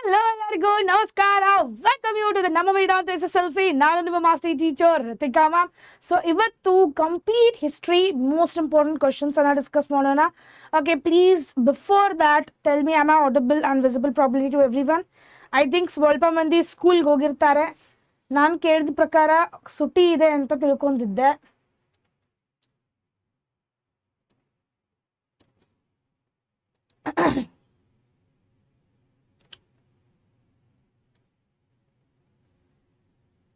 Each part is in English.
Hello, ಎಲ್ಲರಿಗೂ ನಮಸ್ಕಾರ. Welcome you to the ನಮ್ಮ ವೇದಾಂತ SSLC. ನಾನು ನಿಮ್ಮ master teacher Rithika Mam. So ಇವತ್ತು complete history most important questions ಅನ್ನ ಡಿಸ್ಕಸ್ ಮಾಡೋಣ. Okay, please before that tell me am I audible and visible properly to everyone? I think ಸ್ವಲ್ಪ ಮಂದಿ ಸ್ಕೂಲ್ಗೆ ಹೋಗಿರ್ತಾರೆ. ನಾನು ಕೇಳಿದ ಪ್ರಕಾರ ಸುಟಿ ಇದೆ ಅಂತ ತಿಳ್ಕೊಂಡಿದ್ದೆ.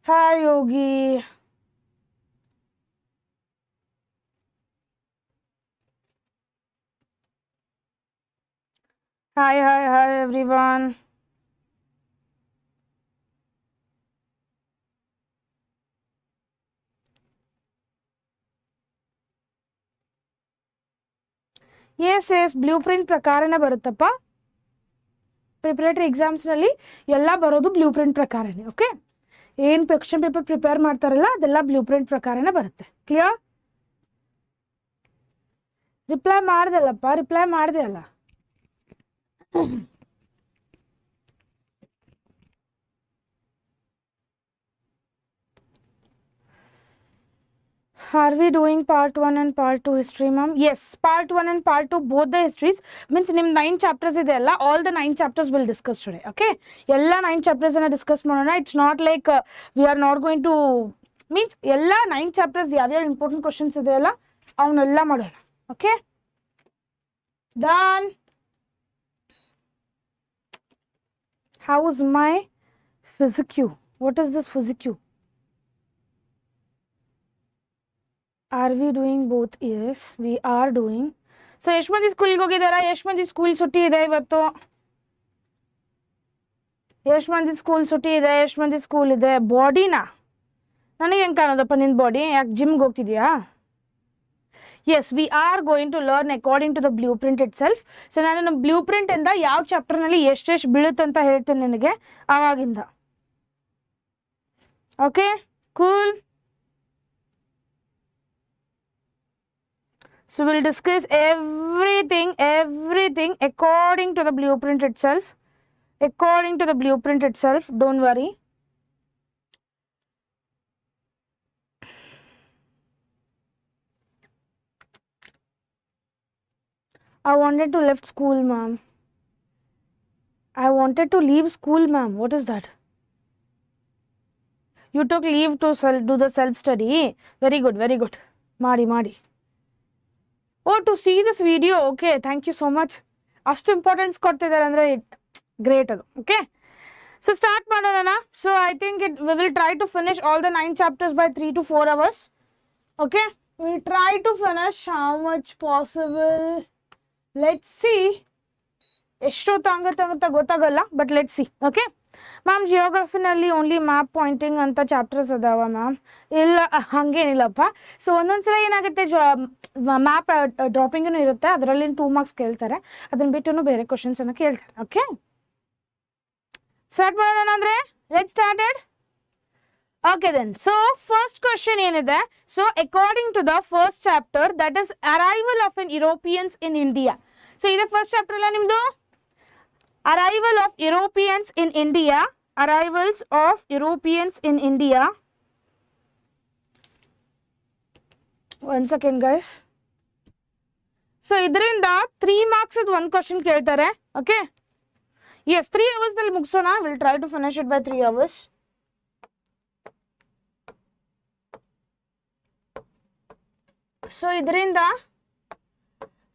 Hi Yogi. Hi everyone. Yes, blueprint ಪ್ರಕಾರನೇ ಬರುತ್ತಪ್ಪ. ಪ್ರಿಪರೇಟರಿ ಎಕ್ಸಾಮ್ಸ್ನಲ್ಲಿ ಎಲ್ಲ ಬರೋದು ಬ್ಲೂಪ್ರಿಂಟ್ ಪ್ರಕಾರನೇ. ಓಕೆ, ಏನು ಕ್ವೆಶ್ಚನ್ ಪೇಪರ್ ಪ್ರಿಪೇರ್ ಮಾಡ್ತಾರಲ್ಲ ಅದೆಲ್ಲ ಬ್ಲೂಪ್ರಿಂಟ್ ಪ್ರಕಾರನೇ ಬರುತ್ತೆ. ಕ್ಲಿಯರ್? ರಿಪ್ಲೈ ಮಾಡಿದೆ ಅಲ್ಲ. Are we doing part 1 and part 2 history, ma'am? Yes, part 1 and part 2 both the histories. Means nim 9 chapters ide alla, all the 9 chapters will discuss today. Okay, ella 9 chapters ana discuss madona. It's not like we are not going to, means ella 9 chapters yav important questions ide alla avunella madona. Okay, done. How is my physics? What is this physics? Are we doing both? Yes, we are doing. So ಎಷ್ಟು ಸ್ಕೂಲ್ಗೆ ಹೋಗಿದಾರ? ಎಷ್ಟು ಮಂದಿ school ಸುಟ್ಟಿ ಇದೆ ಇವತ್ತು? ಎಷ್ಟು ಮಂದಿ school ಸುಟ್ಟಿ ಇದೆ? ಎಷ್ಟು ಮಂದಿ ಸ್ಕೂಲ್ ಇದೆ? ಬಾಡಿನಾ ನನಗೆ ಹೆಂಗೆ ಕಾಣೋದಪ್ಪ ನಿನ್ನ ಬಾಡಿ? ಯಾಕೆ ಜಿಮ್ಗೆ ಹೋಗ್ತಿದ್ಯಾ? Yes, we are going to learn according to the blueprint itself. So ನಾನು ನಮ್ಮ ಬ್ಲೂ ಪ್ರಿಂಟಿಂದ ಯಾವ ಚಾಪ್ಟರ್ನಲ್ಲಿ ಎಷ್ಟೆಷ್ಟು ಬೀಳುತ್ತೆ ಅಂತ ಹೇಳ್ತೇನೆ ನಿನಗೆ ಆವಾಗಿಂದ. Okay, cool. So we'll discuss everything according to the blueprint itself. Don't worry. I wanted to leave school, ma'am. What is that? You took leave to do the self-study. Very good. Madi. Oh, to see this video. Okay, thank you so much. Ashtu importance ಕೊಡ್ತಿದ್ದಾರೆ ಅಂದ್ರೆ great ಅದು. Okay, so start ಮಾಡೋಣ. So I think we will try to finish all the 9 chapters by 3 to 4 hours. Okay, we'll try to finish how much possible. Let's see. ಎಷ್ಟೊತ್ತಾಗುತ್ತೆ ಗೊತ್ತಾಗಲ್ಲ, but let's see. Okay ma'am, ಜಿಯೋಗ್ರಫಿನಲ್ಲಿ only map pointing ಅಂತ chapters ಅದಾವ ma'am? ಇಲ್ಲ, ಹಾಗೇನಿಲ್ಲಪ್ಪ. So ಒಂದೊಂದ್ಸಲ ಏನಾಗುತ್ತೆ, map ಡ್ರಾಪಿಂಗೂ ಇರುತ್ತೆ, ಅದರಲ್ಲಿ 2 marks ಕೇಳ್ತಾರೆ, ಅದನ್ನ ಬಿಟ್ಟು ಬೇರೆ ಕ್ವಶನ್ಸನ್ನು ಕೇಳ್ತಾರೆ. ಓಕೆ, ಸ್ಟಾರ್ಟ್ ಮಾಡೋಣ ಅಂದರೆ let's started. Okay then, so first question ಏನಿದೆ, so according to the first chapter that is arrival of an Europeans in India. So ಇದೆ ಫಸ್ಟ್ ಚಾಪ್ಟರ್ ಅಲ್ಲ ನಿಮ್ಮದು, arrival of Europeans in India. Arrivals of Europeans in India. One second guys. So idrinda 3 marks id one question keltare. Okay, yes, 3 hours dalli mugsona. We'll try to finish it by 3 hours. So idrinda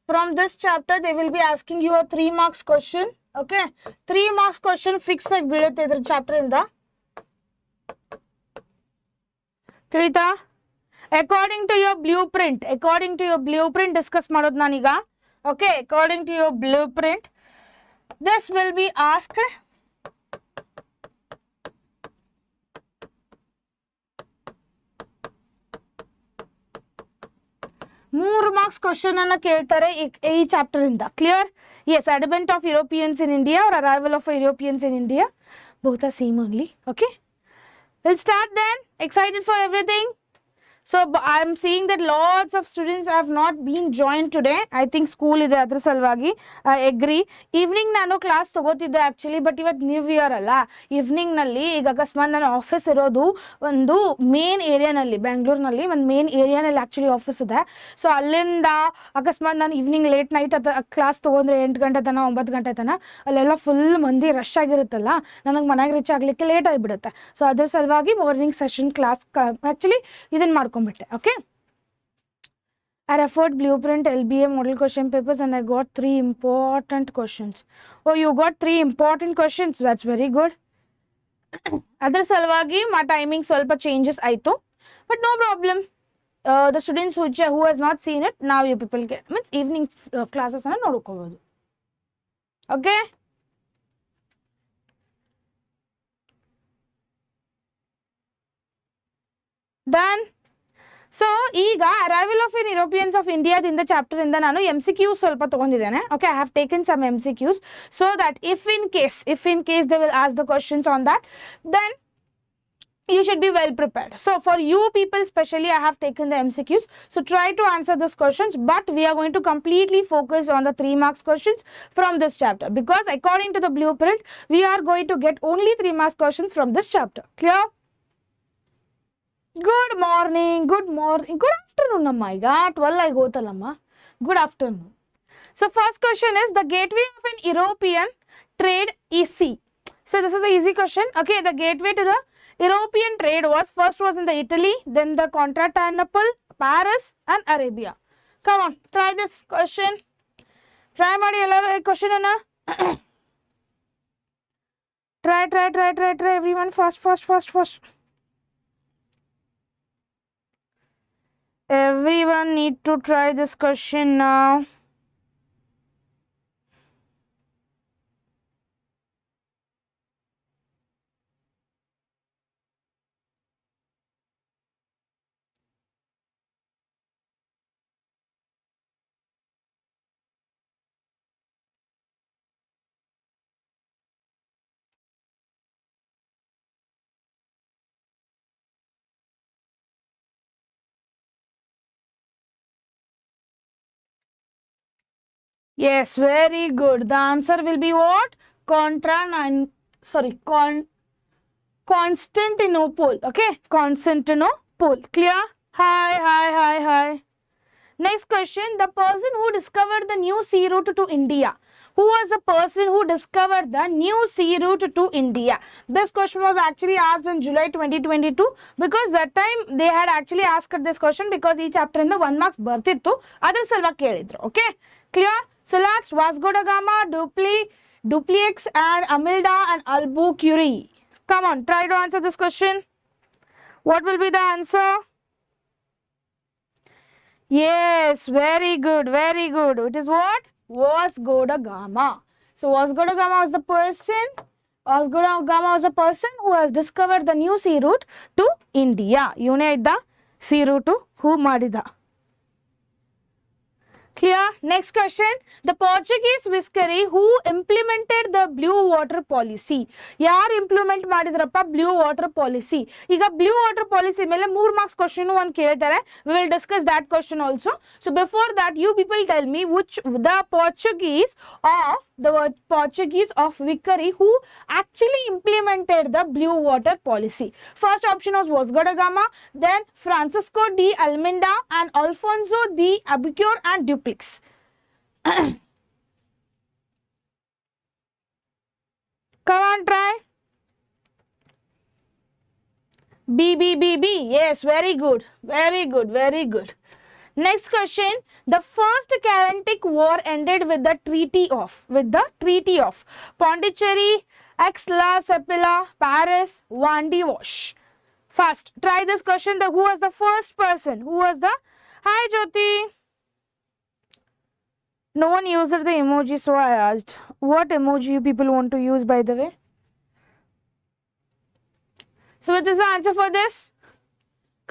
from this chapter they will be asking you a 3 marks question. Okay, 3 marks question fix ಆಗಿ ಬೀಳುತ್ತೆ ಇದ್ರ chapter ಇಂದ. ತಿಳಿತಾ? According to your blueprint discuss ಮಾಡೋದು ನಾನೀಗ. Okay, according to your blueprint this will be asked. 3 marks question ಅನ್ನ ಕೇಳ್ತಾರೆ ಈ ಚಾಪ್ಟರ್ ಇಂದ. Clear? Yes, advent of Europeans in India or arrival of Europeans in India, both are same only. Okay, we'll start then. Excited for everything? So I'm seeing that lots of students have not been joined today. I think school ಇದೆ ಅದ್ರ ಸಲುವಾಗಿ. I agree. Evening ನಾನು class ತಗೋತಿದ್ದೆ actually, but ಇವತ್ತು new year ಅಲ್ಲ. ಈವ್ನಿಂಗ್ನಲ್ಲಿ ಈಗ ಅಕಸ್ಮಾತ್ ನನ್ನ office ಇರೋದು ಒಂದು ಮೇನ್ ಏರಿಯಾನಲ್ಲಿ, ಬೆಂಗಳೂರಿನಲ್ಲಿ ಒಂದು ಮೇನ್ ಏರಿಯಾನಲ್ಲಿ ಆ್ಯಕ್ಚುಲಿ ಆಫೀಸ್ ಇದೆ. ಸೊ ಅಲ್ಲಿಂದ ಅಕಸ್ಮಾತ್ ನಾನು ಈವ್ನಿಂಗ್ ಲೇಟ್ ನೈಟ್ ಕ್ಲಾಸ್ ತೊಗೊಂಡ್ರೆ 8 ಗಂಟೆ ತನಕ 9 ಗಂಟೆ ತನಕ ಅಲ್ಲೆಲ್ಲ ಫುಲ್ ಮಂದಿ ರಶ್ ಆಗಿರುತ್ತಲ್ಲ, ನನಗೆ ಮನೆಗೆ ರೀಚ್ ಆಗಲಿಕ್ಕೆ ಲೇಟ್ ಆಗಿಬಿಡುತ್ತೆ. ಸೊ ಅದ್ರ ಸಲುವಾಗಿ ಮಾರ್ನಿಂಗ್ ಸೆಷನ್ ಕ್ಲಾಸ್ ಆ್ಯಕ್ಚುಲಿ ಇದನ್ನು ಮಾಡ್ಕೊಂಡ್ಬಿಟ್ಟೆ. Okay, I referred blueprint LBA model question papers and I got 3 important questions. Oh, you got 3 important questions. That's very good. ಅದರ ಸಲುವಾಗಿ ಮಾ ಟೈಮಿಂಗ್ ಸ್ವಲ್ಪ ಚೇಂಜಸ್ ಆಯಿತು, but no problem. The students who has not seen it, now you people get means evening classes ಅನ್ನು ನೋಡ್ಕೋಬಹುದು. Okay, done. So ಈಗ arrival of in Europeans of ಇಂಡಿಯಾದಿಂದ ಚಾಪ್ಟರಿಂದ ನಾನು MCQs ಸ್ವಲ್ಪ ತೊಗೊಂಡಿದ್ದೇನೆ. Okay, I have taken some MCQs so that if in case they will ask the questions on that, then you should be well prepared. So for you people specially, I have taken the MCQs. So try to answer these questions, but we are going to completely focus on the 3 marks questions from this chapter, because according to the blueprint, we are going to get only 3 marks questions from this chapter. Clear? Good morning, good afternoon amma. Iga 12 I gotalamma. Good afternoon. So first question is, the gateway of an European trade is sea. So this is an easy question. Okay, the gateway to the European trade was in the Italy, then the Constantinople, Paris and Arabia. Come on, try this question. Try ಮಾಡಿ ಎಲ್ಲರೂ ಈ question ಅನ್ನ try everyone fast. Everyone need to try this question now. Yes, very good. The answer will be what? Constantinople. Okay, Constantinople. Clear? Hi. Next question. The person who discovered the new sea route to India. Who was the person who discovered the new sea route to India? This question was actually asked in July 2022, because that time they had actually asked this question because each chapter in the 1 marks ಬರ್ತಿತ್ತು, ಅದರ ಸಲುವಾಗಿ ಕೇಳಿದ್ರು. Okay, clear? So last, Vasco da Gama, Dupleix and Amilda and Albuquerque. Come on, try to answer this question. What will be the answer? Yes, very good. It is what? Vasco da Gama. So Vasco da Gama was the person who has discovered the new sea route to India. ಇವನೇ ಇದ್ದ sea route who ಮಾಡಿದ. Clear? Next question. The Portuguese viceroy who implemented the blue water policy. ಯಾರು implement ಮಾಡಿದ್ರಪ್ಪ blue water policy? ಈಗ blue water policy ಮೇಲೆ 3 marks question ಒಂದು ಕೇಳ್ತಾರೆ. We will discuss that question also. So before that, you people tell me which the Portuguese of viceroy who actually implemented the blue water policy. First option was Vasco da Gama, then Francisco de Almeida and Alfonso de Albuquerque and Dupleix. Come on, try. B. Yes, very good. Next question. The first Carnatic War ended with the Treaty of Pondicherry, Aix-la Chapelle, Paris, Vandewash. First, try this question. Who was the first person? Hi, Jyoti. No one used the emoji, so I asked. What emoji you people want to use, by the way? So what is the answer for this?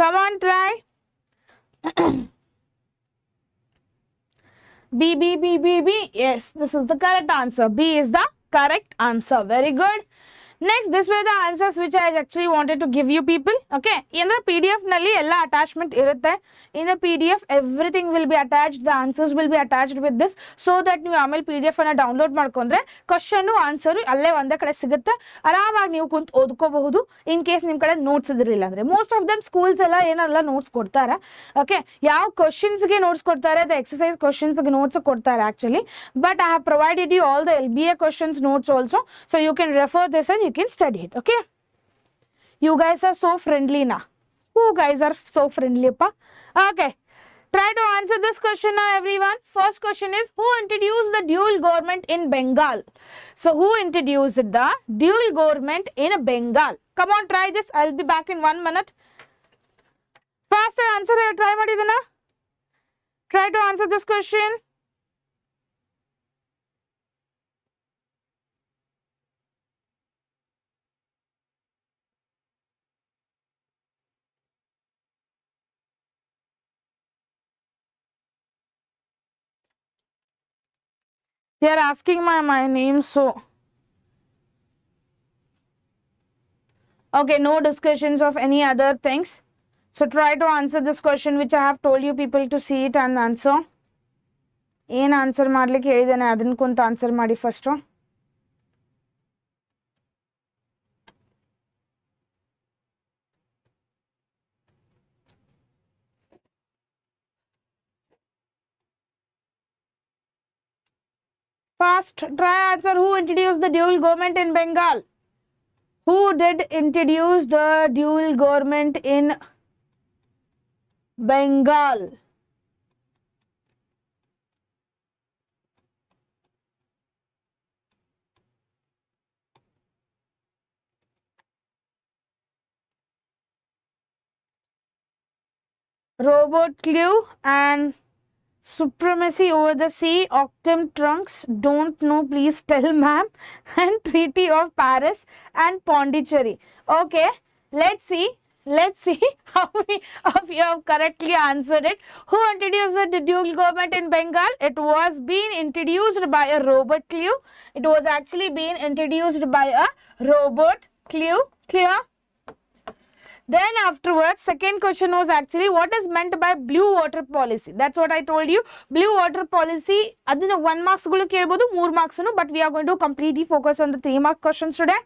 Come on, try. B. Yes, this is the correct answer. B is the correct answer. Very good. Next, this were the answers which I actually wanted to give you people. Okay, in the PDF nalli ella attachment irutte. In the PDF everything will be attached, the answers will be attached with this, so that ನೀವು ಆಮೇಲೆ PDF ಅನ್ನು download ಮಾಡ್ಕೊಂಡ್ರೆ question answer ಅಲ್ಲೇ ಒಂದೇ ಕಡೆ ಸಿಗುತ್ತೆ, ಆರಾಮಾಗಿ ನೀವು ಕುಂತು ಓದ್ಕೋಬಹುದು. ಇನ್ ಕೇಸ್ ನಿಮ್ಮ ಕಡೆ ನೋಟ್ಸ್ ಇದ್ರಿಲ್ಲ ಅಂದ್ರೆ ಮೋಸ್ಟ್ ಆಫ್ ದಮ್ ಸ್ಕೂಲ್ಸ್ ಎಲ್ಲ ಏನೆಲ್ಲ ನೋಟ್ಸ್ ಕೊಡ್ತಾರೆ. ಓಕೆ, ಯಾವ ಕ್ವಶನ್ಸ್ಗೆ ನೋಟ್ಸ್ ಕೊಡ್ತಾರೆ, ದ ಎಕ್ಸರ್ಸೈಸ್ ಕ್ವಶನ್ಸ್ಗೆ ನೋಟ್ಸ್ ಕೊಡ್ತಾರೆ actually. But I have provided you all the LBA questions notes also, so you can refer this and you can study it. Okay, you guys are so friendly now. Who guys are so friendly pa? Okay, try to answer this question now everyone. First question is, who introduced the dual government in Bengal? So who introduced the dual government in Bengal? Come on, try this. I'll be back in 1 minute. Faster answer try madidana. Try to answer this question. They are asking my name, so okay, no discussions of any other things. So try to answer this question which I have told you people to see it and answer. ಏನು answer ಮಾಡ್ಲಿಕ್ಕೆ ಹೇಳಿದ್ದೇನೆ ಅದನ್ನ ಕುಂತ answer ಮಾಡಿ first. Fast, try answer. Who introduced the dual government in Bengal? Who did introduce the dual government in Bengal? Robert Clue and supremacy over the sea, octum trunks, don't know, please tell ma'am, and Treaty of Paris and Pondicherry. Okay, let's see how many of you have correctly answered it. Who introduced the dual government in Bengal? It was being introduced by a Robert Clue. It was actually being introduced by a Robert Clue. Clear? Then afterwards, second question was actually, what is meant by blue water policy? That's what I told you. Blue water policy, adina 1 marks gulu kelbodu, 3 marks, but we are going to completely focus on the 3 mark questions today.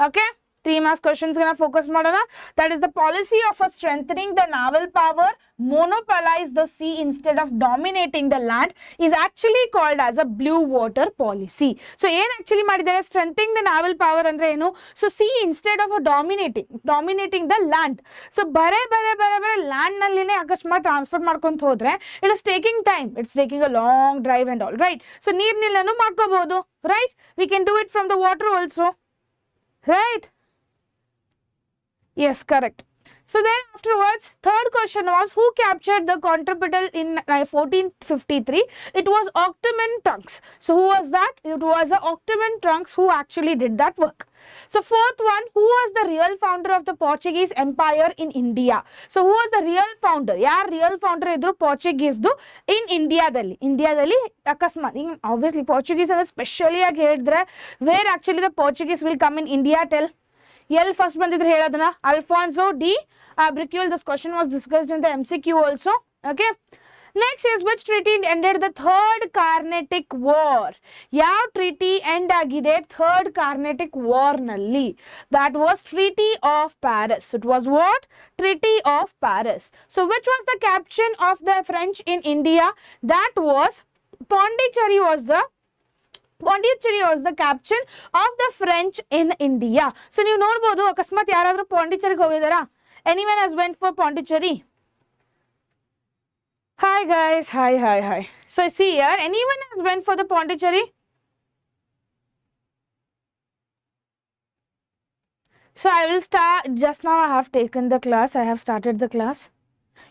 Okay, 3 marks questions gonna focus madana. That is the policy of strengthening the naval power, monopolize the sea instead of dominating the land, is actually called as a blue water policy. So ಏನು actually ಮಾಡಿದ್ದಾರೆ, strengthening the naval power ಅಂದ್ರೆ ಏನು? So sea instead of dominating the land. So ಬರೆ land ನಲ್ಲಿನೇ ಅಕಸ್ಮಾತ್ transfer ಮಾಡ್ಕೊಂತ ಹೋದ್ರೆ it is taking time, it's taking a long drive and all, right? So ನೀರ್ನಿಲ್ಲನು ಮಾಡ್ಕೋಬಹುದು, right? We can do it from the water also, right? Yes, correct. So then afterwards, third question was, who captured the Contrapuntal in 1453? It was Octomon Trunks. So who was that? It was the Octomon Trunks who actually did that work. So fourth one, who was the real founder of the Portuguese Empire in India? So who was the real founder? Yaar real founder idru Portuguese du in India dalli akasmat obviously Portuguese and especially agi helidre, where actually the Portuguese will come in India, tell. First ಬಂದಿದ್ರೆ ಹೇಳೋದನ್ನ Alfonso D. Abricule. This question was discussed in the MCQ also. Okay. Next is, which treaty ended the Third Carnatic War? ಯಾವ treaty end ಆಗಿದೆ Third Carnatic War ನಲ್ಲಿ? That was Treaty of Paris. It was what? Treaty of Paris. So which was the captain of the French in India? That was Pondicherry was the captain of the French in India. So ನೀವು ನೋಡಬಹುದು ಅಕಸ್ಮಾತ್ ಯಾರಾದರೂ ಪಾಂಡಿಚೇರಿಗೆ ಹೋಗಿದಾರಾ? Anyone has went for Pondicherry? Hi guys, hi. So see here, anyone has went for the Pondicherry? So I will start, just now I have taken the class, I have started the class.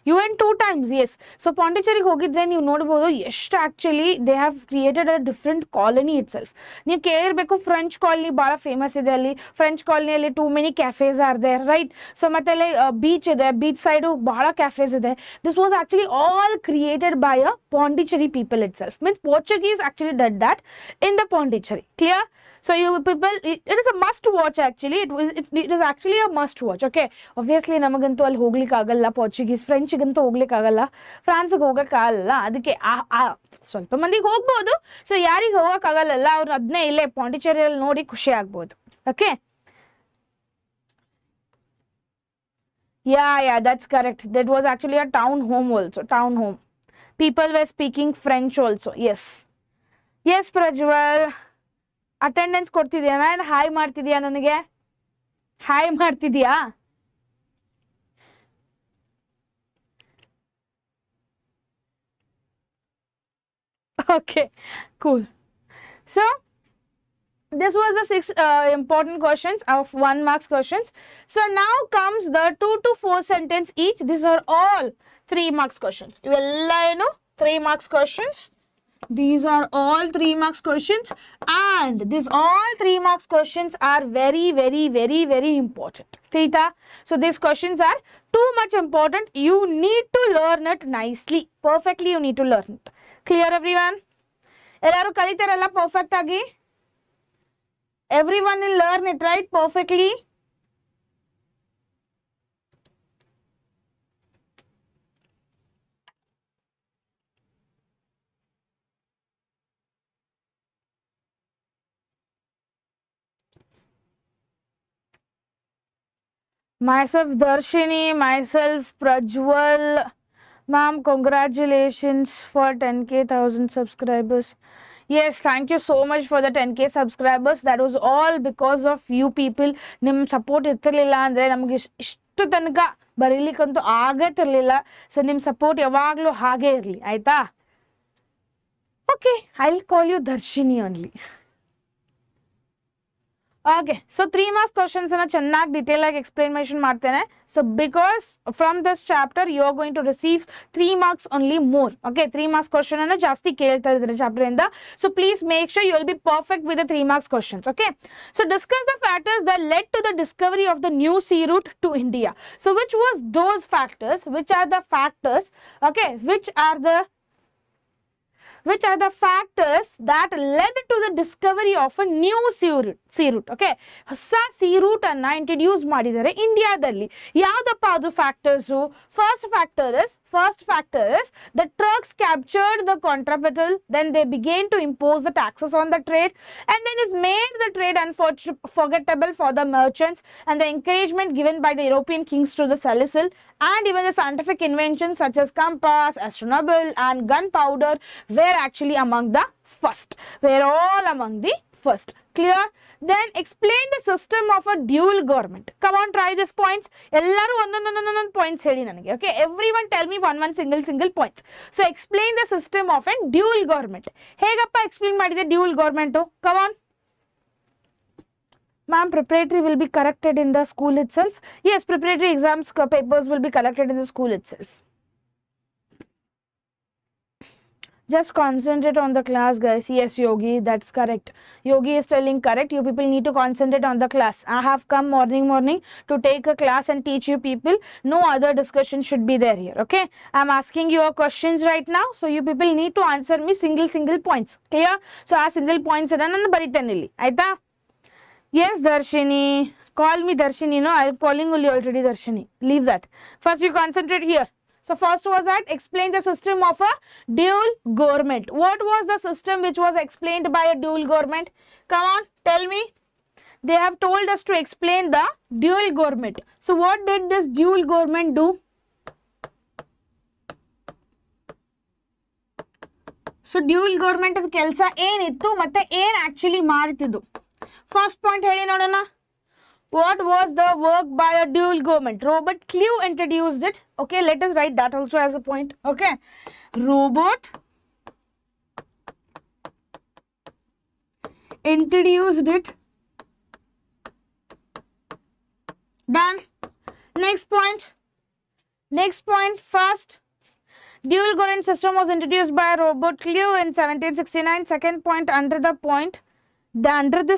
You went 2 times, yes. So Pondicherry ಹೋಗಿದ್ರೆ ನೀವು ನೋಡಬಹುದು ಎಷ್ಟು actually they have created a different colony itself. ನೀವು ಕೇಳಿರಬೇಕು French colony ಬಹಳ famous ಇದೆ ಅಲ್ಲಿ. French ಕಾಲನಿಯಲ್ಲಿ too many cafes are there, right? So ಮತ್ತೆ ಅಲ್ಲಿ ಬೀಚ್ ಇದೆ, ಬೀಚ್ ಸೈಡ್ ಬಹಳ cafes ಇದೆ. This was actually all created by a Pondicherry people itself. Means Portuguese actually did that in the Pondicherry. Clear? So you people, it is a must watch actually. It is actually a must watch. Okay. Obviously, namagantu alli hoglik agalla Portuguese, French gantu hoglik agalla, France ge hogak agalla. ಅದಕ್ಕೆ ಸ್ವಲ್ಪ ಮಂದಿಗೆ ಹೋಗಬಹುದು. So ಯಾರಿಗೆ ಹೋಗಕ್ ಆಗಲ್ಲ ಅವ್ರು ಅದನ್ನೇ ಇಲ್ಲೇ ಪಾಂಡಿಚೇರಿಯಲ್ಲಿ ನೋಡಿ ಖುಷಿ ಆಗ್ಬೋದು. Okay. Yeah, that's correct. That was actually a town home also. Town home. People were speaking French also. Yes, Prajwal. Attendance ಕೊಡ್ತಿದ್ಯಾ? ನಾನು ಹಾಯ್ ಮಾಡ್ತಿದ್ಯಾ ನನಗೆ? ಹಾಯ್ ಮಾಡ್ತಿದ್ಯಾ? Okay, cool. So, this was the 6 important questions of 1 marks questions. So now comes the 2 to 4 sentence each. These are all 3 marks questions. You will 3 marks questions. These are all 3 marks questions, and these all 3 marks questions are very, very, very, very important. Theta. So these questions are too much important. You need to learn it nicely. Perfectly you need to learn it. Clear everyone? Ellaru kalitaralla perfect agi? Everyone will learn it, right? Perfectly. Myself Darshini, myself Prajwal. Ma'am, congratulations for 10k 1000 subscribers. Yes, thank you so much for the 10k subscribers. That was all because of you people. Nim support irtirilla andre namage ishtu tanaka barilikantu agatirilla. So nim support yavaglu hage irli, aita? Okay, I'll call you Darshini only. Okay, so 3 marks questions ana chennagi detail like explanation ಮಾಡ್ತೇನೆ. So because from this chapter you are going to receive 3 marks only more. Okay, 3 marks question ana ಜಾಸ್ತಿ ಕೇಳ್ತಾ ಇದ್ದಾರೆ chapter ಇಂದ. So please make sure you will be perfect with the 3 marks questions. Okay, so discuss the factors that led to the discovery of the new sea route to India. So which was those factors? Which are the factors? Okay, which are the factors that led to the discovery of a new sea route. Okay, ಹೊಸ sea route ಅನ್ನ introduce ಮಾಡಿದ್ದಾರೆ ಇಂಡಿಯಾದಲ್ಲಿ. ಯಾವ್ದಪ್ಪ ಅದು factors? First factor is the Turks captured the contracapital, then they began to impose the taxes on the trade, and then this made the trade unforgettable for the merchants, and the encouragement given by the European kings to the Sicily, and even the scientific inventions such as compass, astronomy and gunpowder were actually among the first. Were all among the first. Clear? Then explain the system of a dual government. Come on, try these points. Ellaru one points heli nanage. Okay, everyone tell me one single points. So explain the system of a dual government. Hegappa explain madide dual government? Come on. Ma'am, preparatory will be corrected in the school itself. Yes, preparatory exams papers will be collected in the school itself. Just concentrate on the class, guys. Yes, Yogi, that's correct. Yogi is telling correct. You people need to concentrate on the class. I have come morning to take a class and teach you people. No other discussion should be there here. Okay, I'm asking you questions right now, so you people need to answer me single points. Clear? So a single points ನಾನು ಬರಿತೇನೆ ಇಲ್ಲಿ, ಆಯ್ತಾ? Yes, Darshini. Call me Darshini. No, I'm calling you already Darshini. Leave that. First you concentrate here. So first was that explain the system of a dual government. What was the system which was explained by a dual government? Come on, tell me. They have told us to explain the dual government. So what did this dual government do? So dual government is ಕೆಲಸ ಏನಿತ್ತು ಮತ್ತೆ ಏನ್ actually ಮಾಡ್ತಿದ್ದು? First point ಹೇಳಿ ನೋಡೋಣ. What was the work by a dual government? Robert Clew introduced it. Okay, let us write that also as a point. Okay, Robert introduced it. Done. Next point. First, dual government system was introduced by Robert Clew in 1769. Second point, under the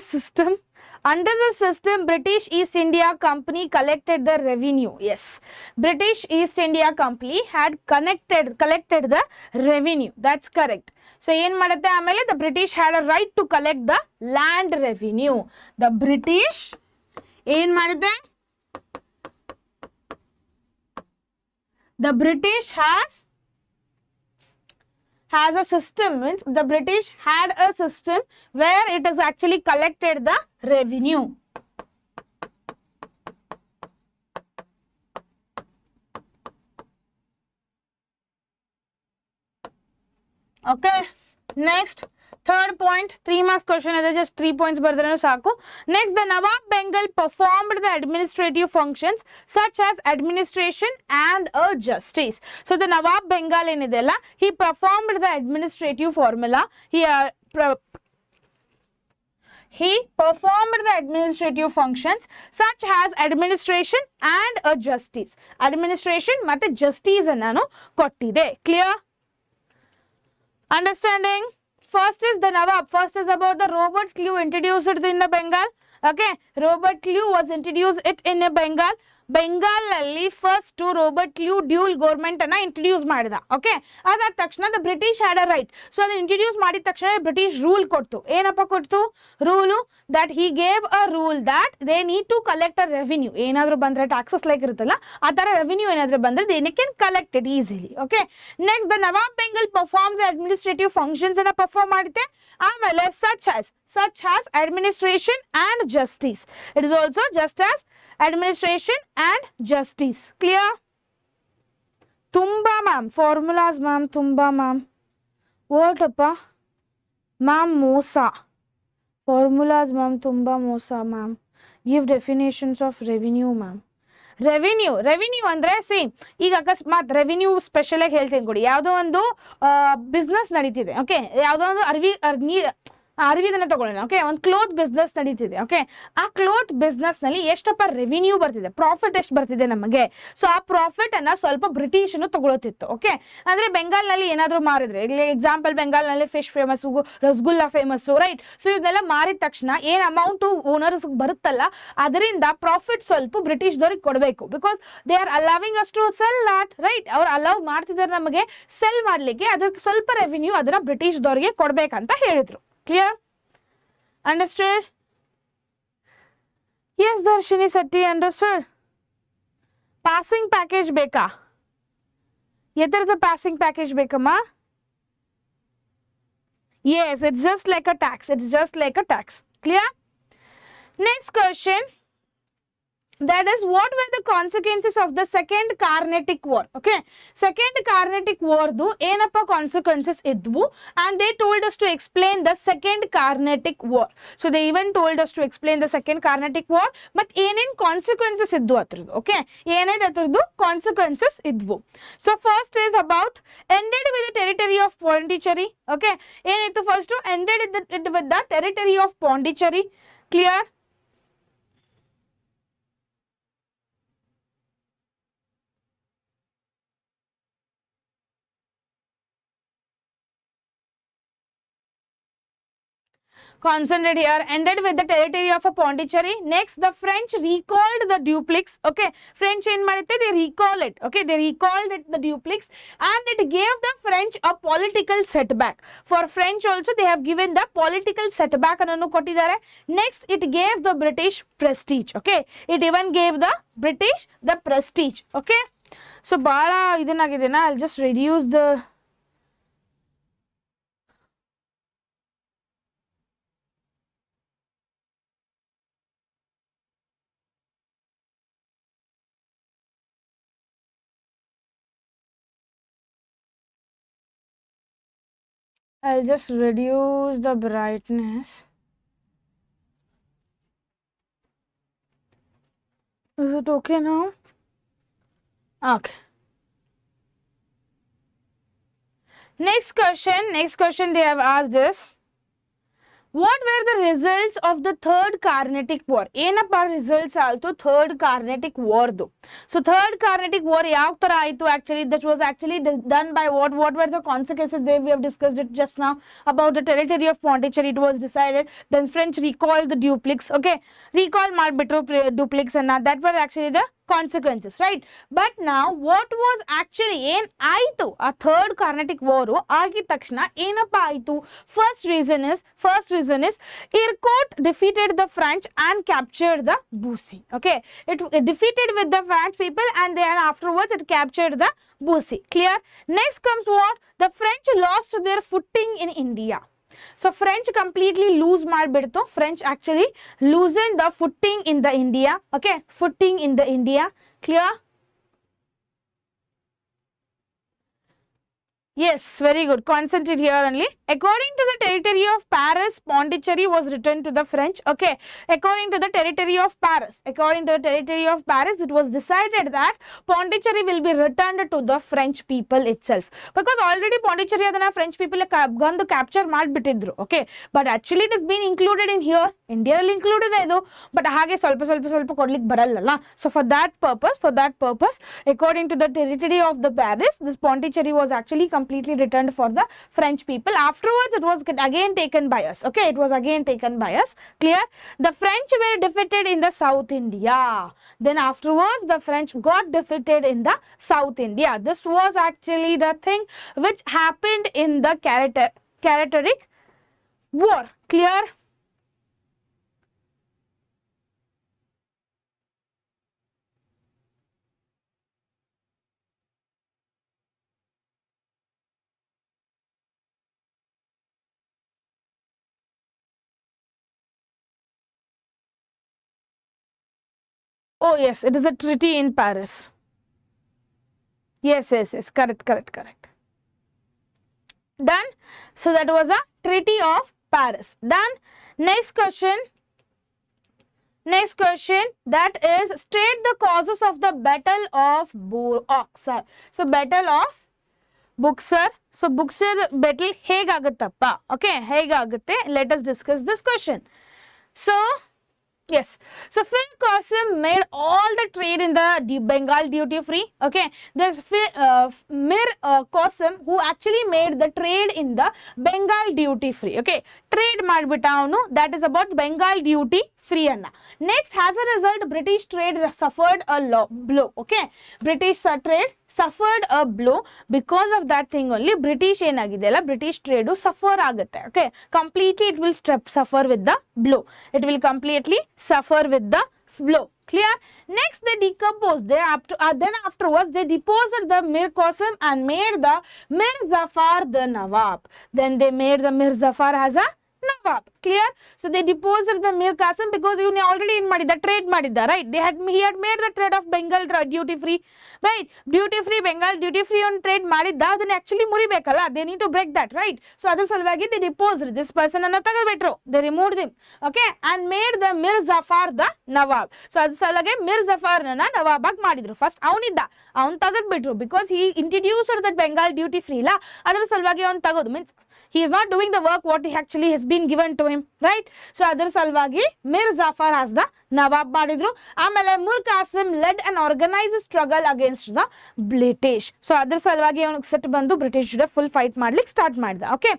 system, British East India Company collected the revenue. Yes, British East India Company had collected the revenue. That's correct. So ಏನು ಮಾಡುತ್ತೆ ಆಮೇಲೆ the British had a right to collect the land revenue. The British ಏನು ಮಾಡುತ್ತೆ, the British has a system, means the British had a system where it has actually collected the revenue. Okay, next third point, 3 marks question is just 3 points bardare saku. Next, the Nawab Bengal performed the administrative functions such as administration and a justice. So the Nawab Bengal enidella, he performed the administrative formula. He performed the administrative functions such as administration and a justice. Administration matte justice annanu kottide. Clear? Understanding? First is the Nawab. First is about the Robert Clive introduced it in the Bengal. Okay, Robert Clive was introduced it in the Bengal. Bengal ನಲ್ಲಿ first Robert Clive dual government ಅನ್ನ introduce ಮಾಡಿದ. Okay, ಅದಾದ ತಕ್ಷಣ the British had a right. So ಅದನ್ನ introduce ಮಾಡಿದ ತಕ್ಷಣ British rule ಕೊಡ್ತು. ಏನಪ್ಪ ಕೊಡ್ತು rule? That he gave a rule that they need to collect a revenue. ಏನಾದರೂ ಬಂದರೆ ಟ್ಯಾಕ್ಸಸ್ ಲೈಕ್ ಇರುತ್ತಲ್ಲ ಆ ಥರ ರೆವಿನ್ಯೂ ಏನಾದರೂ ಬಂದರೆ they can collect it easily. Okay, next the Nawab Bengal perform the administrative functions ಅನ್ನ ಪರ್ಫಾರ್ಮ್ ಮಾಡುತ್ತೆ. ಆಮೇಲೆ such as administration and justice. It is also just as administration and justice. Clear? Tumba ma'am, formulas ma'am, tumba ma'am. What appa? Ma'am, mosa. Formulas ma'am, tumba mosa ma'am. Give definitions of revenue ma'am. Revenue ಅಂದರೆ same. ಈಗ ಅಕಸ್ಮಾತ್ revenue special ಆಗಿ ಹೇಳ್ತೀನಿ ಕೊಡಿ. ಯಾವುದೋ ಒಂದು business ನಡೀತಿದೆ. Okay, ಯಾವುದೋ ಒಂದು ಅರಿವಿದನ್ನ ತಗೊಳ್ಳೋಣ. ಓಕೆ, ಒಂದು ಕ್ಲೋತ್ ಬಿಸ್ನೆಸ್ ನಡೀತಿದೆ. ಓಕೆ, ಆ ಕ್ಲೋತ್ ಬಿಸ್ನೆಸ್ನಲ್ಲಿ ಎಷ್ಟಪ್ಪ ರೆವಿನ್ಯೂ ಬರ್ತಿದೆ, ಪ್ರಾಫಿಟ್ ಎಷ್ಟು ಬರ್ತಿದೆ ನಮಗೆ. ಸೊ ಆ ಪ್ರಾಫಿಟ್ ಅನ್ನ ಸ್ವಲ್ಪ ಬ್ರಿಟಿಷನು ತಗೊಳ್ತಿತ್ತು. ಓಕೆ, ಅಂದ್ರೆ ಬೆಂಗಾಲ್ನಲ್ಲಿ ಏನಾದರೂ ಮಾರಿದ್ರೆ, ಇಲ್ಲಿ ಎಕ್ಸಾಂಪಲ್ ಬೆಂಗಾಲ್ನಲ್ಲಿ fish famous, rasgulla famous, right. So ಇದನ್ನೆಲ್ಲ ಮಾರಿದ ತಕ್ಷಣ ಏನು ಅಮೌಂಟು ಓನರ್ಸ್ ಬರುತ್ತಲ್ಲ ಅದರಿಂದ ಪ್ರಾಫಿಟ್ ಸ್ವಲ್ಪ ಬ್ರಿಟಿಷ್ದವ್ರಿಗೆ ಕೊಡಬೇಕು. Because they are allowing us to sell that, right. ಅವ್ರು ಅಲವ್ ಮಾಡ್ತಿದ್ದಾರೆ ನಮಗೆ ಸೆಲ್ ಮಾಡಲಿಕ್ಕೆ, ಅದಕ್ಕೆ ಸ್ವಲ್ಪ ರೆವಿನ್ಯೂ ಅದನ್ನ ಬ್ರಿಟಿಷ್ದವ್ರಿಗೆ ಕೊಡಬೇಕಂತ ಹೇಳಿದ್ರು. Clear? Understood? Yes, Darshini Setti, understood? Passing package beka. Yetharada passing package bekama? Yes, it's just like a tax. It's just like a tax. Clear? Next question. That is, what were the consequences of the second Carnatic War? Okay, second Carnatic War du ಏನಪ್ಪ consequences ಇದ್ವು, and they told us to explain the second Carnatic War. So they even told us to explain the second Carnatic War, but ಏನೇನ್ consequences ಇದ್ವು ಅದ್ರದ್ದು. Okay, ಏನೇನ್ ಅದ್ರದ್ದು consequences ಇದ್ವು. So first is about ended with the territory of Pondicherry. Okay, ಏನಿತ್ತು first? Ended with the territory of Pondicherry. Clear? Concentrate here. Ended with the territory of a Pondicherry. Next, the French recalled the duplix. Okay, French in Marithe, they recall it. Okay, they recalled it, the duplix, and it gave the French a political setback. For French also, they have given the political setback. Next, it gave the British prestige. Okay, it even gave the British the prestige. Okay, so bala idanagidena, I'll just reduce the brightness. Is it okay now? Okay. Next question they have asked is, what were the results of the third Carnatic War? ಏನಪ್ಪ results ಆಯ್ತು third Carnatic War ದು. So third Carnatic War ಯಾವ ತರ ಆಯ್ತು actually? That was actually done by what were the consequences? We have discussed it just now about the territory of Pondicherry. It was decided. Then French recalled the duplix. Okay, recall ಮಾಡ್ಬಿಟ್ರು duplix ಅನ್ನ. That were actually the consequences, right? But now what was actually ಏನ್ ಆಯಿತು ಆ third Carnatic ವಾರು ಆಗಿದ ತಕ್ಷಣ ಏನಪ್ಪ ಆಯಿತು? First reason is 𝐒𝐿 defeated the French and captured the Bussy. Okay, it defeated with the French people and then afterwards it captured the Bussy. Clear? Next comes what? The French lost their footing in India. So French completely lose ಮಾಡ್ಬಿಡ್ತು. French actually loosened the footing in the India. Okay, footing in the India. Clear? Yes, very good. Concentrate here only. According to the territory of Paris, Pondicherry was returned to the French. Okay, according to the territory of Paris, it was decided that Pondicherry will be returned to the French people itself. Because already Pondicherry adana French people gandu capture ಮಾಡ್ಬಿಟ್ಟಿದ್ರು. Okay, but actually it has been included in here. India ಅಲ್ಲಿ included ಇದು, but ಹಾಗೆ ಸ್ವಲ್ಪ ಕೊಡ್ಲಿಕ್ಕೆ ಬರಲ್ಲ. So for that purpose, according to the territory of the Paris, this Pondicherry was actually completely returned for the French people. Afterwards, it was again taken by us. Okay, it was again taken by us. Clear? The French were defeated in the South India. Then afterwards, the French got defeated in the South India. This was actually the thing which happened in the Carnatic War. Clear? Oh yes, it is a treaty in Paris. Yes, correct. Done. So that was a treaty of Paris. Done. Next question, that is state the causes of the Battle of Buxar. So Battle of Buxar. So Buxar battle ಹೇಗಾಗುತ್ತಪ್ಪ? Okay, ಹೇಗಾಗುತ್ತೆ? Let us discuss this question. So yes, so 𝐿 made all the trade in the Bengal duty free. Okay, there's Mir Qasim who actually made the trade in the Bengal duty free. Okay, trade ಮಾಡ್ಬಿಟ್ಟ ಅವನು, that is about Bengal duty free anna. Next, as a result, British trade suffered a blow. Okay, British trade suffered a blow. Because of that thing only British ಏನಾಗಿದೆಯಲ್ಲ, British trade suffer ಆಗುತ್ತೆ. Okay, completely it will suffer with the blow. It will completely suffer with the blow. Clear? Next, they decomposed. Then afterwards they deposed the Mir Qasim and made the Mir Zafar the Nawab. Then they made the Mir Zafar as a Nawab. Clear? So they deposed the Mir Qasim because you already in madida trade madida, right? He had made the trade of Bengal duty free, right? Duty free Bengal duty free on trade madida, then actually muribekalla, they need to break that, right? So adar salvagi they deposed this person anna tagabitru, they removed him. Okay, and made the Mir Zafar the Nawab. So adar salvagi Mir Zafar na Nawab ag madidru. First avun tagadbitru because he introduced that Bengal duty free la, adar salvagi avun tagadu, means he is not doing the work what he actually has been given to him, right? So adar salvagi Mir Zafar as the Nawab madidru. Amele Mir Qasim led an organized struggle against the British. So adar salvagi avanu set bandu British jude full fight madlik start madida. Okay,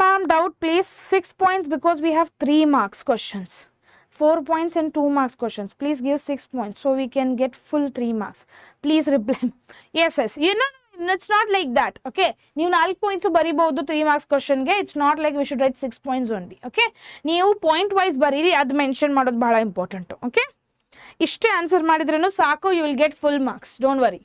ma'am, doubt please. 6 points because we have 3 marks questions. 4 points and 2 marks questions. Please give 6 points so we can get full 3 marks. Please reply. Yes, you know, it's not like that. Okay, ನೀವು 4 points ಬರಿಬಹುದು 3 marks question ಗೆ. It's not like we should write 6 points only. Okay, ನೀವು point wise ಬರೀರಿ, ಅದು mention ಮಾಡೋದು ಬಹಳ important. Okay, ಇಷ್ಟೇ answer ಮಾಡಿದ್ರೂ ಸಾಕು, you will get full marks, don't worry.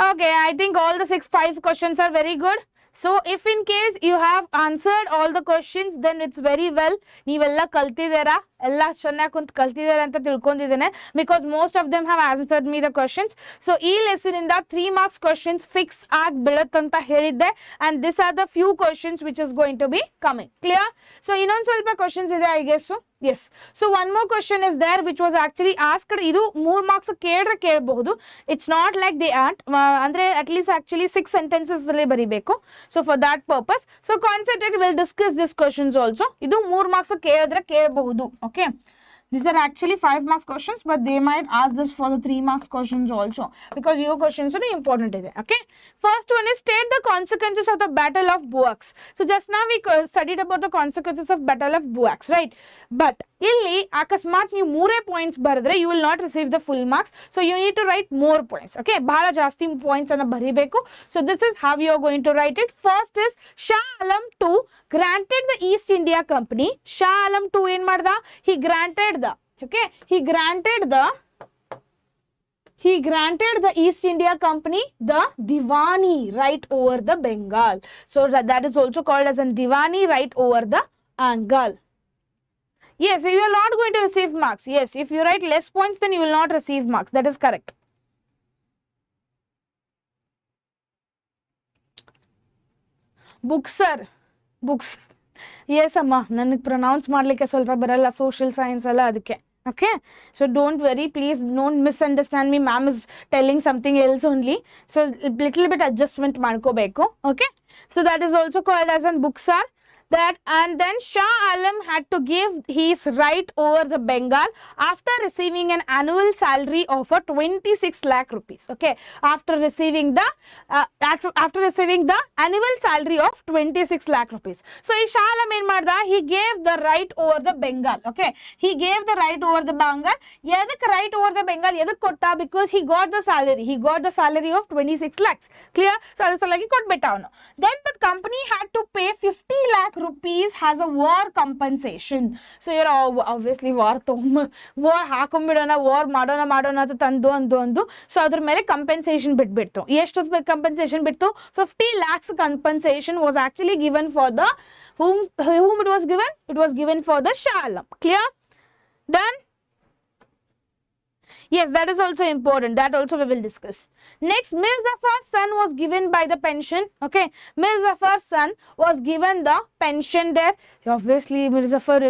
Okay, I think all the 5 questions are very good. So if in case you have answered all the questions, then it's very well. ನೀವೆಲ್ಲ ಕಲ್ತಿದ್ದೀರಾ, ಎಲ್ಲ ಚೆನ್ನಾಗಿ ಕುಂತು ಕಲ್ತಿದ್ದಾರೆ ಅಂತ ತಿಳ್ಕೊಂಡಿದ್ದೇನೆ, because most of them have answered me the questions. So ಈ lesson ಇಂದ 3 marks questions fix ಆಗಿ ಬೀಳುತ್ತಂತ ಹೇಳಿದ್ದೆ, and these are the few questions which is going to be coming. Clear? So ಇನ್ನೊಂದು ಸ್ವಲ್ಪ questions ಇದೆ, I guess. Yes, so one more question is there which was actually asked. ಇದು 3 marks ಕೇಳಬಹುದು. It's not like they aren't ಅಂದ್ರೆ at least actually 6 sentences ಅಲ್ಲಿ ಬರಿಬೇಕು. So for that purpose, so concentrate, we'll discuss these questions also. ಇದು 3 marks ಕೇಳಿದ್ರೆ ಕೇಳಬಹುದು. Okay, These are actually 5 marks questions, but they might ask this for the 3 marks questions also, because your questions are important. Okay. First one is state the consequences of the Battle of Buax. So just now we studied about the consequences of Battle of Buax, right? But illi akasmat ನೀವು 3 points ಬರೆದ್ರೆ you will not receive the full marks. So you need to write more points. Okay, ಬಹಳ ಜಾಸ್ತಿ points ಅನ್ನು ಬರಿಬೇಕು. So this is how you are going to write it. First is Shah Alam II granted the East India Company. Shah Alam II ಏನು ಮಾಡ್ದ? He granted the East India Company the Diwani right over the Bengal. So that is also called as a Diwani right over the Bengal. Yes, you are not going to receive marks. Yes, if you write less points, then you will not receive marks. That is correct. Books. Yes, amma. Nange pronounce madlike solpa baralla social science alla adike. Okay, so don't worry, please don't misunderstand me. Ma'am is telling something else only. So little bit adjustment ಮಾಡ್ಕೋಬೇಕು. Okay, so that is also called as an Buxar. That and then Shah Alam had to give his right over the Bengal after receiving an annual salary of 26 lakh rupees. Okay, after receiving the annual salary of 26 lakh rupees. So Shah Alam en marda, he gave the right over the Bengal. Okay, he gave the right over the Bengal. Yedak right over the Bengal yedak kotta? Because he got the salary of 26 lakhs. Clear? So adu salagi kotbetta avanu. Then the company had to pay 50 lakh rupees as a war compensation. So you're obviously war hakonbidona, war madona anta tandu. So adar mere compensation bittu. ಎಷ್ಟು compensation bittu? 50 lakhs compensation was actually given for the whom it was given? It was given for the Shah Alam. Clear? Done? Yes, that is also important. That also we will discuss. Next, Mir Zafar's son was given by the pension. Okay, Mir Zafar's son was given the pension there. Obviously, Mir Zafar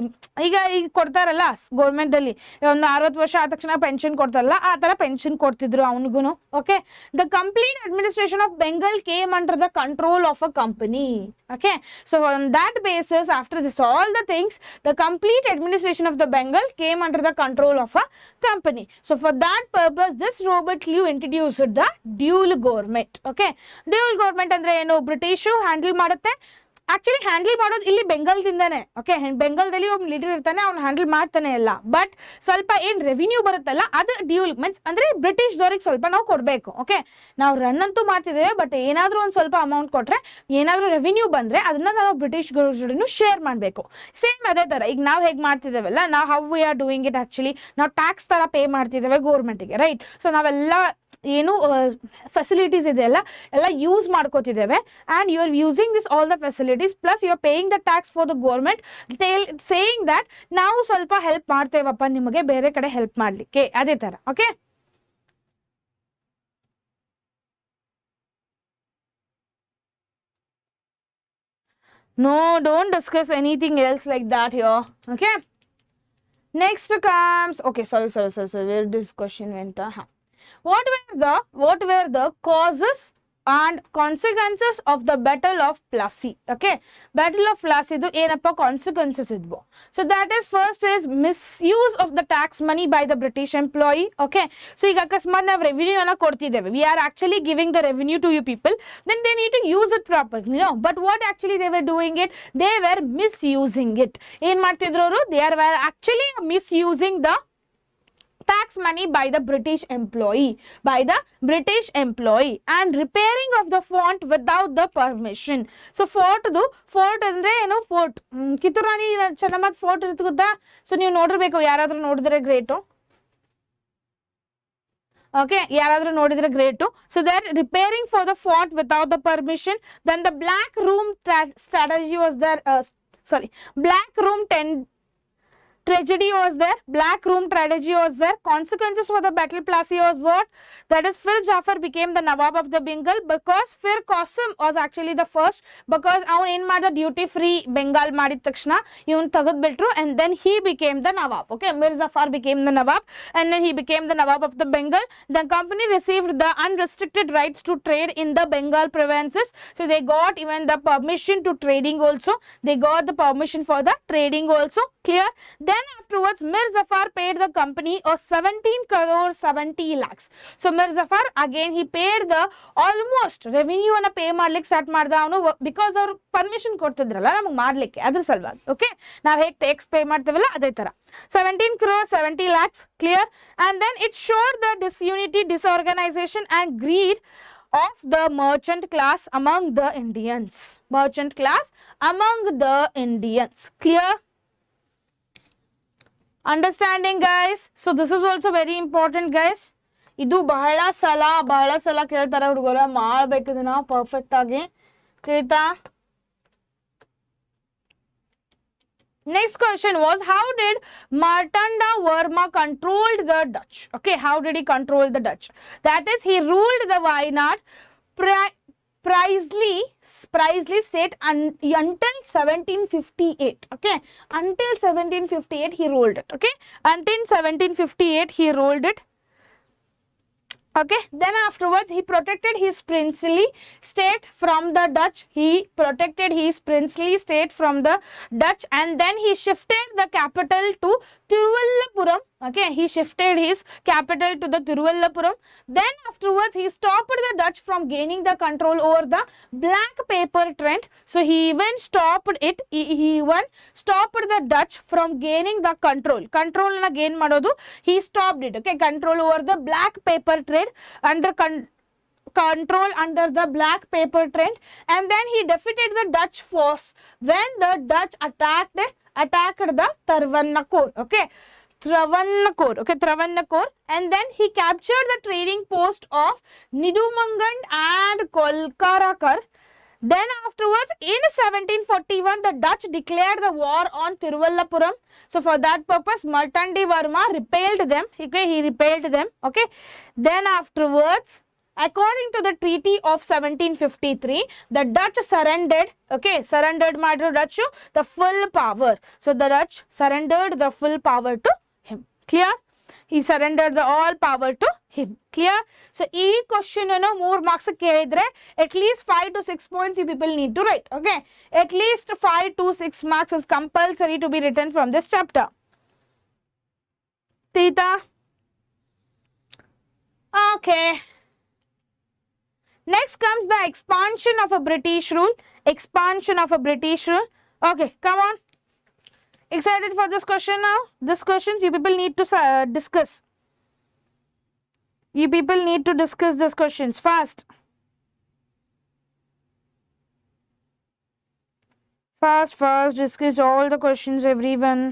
ಈಗ ಕೊಡ್ತಾರಲ್ಲ government ಅಲ್ಲಿ ಒಂದು 60 ವರ್ಷ ಆದ ತಕ್ಷಣ pension ಕೊಡ್ತಾರಲ್ಲ ಆ ತರ ಪೆನ್ಷನ್ ಕೊಡ್ತಿದ್ರು ಅವನಿಗೂ. Okay, the complete administration of Bengal came under the control of a company. Okay, so on that basis, after this all the things, the complete administration of the Bengal came under the control of a company. So for that purpose, this Robert Liu introduced the dual government. Okay, dual government andre eno British handle ಮಾಡುತ್ತೆ. Actually handle ಮಾಡೋದು ಇಲ್ಲಿ ಬೆಂಗಾಲ್ದಿಂದಾನೆ. Okay, ಬೆಂಗಾಲ್ದಲ್ಲಿ ಒಬ್ಬ leader ಇರ್ತಾನೆ, ಅವ್ನು handle ಮಾಡ್ತಾನೆ ಎಲ್ಲ. But ಸ್ವಲ್ಪ ಏನು ರೆವಿನ್ಯೂ ಬರುತ್ತಲ್ಲ ಅದು ಡ್ಯೂಲ್ ಮೀನ್ಸ್ ಅಂದರೆ ಬ್ರಿಟಿಷ್ದವ್ರಿಗೆ ಸ್ವಲ್ಪ ನಾವು ಕೊಡಬೇಕು. ಓಕೆ, ನಾವು ರನ್ ಅಂತೂ ಮಾಡ್ತಿದ್ದೇವೆ, ಬಟ್ ಏನಾದರೂ ಒಂದು ಸ್ವಲ್ಪ ಅಮೌಂಟ್ ಕೊಟ್ಟರೆ ಏನಾದರೂ ರೆವಿನ್ಯೂ ಬಂದರೆ ಅದನ್ನ ನಾವು ಬ್ರಿಟಿಷ್ ಜೊತೆನೂ ಶೇರ್ ಮಾಡಬೇಕು. ಸೇಮ್ ಅದೇ ಥರ ಈಗ ನಾವು ಹೇಗೆ ಮಾಡ್ತಿದ್ದೇವಲ್ಲ, ನಾವು how we are doing it actually ನಾವು ಟ್ಯಾಕ್ಸ್ ಥರ ಪೇ ಮಾಡ್ತಿದ್ದೇವೆ ಗೌರ್ಮೆಂಟಿಗೆ, ರೈಟ್? ಸೊ ನಾವೆಲ್ಲ ಏನು ಫೆಸಿಲಿಟೀಸ್ ಇದೆಯಲ್ಲ ಎಲ್ಲ ಯೂಸ್ ಮಾಡ್ಕೋತಿದ್ದೇವೆ. And you are using this all the facilities plus you are paying the tax for the government, saying that ನಾವು ಸ್ವಲ್ಪ ಹೆಲ್ಪ್ ಮಾಡ್ತೇವಪ್ಪ ನಿಮಗೆ ಬೇರೆ ಕಡೆ ಹೆಲ್ಪ್ ಮಾಡಲಿಕ್ಕೆ, ಅದೇ ಥರ. Okay, no, don't discuss anything else like that here. Okay, next comes, okay, sorry, where this question went? What were the causes and consequences of the Battle of Plassey? Okay, Battle of Plassey do ಏನಪ್ಪ consequences idvo. So that is first is misuse of the tax money by the British employee. Okay, so ಈಗ ಅಕಸ್ಮಾತ್ ನಾವು revenue ಅನ್ನ ಕೊಡ್ತಿದ್ದೇವೆ, we are actually giving the revenue to you people, then they need to use it properly, no? But what actually they were doing it, they were misusing it. ಏನ್ ಮಾಡ್ತಿದ್ರು ಅವರು? They were actually misusing the tax money by the British employee, and repairing of the fort without the permission. So fort ಅಂದ್ರೆ ಏನು? Fort Kittur Rani ಚೆನ್ನಮ್ಮದ fort ಇರುತ್ತೆ ಗೊತ್ತಾ? So ನೀವು ನೋಡಿರ್ಬೇಕು, ಯಾರಾದ್ರೂ ನೋಡಿದ್ರೆ ಗ್ರೇಟು. Okay, ಯಾರಾದ್ರೂ ನೋಡಿದ್ರೆ great. So they are repairing for the fort without the permission. Then the black room strategy was there, black room tragedy was there, black room tragedy was there. Consequences for the battle Plassey was what? That is Fir Jafar became the Nawab of the Bengal because Fir Qasim was actually the first, because avun en maada duty free Bengal ಮಾಡಿದ ತಕ್ಷಣ ಇವನ್ ತೆಗೆದು ಬಿಟ್ರು, and then he became the Nawab. Okay, Mir Zafar became the Nawab, and then he became the Nawab of the Bengal. The company received the unrestricted rights to trade in the Bengal provinces. So they got even the permission to trading also. They got the permission for the trading also. Clear? Then Then afterwards, Mir Zafar paid the company a 17 crore 70 lakhs. So Mir Zafar again he paid the almost revenue ಅನ್ನ pay ಮಾಡ್ಲಿಕ್ಕೆ start ಮಾಡ್ದ ಅವನು, because ಅವ್ರು permission ಕೊಡ್ತಿದ್ರಲ್ಲ ನಮಗೆ ಮಾಡ್ಲಿಕ್ಕೆ, ಅದ್ರ ಸಲುವಾಗಿ. Okay, ನಾವು ಹೇಗೆ ಟ್ಯಾಕ್ಸ್ ಪೇ ಮಾಡ್ತೀವಲ್ಲ ಅದೇ ತರ. 17 crore 70 lakhs, clear? And then it showed the disunity, disorganization and greed of the merchant class among the Indians. Merchant class among the Indians. Clear? Understanding, guys? So this is also very important, guys. ಇದು ಬಹಳ ಸಲ ಕೇಳ್ತಾರೆ ಹುಡುಗರ, ಮಾಡಬೇಕು ಇದನ್ನ perfect ಆಗಿ. ತಿಳಿತಾ? Next question was, how did Martanda Verma controlled the Dutch? Okay, how did he control the Dutch? That is, he ruled the Wayanad Preisley state until 1758. Okay, until 1758 he ruled it. Okay, until 1758 he ruled it. Okay, then afterwards he protected his princely state from the Dutch. He protected his princely state from the Dutch, and then he shifted the capital to Tiruvallapuram. Okay, he shifted his capital to the Tiruvallapuram. Then afterwards he stopped the Dutch from gaining the control over the black paper trade. So he even stopped it. He even stopped the Dutch from gaining the control. Control na gain madodu. He stopped it. Okay, control over the black paper trade under control under the black paper trade, and then he defeated the Dutch force when the Dutch attacked the Travancore. Okay, Travancore, and then he captured the trading post of Nidumangand and Kolkarakar. Then afterwards, in 1741, the Dutch declared the war on Tiruvallapuram. So for that purpose, Martandi Verma repelled them. Okay, he repelled them. Okay. Then afterwards, according to the Treaty of 1753, the Dutch surrendered. Okay, surrendered ಮಾಡಿದ್ರು Dutch the full power. So the Dutch surrendered the full power to him. Clear? He surrendered the all power to him. Clear? So ಈ question ಅನ್ನು 3 marks ಕೇಳಿದ್ರೆ at least 5 to 6 points you people need to write. Okay, at least 5 to 6 marks is compulsory to be written from this chapter. Tita? Okay. Next comes the expansion of a British rule. Expansion of a British rule. Okay, come on. Excited for this question now? This questions you people need to discuss. You people need to discuss these questions fast. Fast, discuss all the questions, everyone.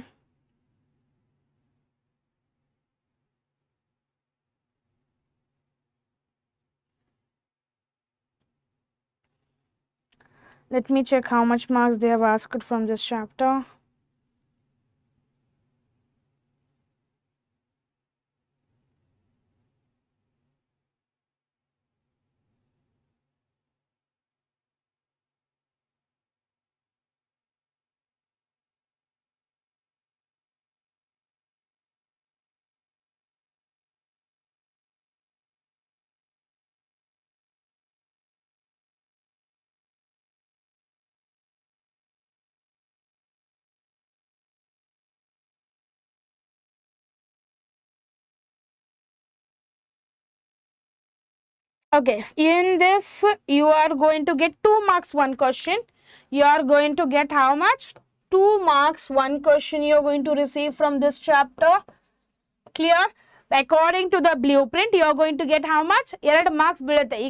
Let me check how much marks they have asked from this chapter. Okay, in this you are going to get 2 marks one question. You are going to get how much? 2 marks one question you are going to receive from this chapter. Clear? According to the blueprint, you are going to get how much? 2 marks ಬೀಳುತ್ತೆ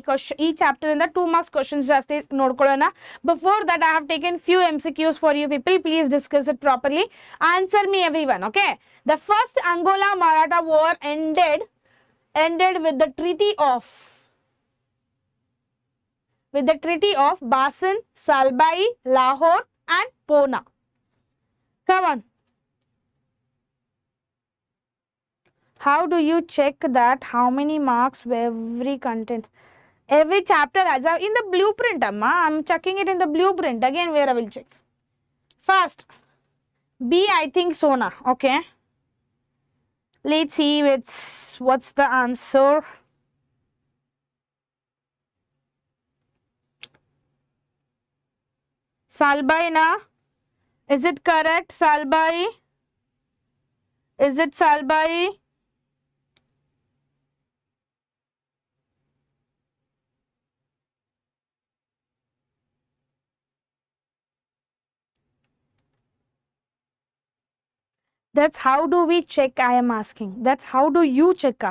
ಈ chapter ಇಂದ 2 marks questions ಜಾಸ್ತಿ ನೋಡ್ಕೊಳ್ಳೋಣ. Before that, I have taken few MCQs for you people. Please discuss it properly. Answer me everyone. Okay. The first Angola Maratha war ended with the Treaty of Basan, Salbai, Lahore and Pona. Come on. How do you check that? How many marks every content? Every chapter has in the blueprint, Amma. I'm checking it in the blueprint. Again, where I will check. First, B, I think Sona. Okay. Let's see what's the answer. Salbai, na? Is it correct, Salbai? Is it Salbai? That's how do we check, I am asking. That's how do you check?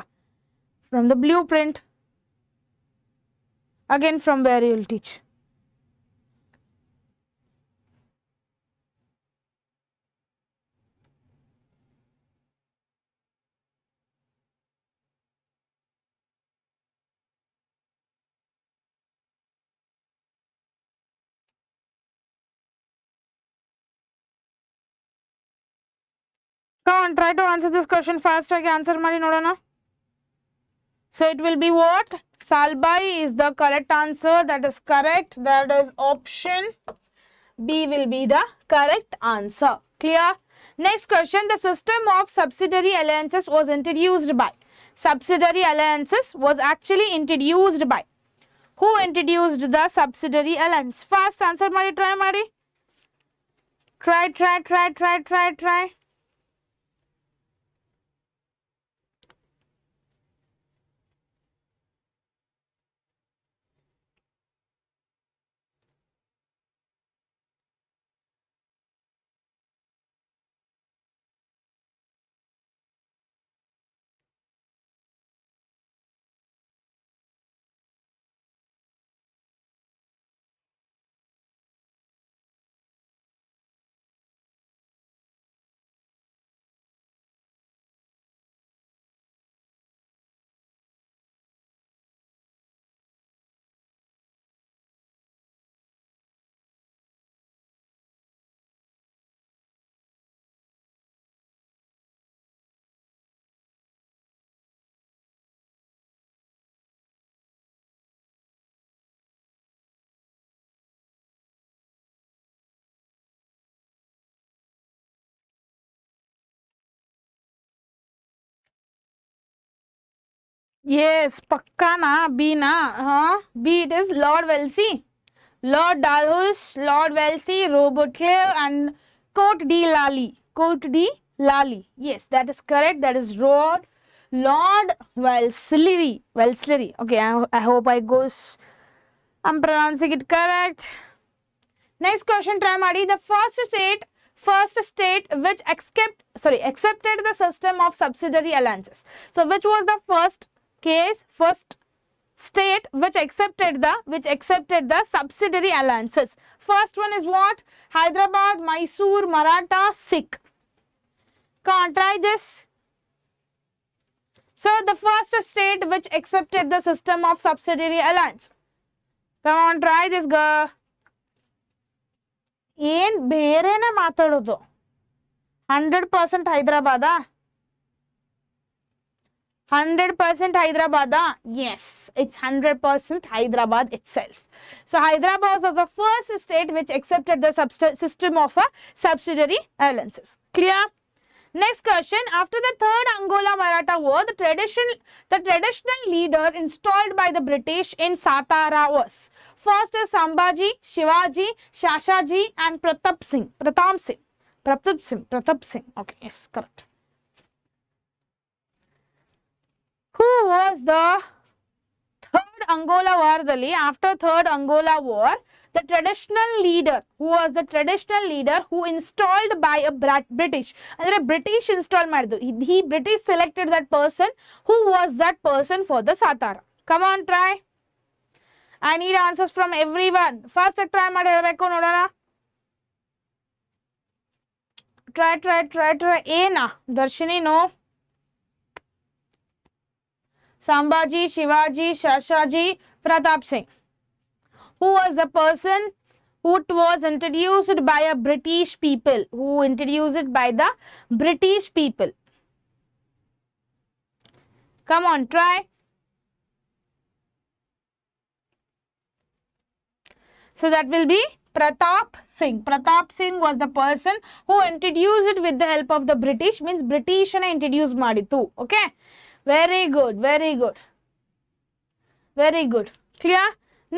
From the blueprint. Again, from where you will teach. Come on, try to answer this question fast. I can answer Mari Nodana. So it will be what? Salbai is the correct answer. That is correct. That is option B will be the correct answer. Clear? Next question. The system of subsidiary alliances was introduced by. Subsidiary alliances was actually introduced by. Who introduced the subsidiary alliance? Fast answer Mari. Try Mari. Try. Yes, pakka na, B na. B it is Lord Wellesley, Lord Dalhousie, Lord Wellesley, Robert Clive and Cote de Lally. Cote de Lally. Yes, that is correct. That is Lord Wellesley. Wellesley. Okay, I hope I'm pronouncing it correct. Next question, try Madi. The first state which accepted the system of subsidiary alliances. So which was the first state which accepted the subsidiary alliances? First one is what? Hyderabad, Mysore, Maratha, Sikh. Come on, try this. So the first state which accepted the system of subsidiary alliance. Come on, try this, girl. ಏನ್ ಬೇರೆನೆ ಮಾತಾಡೋದು 100% ಹೈದರಾಬಾದಾ 100% ಹೈದರಾಬಾದಾ yes it's 100% Hyderabad itself. So Hyderabad was the first state which accepted the system of subsidiary alliances. Clear? Next question. After the third Angola Maratha war, the traditional leader installed by the British in Satara was. First is Sambhaji, Shivaji, Shashaji and Pratap Singh. Okay, yes, correct. Who was the third Angola war? After third Angola war, the traditional leader who installed by a British. And a British installed ಮಾಡಿದ್ದು. British selected that person. Who was that person for the Satara? Come on, try. I need answers from everyone. First try ಮಾಡಿ ಹೇಳಬೇಕು ನೋಡೋಣ. Try. ಏನ? Darshini no. Sambhaji, Shivaji, Shashaji, Pratap Singh. Who was the person who was introduced by a British people? Who introduced it by the British people? Come on, try. So that will be Pratap Singh. Pratap Singh was the person who introduced it with the help of the British. Means British na introduce ಮಾಡಿತು. Okay. Very good. Clear?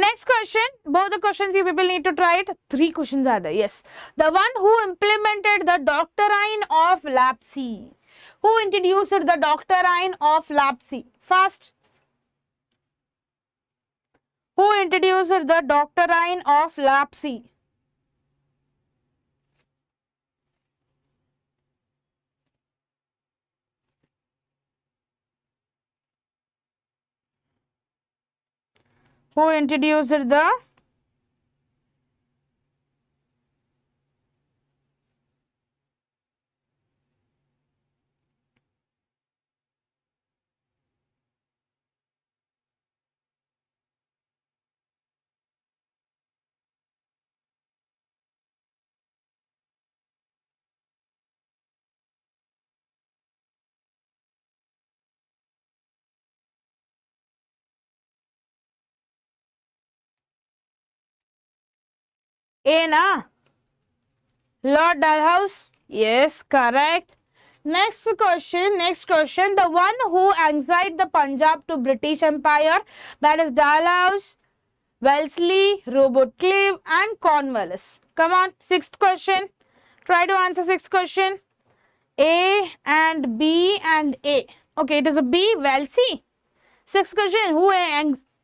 Next question. Both the questions you people need to try it. 3 questions are there. Yes. The one who implemented the doctrine of lapse. Who introduced the doctrine of lapse? Fast. Who introduced the doctrine of lapse? Who introduced the A na? Lord Dalhousie? Yes, correct. Next question. The one who annexed the Punjab to British Empire, that is Dalhousie, Wellesley, Robert Clive and Cornwallis. Come on, sixth question. Try to answer sixth question. A and B and A. Okay, it is a B, Wellesley. Sixth question. Who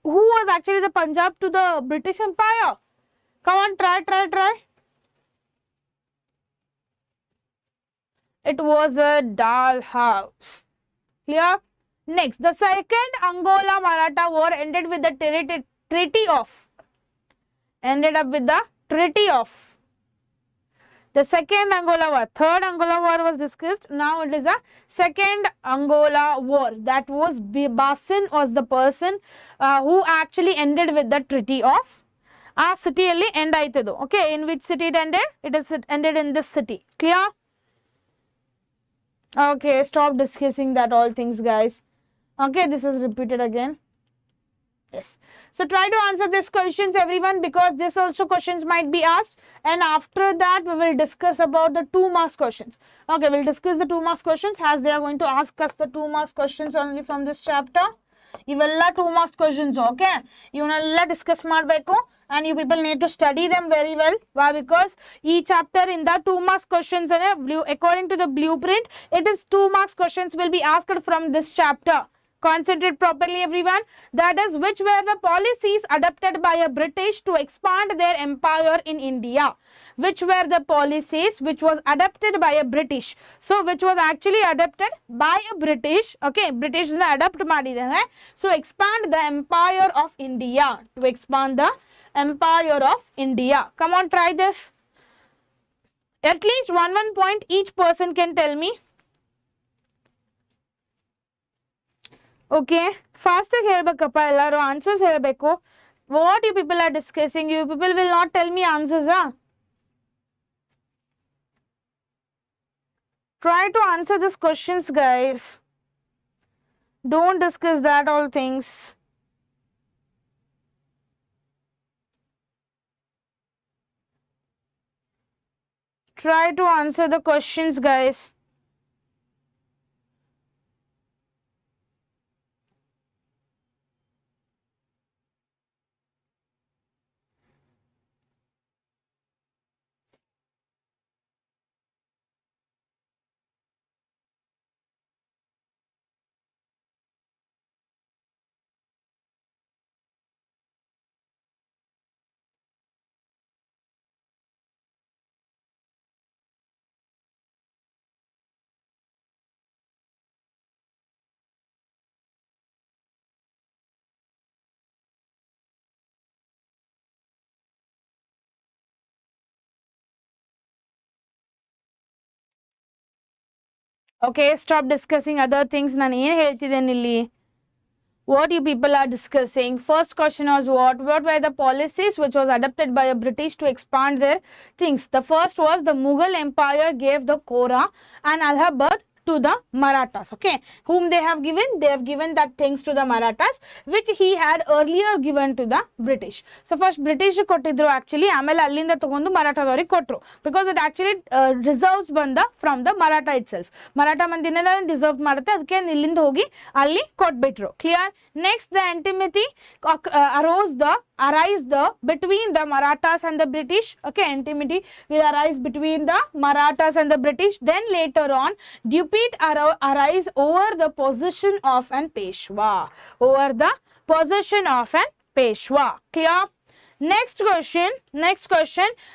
was actually the Punjab to the British Empire? Come on, try. It was a Dalhousie. Clear? Next, the second Angola-Maratha war ended with the Treaty of. The second Angola war. Third Angola war was discussed. Now it is a second Angola war. That was Bassin was the person who actually ended with the Treaty of. A city alli end aitadu. Okay, in which city it ended? It is ended in this city. Clear? Okay, stop discussing that all things, guys. Okay, this is repeated again. Yes. So try to answer these questions, everyone, because this also questions might be asked. And after that, we will discuss about the 2 marks questions. Okay, we'll discuss the 2 marks questions as they are going to ask us the 2 marks questions only from this chapter. Iವೆಲ್ಲ 2 marks questions, okay? ಇವನ್ನೆಲ್ಲ discuss ಮಾಡಬೇಕು. And you people need to study them very well. Why? Because each chapter in the 2 marks questions, according to the blueprint, it is 2 marks questions will be asked from this chapter. Concentrate properly, everyone. That is, which were the policies adopted by a British to expand their empire in India? Which were the policies which was adopted by a British? So, which was actually adopted by a British. Okay, British adopt madidare. So, expand the empire of India. To expand the empire of India. Come on, try this. At least one point each person can tell me. Okay, fast helbekappa ellaru answers helbeku. What you people are discussing, you people will not tell me answers, huh? Try to answer these questions, guys. Don't discuss that all things. Try to answer the questions, guys. Okay, stop discussing other things. ನಾನು ಏನು ಹೇಳ್ತಿದ್ದೇನೆ ಇಲ್ಲಿ? What you people are discussing? First question was what were the policies which was adopted by a British to expand their things? The first was the Mughal Empire gave the Kora and Allahabad to the Marathas. Okay, whom they have given that things to the Marathas which he had earlier given to the British. So first British ಕೊಟ್ಟಿದ್ರು actually, ಆಮೇಲೆ ಅಲ್ಲಿಂದ ತಗೊಂಡು ಮರಾಠದವರಿಗೆ ಕೊಟ್ಟರು, because it actually reserves ಬಂದ from the Maratha itself. Maratha ಮಂದಿನೆಲ್ಲ deserve ಮಾಡುತ್ತೆ, ಅದಕ್ಕೆ ಇಲ್ಲಿಂದ ಹೋಗಿ ಅಲ್ಲಿ ಕೊಟ್ಬಿಟ್ರು. Clear? Next, the enmity arise between the Marathas and the British. Okay, enmity will arise between the Marathas and the British. Then later on, due dispute arise over the position of an Peshwa. Over the position of an Peshwa. Clear? Next question.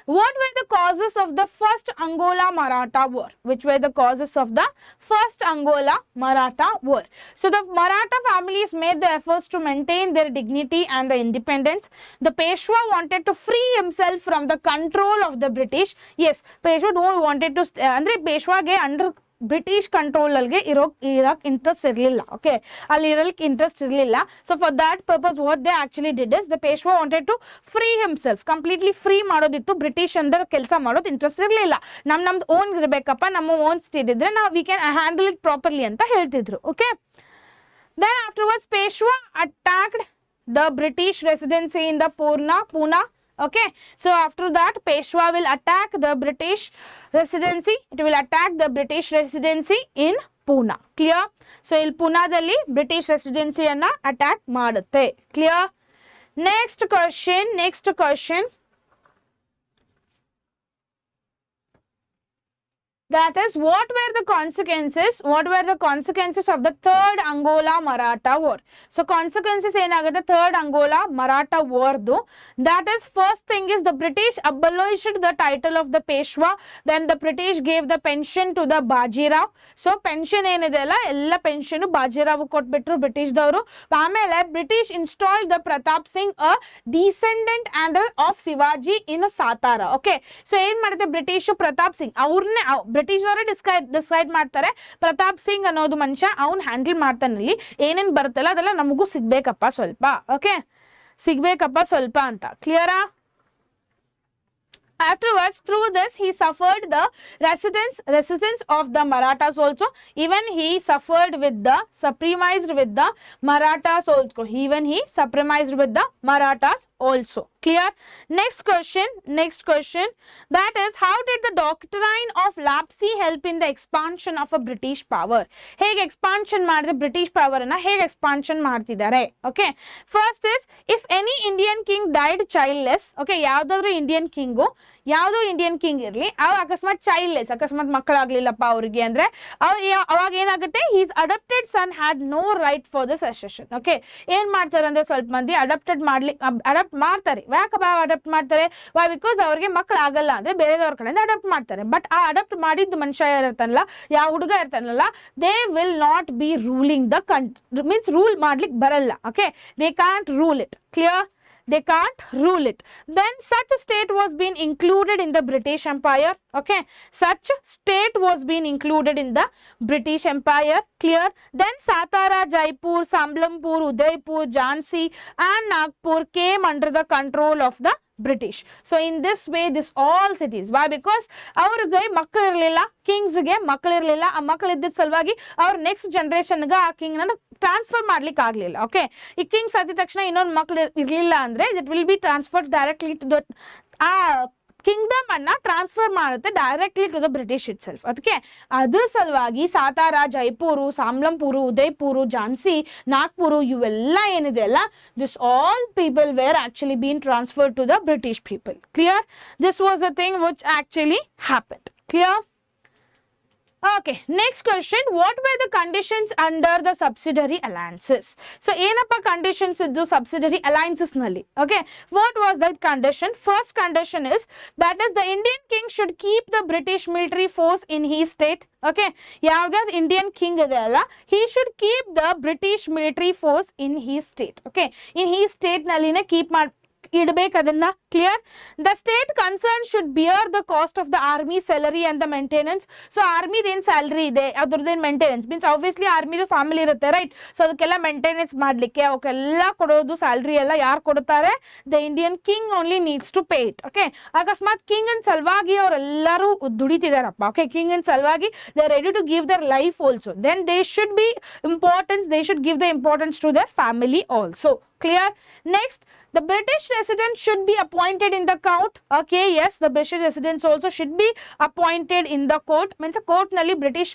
What were the causes of the first Angola-Maratha war? Which were the causes of the first Angola-Maratha war? So the Maratha families made the efforts to maintain their dignity and the independence. The Peshwa wanted to free himself from the control of the British. Yes, Peshwa don't wanted to, andre Peshwa ge under British control alge Iraq interest irlilla. Okay, Iraq interest irlilla. So for that purpose, what they actually did is the Peshwa wanted to free himself, completely free madodittu. British under kelsa madod interest irlilla. Namd own irbekappa, ನಮ್ಮ own state idre now we can handle it properly anta heltidru. Okay. Then afterwards, Peshwa attacked the British residency in the Pune. Okay, so after that, Peshwa will attack the British residency. It will attack the British residency in Pune. Clear? So, il Punadalli British residency anna attack madutte. Clear? Next question. That is, what were the consequences of the third Angola-Maratha war? So, consequences the third Angola-Maratha war though. That is, first thing is the British abolished the title of the Peshwa. Then the British gave the pension to the Bajirao. So, pension enidella, ella pension Bajirao kotbitru British davaru. Amele British installed the Pratap Singh, a descendant and of Shivaji in Satara. Okay, so ಏನು ಮಾಡುತ್ತೆ British Pratap Singh ಅವ್ರನ್ನೇ British ಅವರೇ decide ಮಾಡ್ತಾರೆ ಪ್ರತಾಪ್ ಸಿಂಗ್ ಅನ್ನೋದು ಮನುಷ್ಯ ಅವ್ನು handle ಮಾಡ್ತಾನಲ್ಲಿ ಏನೇನು ಬರುತ್ತಲ್ಲ ಅದೆಲ್ಲ ನಮಗೂ ಸಿಗ್ಬೇಕಪ್ಪ ಸ್ವಲ್ಪ ಅಂತ ಕ್ಲಿಯರಾ Afterwards, through this, he suffered the resistance of the Marathas also. Even he suffered with the, supremized with the Marathas also. Even he supremized with the Marathas also. Clear? Next question. That is, how did the doctrine of lapsy help in the expansion of a British power? Hege expansion ಮಾಡಿದ British power ಅನ್ನ ಹೇಗೆ expansion ಮಾಡ್ತಿದ್ದಾರೆ? Okay. First is, if any Indian king died childless, okay, ಯಾವ್ದಾದ್ರು Indian king ಇರಲಿ ಅವ ಅಕಸ್ಮಾತ್ ಚೈಲ್ಡ್ಲೆಸ್ ಅಕಸ್ಮಾತ್ ಮಕ್ಕಳಾಗ್ಲಿಲ್ಲಪ್ಪ ಅವ್ರಿಗೆ ಅಂದ್ರೆ ಅವಾಗ ಏನಾಗುತ್ತೆ his adopted son had no right for the succession. Okay, ಏನ್ ಮಾಡ್ತಾರೆ ಅಂದ್ರೆ ಸ್ವಲ್ಪ ಮಂದಿ ಅಡಾಪ್ಟ್ ಮಾಡ್ತಾರೆ. ಯಾಕಪ್ಪ ಅಡಾಪ್ಟ್ ಮಾಡ್ತಾರೆ? ವೈ ಬಿಕಾಸ್ ಅವ್ರಿಗೆ ಮಕ್ಕಳು ಆಗಲ್ಲ ಅಂದ್ರೆ ಬೇರೆದವ್ರ ಕಡೆಯಿಂದ ಅಡಾಪ್ಟ್ ಮಾಡ್ತಾರೆ. ಬಟ್ ಆ ಅಡಾಪ್ಟ್ ಮಾಡಿದ ಮನುಷ್ಯ ಇರ್ತಾನಲ್ಲ, ಯಾವ ಹುಡುಗ ಇರ್ತಾನಲ್ಲ, they will not be ruling the country, means rule ಮಾಡ್ಲಿಕ್ಕೆ ಬರಲ್ಲ. Okay, they can't rule it. Clear? They can't rule it. Then such a state was being included in the British Empire. Okay, such state was being included in the British Empire. Clear? Then Satara, Jaipur, Sambalpur, Udaipur, Jhansi and Nagpur came under the control of the British. So in this way, this all cities. Why? Because ಅವ್ರಿಗೆ ಮಕ್ಕಳು ಇರಲಿಲ್ಲ, ಕಿಂಗ್ಸ್ಗೆ ಮಕ್ಕಳು ಇರಲಿಲ್ಲ. ಆ ಮಕ್ಕಳು ಇದ್ದ ಸಲುವಾಗಿ ಅವ್ರ ನೆಕ್ಸ್ಟ್ ಜನರೇಷನ್ಗೆ ಆ ಕಿಂಗ್ನ ಟ್ರಾನ್ಸ್ಫರ್ ಮಾಡ್ಲಿಕ್ಕೆ ಆಗಲಿಲ್ಲ. ಓಕೆ, ಈ ಕಿಂಗ್ ಸತ್ತಿದ ತಕ್ಷಣ ಇನ್ನೊಂದು ಮಕ್ಕಳು ಇರಲಿಲ್ಲ ಅಂದ್ರೆ it will be transferred directly to the ಆ ಕಿಂಗ್ಡಮ್ ಅನ್ನ ಟ್ರಾನ್ಸ್ಫರ್ ಮಾಡುತ್ತೆ directly to the British itself. ಅದಕ್ಕೆ ಅದ್ರ ಸಲುವಾಗಿ ಸಾತಾರ, ಜೈಪುರು, ಸಾಂಬ್ಲಂಪುರು, ಉದಯ್ಪುರು, ಝಾನ್ಸಿ, ನಾಗ್ಪುರು ಇವೆಲ್ಲ ಏನಿದೆ ಅಲ್ಲ, this all people were actually been transferred to the British people. Clear? This was a thing which actually happened. Clear? Okay, next question. What were the conditions under the subsidiary alliances? So, ಏನಪ್ಪ conditions ಇದ್ದು subsidiary alliances ನಲ್ಲಿ? Okay, what was that condition? First condition is that is the Indian king should keep the British military force in his state. Okay, ಯಾವ್ದಾದ್ರು Indian king ಇದೆ ಅಲ್ಲ, he should keep the British military force in his state. Okay, in his state ನಲ್ಲಿನೇ keep ಇಡಬೇಕು ಅದನ್ನ. Clear? The state concern should bear the cost of the army salary and the maintenance. So ಆರ್ಮಿದ ಏನು salary ಇದೆ ಅದ್ರದ್ದೇನು maintenance means obviously ಆರ್ಮಿದು family ಇರುತ್ತೆ, right? So ಅದಕ್ಕೆಲ್ಲ maintenance ಮಾಡಲಿಕ್ಕೆ ಅವಕ್ಕೆಲ್ಲ ಕೊಡೋದು ಸ್ಯಾಲರಿ ಎಲ್ಲ ಯಾರು ಕೊಡ್ತಾರೆ? The Indian king only needs to pay it. Okay, ಅಕಸ್ಮಾತ್ ಕಿಂಗನ್ ಸಲುವಾಗಿ ಅವರೆಲ್ಲರೂ ದುಡಿತಿದಾರಪ್ಪ, ಓಕೆ, ಕಿಂಗನ್ ಸಲುವಾಗಿ they are ready to give their life also, then they should be importance, they should give the importance to their family also. Clear? Next, the British residents should be appointed in the court. Okay, yes, the British residents also should be appointed in the court. Means a court nalli British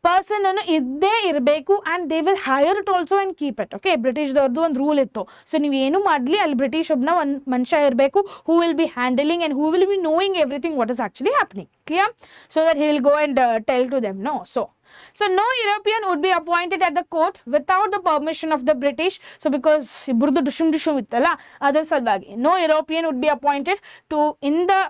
person ಅನ್ನು ಇದ್ದೇ ಇರಬೇಕು and they will hire it also and keep it. Okay, ಬ್ರಿಟಿಷ್ದವ್ರದ್ದು ಒಂದು rule ಇತ್ತು. So ನೀವು ಏನು ಮಾಡಲಿ ಅಲ್ಲಿ ಬ್ರಿಟಿಷ್ ಒಬ್ಬನ ಒಂದು ಮನುಷ್ಯ ಇರಬೇಕು who will be handling and who will be knowing everything what is actually happening. Clear? So that he will go and tell to them. No, so no European would be appointed at the court without the permission of the British. So because ಇಬ್ಬರದು ಡುಶುಮ್ ಇತ್ತಲ್ಲ ಅದರ ಸಲುವಾಗಿ no European would be appointed to in the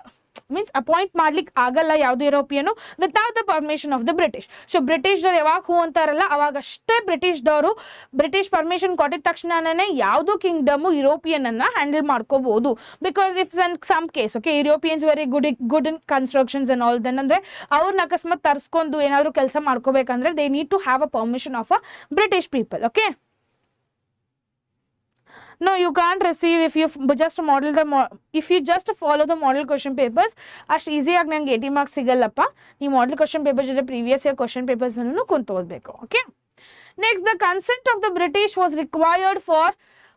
means appoint ಮಾಡ್ಲಿಕ್ಕೆ ಆಗಲ್ಲ ಯಾವುದು European without the permission of the British. So ಬ್ರಿಟಿಷ್ದವ್ರು ಯಾವಾಗ ಹೂ ಅಂತಾರಲ್ಲ ಅವಾಗಷ್ಟೇ ಬ್ರಿಟಿಷ್ ಪರ್ಮಿಷನ್ ಕೊಟ್ಟಿದ ತಕ್ಷಣನೇ ಯಾವುದು ಕಿಂಗ್ಡಮು ಯುರೋಪಿಯನ್ ಅನ್ನ ಹ್ಯಾಂಡಲ್ ಮಾಡ್ಕೋಬಹುದು. Because if some case okay Europeans very good in constructions and all then ಅಂದ್ರೆ ಅವ್ರನ್ನ ಅಕಸ್ಮಾತ್ ತರಿಸ್ಕೊಂಡು ಏನಾದ್ರು ಕೆಲಸ ಮಾಡ್ಕೋಬೇಕಂದ್ರೆ they need to have a permission of a British people. Okay, no, you can't receive if you just if you just follow the model question papers. ಅಷ್ಟು ಈಸಿಯಾಗಿ ನನಗೆ 80 ಮಾರ್ಕ್ಸ್ ಸಿಗಲ್ಲಪ್ಪ. ಈ model question papers ಜೊತೆ ಪ್ರೀವಿಯಸ್ ಇಯರ್ ಕ್ವಶನ್ ಪೇಪರ್ಸ್ ಅನ್ನು ಕುಂತು ಓದಬೇಕು. Okay, next the consent of the British was required for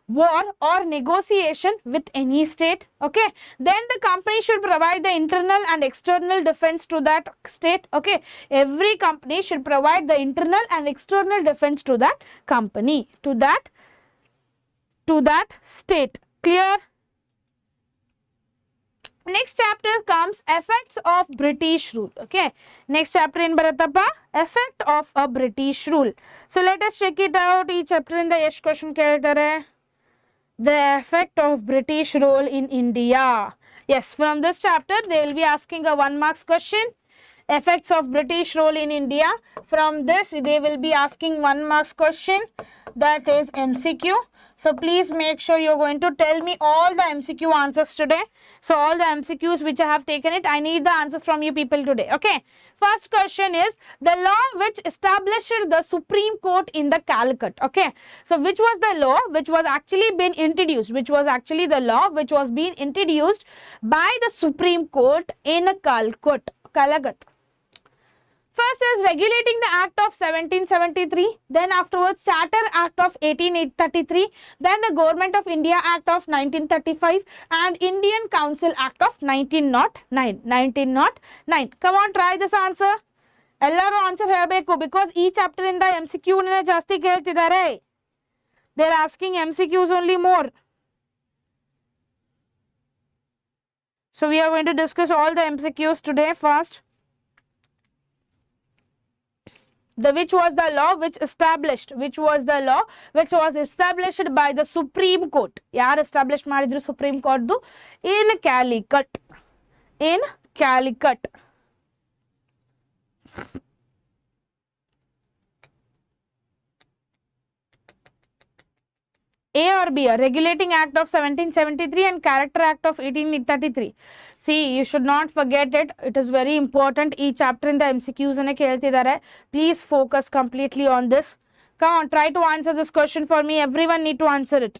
war or negotiation with any state. Okay, then the company should provide the internal and external defense to that state. Okay, every company should provide the internal and external defense to that company, to that state. Clear? Next chapter comes effects of British rule. Okay, next chapter in barattappa effect of a British rule. So let us check it out. Ee chapter in the ಎಷ್ಟು question ಕೇಳ್ತಾರೆ? The effect of British rule in India. Yes, from this chapter they will be asking a 1 marks question. Effects of British rule in India. From this they will be asking 1 marks question, that is MCQ. So please make sure you're going to tell me all the MCQ answers today. So all the MCQs which I have taken it, I need the answers from you people today. Okay, first question is the law which established the Supreme Court in the Calicut. Okay, so which was the law which was actually been introduced, which was actually the law which was being introduced by the Supreme Court in Calicut. First is regulating the Act of 1773, then afterwards Charter Act of 1833, then the Government of India Act of 1935 and Indian Council Act of 1909. Come on, try this answer. Ellaru answer ಹೇಳಬೇಕು because ಈ chapter ಇಂದ MCQ ನೇ ಜಾಸ್ತಿ ಕೇಳ್ತಿದ್ದಾರೆ. They are asking MCQs only more. So we are going to discuss all the MCQs today first. Which was the law which was established by the Supreme Court. ಯಾರು establish ಮಾಡಿದ್ರು supreme ಕೋರ್ಟ್ದು? In Calicut. A or B? Regulating Act of 1773 and Charter Act of 1833. See, you should not forget it. It is very important. Each chapter in the MCQs ane keltidare. Please focus completely on this. Come on, try to answer this question for me. Everyone need to answer it.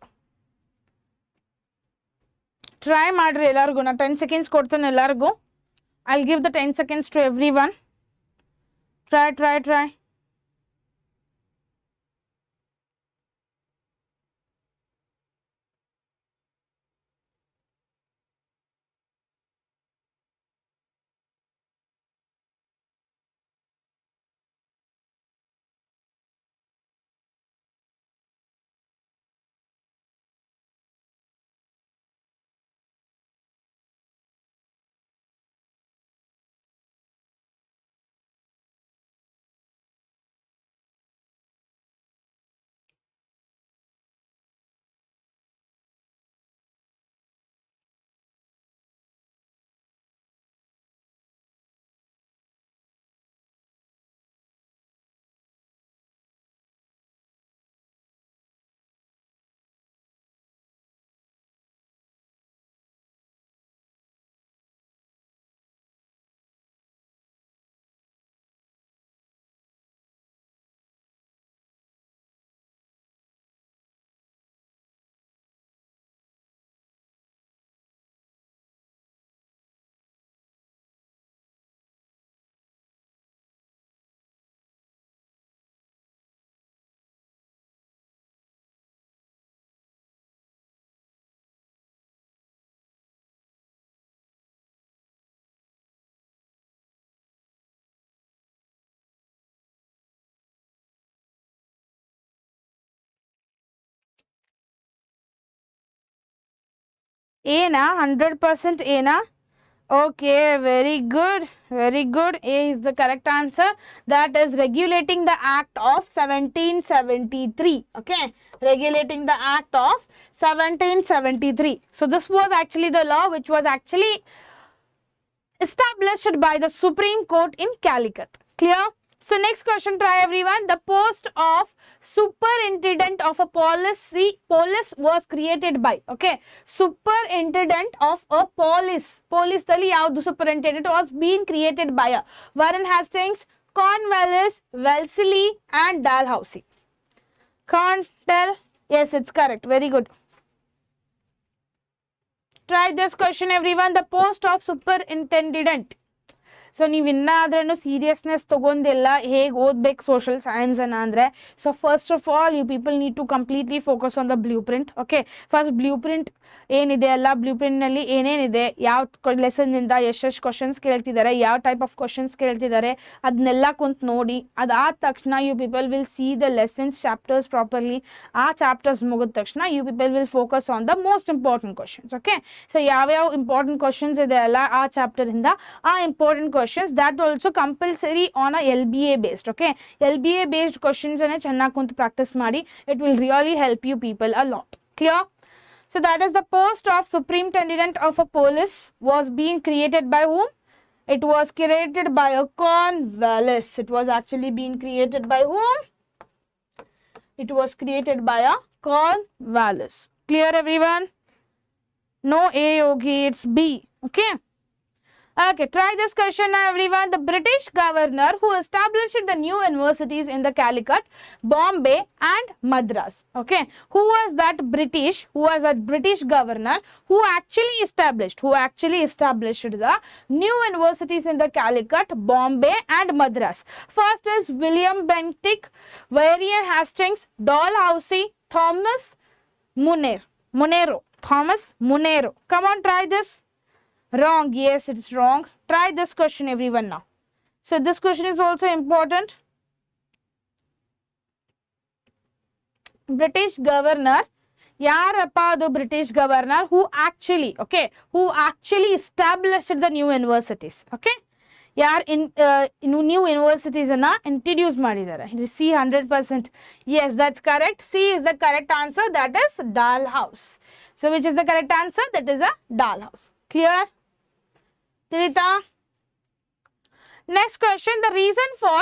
Try madri ellargu. Na 10 seconds kodtane ellargu. I'll give the 10 seconds to everyone. Try. A na, 100% A na. Okay, very good, very good. A is the correct answer. That is regulating the Act of 1773. Okay, regulating the Act of 1773. So this was actually the law which was actually established by the Supreme Court in Calicut. Clear? So next question, try everyone. The post of superintendent of a police was created by. Okay, superintendent of a police. Police tali yavdu superintendent was being created by a Warren Hastings, Cornwallis, Wellesley, and Dalhousie. Can't tell. Yes, it's correct. Very good. Try this question everyone. The post of superintendent. So ನೀವು ಇನ್ನಾದ್ರೂ seriousness ತಗೊಂಡಿಲ್ಲ ಹೇಗೆ ಓದ್ಬೇಕು social science ಅಂದರೆ so first of all you people need to completely focus on the blueprint. Okay, first blueprint ಏನಿದೆ ಅಲ್ಲ, blue ಪ್ರಿಂಟ್ನಲ್ಲಿ ಏನೇನಿದೆ, ಯಾವ ಲೆಸನ್ನಿಂದ ಎಷ್ಟೆಷ್ಟು ಕ್ವಶನ್ಸ್ ಕೇಳ್ತಿದ್ದಾರೆ, ಯಾವ ಟೈಪ್ ಆಫ್ ಕ್ವಶನ್ಸ್ ಕೇಳ್ತಿದ್ದಾರೆ, ಅದನ್ನೆಲ್ಲ ಕುಂತು ನೋಡಿ. ಅದಾದ ತಕ್ಷಣ you people will see the lessons chapters properly. ಆ ಚಾಪ್ಟರ್ಸ್ ಮುಗಿದ ತಕ್ಷಣ you people will focus on the most important questions. Okay, so ಯಾವ್ಯಾವ ಇಂಪಾರ್ಟೆಂಟ್ ಕ್ವಶನ್ಸ್ ಇದೆ ಅಲ್ಲ ಆ ಚಾಪ್ಟರಿಂದ ಆ important questions that also compulsory on a LBA based. Okay, LBA based questions ane chennagi kuntu practice ಮಾಡಿ. It will really help you people a lot. Clear? So that is the post of superintendent of a police was being created by whom? It was created by a Cornwallis. It was actually being created by whom? It was created by a Cornwallis. Clear everyone? No A Yogi, it's B. Okay. Okay, try this question now everyone. The British governor who established the new universities in the Calicut, Bombay and Madras. Okay, who was that British governor who actually established the new universities in the Calicut, Bombay and Madras? First is William Bentinck, Warren Hastings, Dalhousie, Thomas Munro. Come on, try this. Wrong. Yes, it's wrong. Try this question everyone now. So this question is also important. British governor, yarappa the British governor who actually established the new universities. Okay, yar in new universities anna introduce madidare. C 100%. Yes, that's correct. C is the correct answer. That is Dalhousie. So which is the correct answer? That is a Dalhousie. Clear? Tirita? Next question, the reason for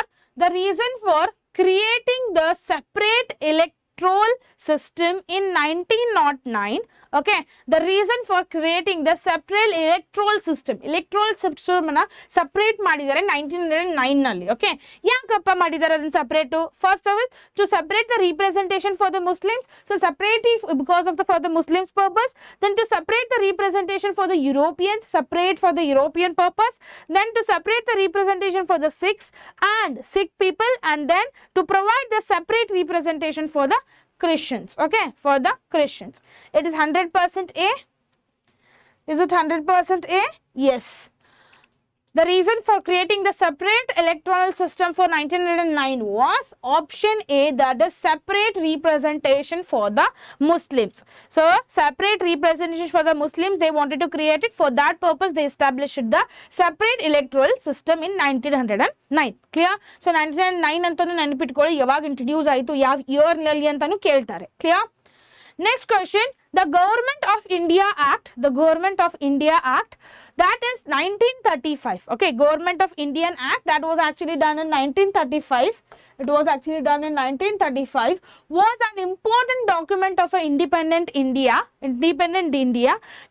creating the separate electoral system in 1909. Okay, the reason for creating the separate electoral system ಅನ್ನ separate ಮಾಡಿದ್ದಾರೆ 1909 ನಲ್ಲಿ. Okay, ಯಾಕಪ್ಪ ಮಾಡಿದ್ದಾರೆ ಅದನ್ನ separate? First of all, to separate the representation for the Muslims. So separate it because of for the Muslims purpose. Then to separate the representation for the Europeans, separate for the European purpose. Then to separate the representation for the Sikhs and Sikh people, and then to provide the separate representation for the Christians. Okay, for the Christians. It is 100% A. Is it 100% A? Yes. The reason for creating the separate electoral system for 1909 was option A, that is separate representation for the Muslims. So separate representation for the Muslims, they wanted to create it. For that purpose they established the separate electoral system in 1909. Clear? So 1909 ಅಂತನೂ ನೆನಪಿಟ್ಕೊಳ್ಳಿ, ಯಾವಾಗ introduce ಆಯಿತು, ಯಾವ year ನಲ್ಲಿ ಅಂತಾನೂ ಕೇಳ್ತಾರೆ. Clear? Next question, the Government of India Act, that is 1935. Okay, Government of Indian Act, that was actually done in 1935. It was actually done in 1935. Was an important document of independent India.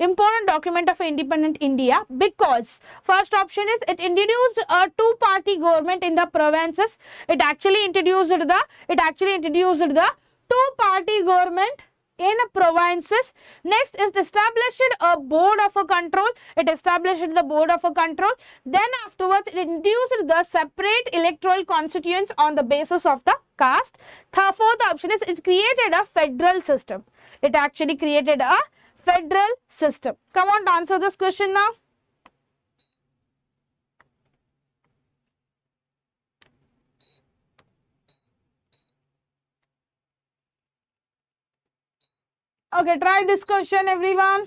Important document of independent India because first option is it introduced a two-party government in the provinces. It actually introduced the two-party government in provinces. Next is established a board of a control. It established the board of a control. Then afterwards it introduced the separate electoral constituents on the basis of the caste. Fourth option is it created a federal system. It actually created a federal system. Come on, answer this question now. Okay, try this question everyone.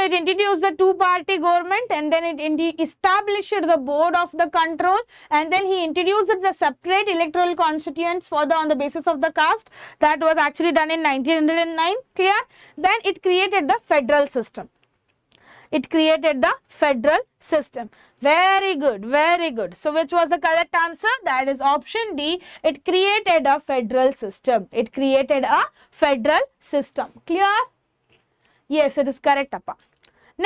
it introduced the two-party government, and then it established the board of the control, and then he introduced the separate electoral constituents for on the basis of the caste. That was actually done in 1909. Clear? Then it created the federal system. It created the federal system. Very good, very good. So which was the correct answer? That is option D. It created a federal system. It created a federal system. Clear? Yes, it is correct, Appa.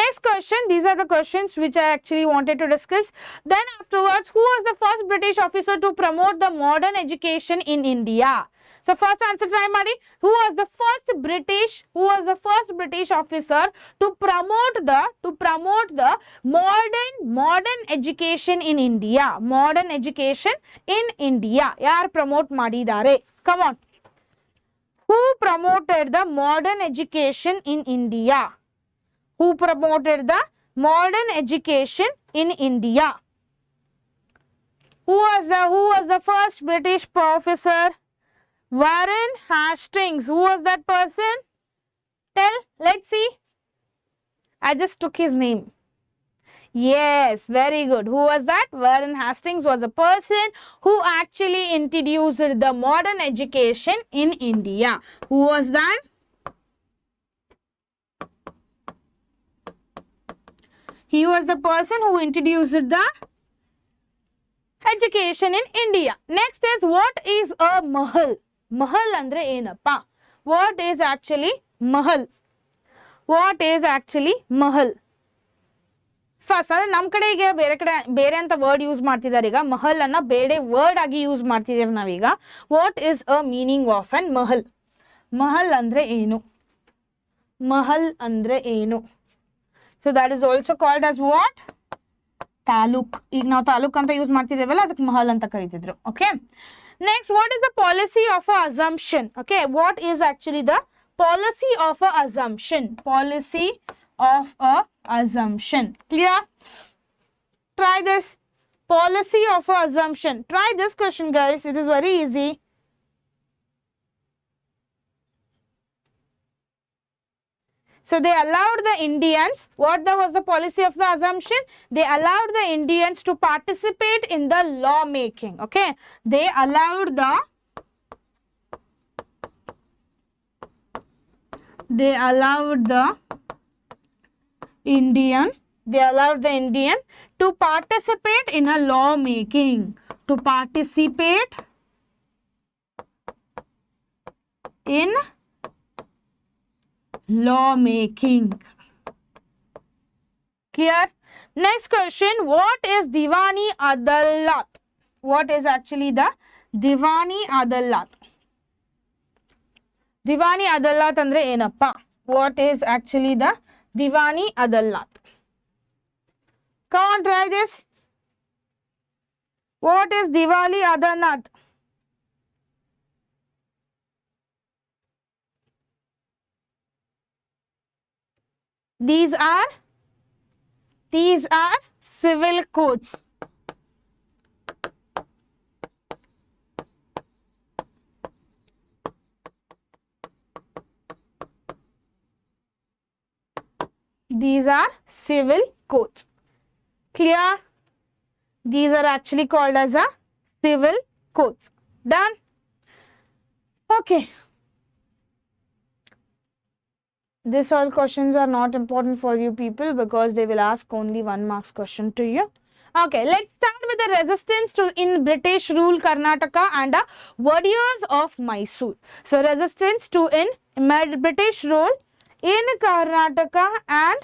Next question. These are the questions which I actually wanted to discuss. Then afterwards, who was the first British officer to promote the modern education in India? So first answer try Madi. Who was the first British officer to promote the modern education in India? Modern education in India. Yaar promote madidare? Come on. Who promoted the modern education in India? Who promoted the modern education in India? Who was the first British officer? Warren Hastings. Who was that person? Tell. Let's see. I just took his name. Yes, very good. Who was that? Warren Hastings was a person who actually introduced the modern education in India. Who was that? He was the person who introduced the education in India. Next is, what is a mahal? Mahal andre enappa? What is actually mahal? What is actually mahal? First, ನಮ್ಮ ಕಡೆ ಈಗ ಬೇರೆ ಅಂತ word use ಮಾಡ್ತಿದ್ದಾರೆ. ಈಗ ಮಹಲ್ ಅನ್ನ ಬೇರೆ word ಆಗಿ ಯೂಸ್ ಮಾಡ್ತಿದ್ದೇವೆ ನಾವೀಗ. What is a meaning of an mahal? Mahal ಅಂದ್ರೆ ಏನು? ಮಹಲ್ ಅಂದ್ರೆ ಏನು? So that is also called as what? Taluk. ಈಗ ನಾವು ತಾಲೂಕ್ ಅಂತ ಯೂಸ್ ಮಾಡ್ತಿದ್ದೇವಲ್ಲ, ಅದಕ್ಕೆ ಮಹಲ್ ಅಂತ ಕರೀತಿದ್ರು. Okay. Next, what is the policy of a assumption? Okay, what is actually the policy of a assumption? Policy of a assumption. Clear? Try this. Policy of a assumption. Try this question, guys. It is very easy. So they allowed the Indians. What was the policy of the assumption? They allowed the Indians to participate in the law making. Okay. They allowed the Indian to participate in a law making. To participate in law making. Clear? Next question. What is Diwani Adalat? What is actually the Diwani Adalat? Diwani Adalat andre enappa? What is actually the Diwani Adalat? Come on, try this. What is Diwali Adalat? These are civil courts. These are civil courts. Clear? These are actually called as a civil courts. Done? Okay. These all questions are not important for you people because they will ask only 1 marks question to you. Okay, let's start with the resistance in British rule Karnataka and Wodeyars of Mysore. So resistance to in British rule in Karnataka and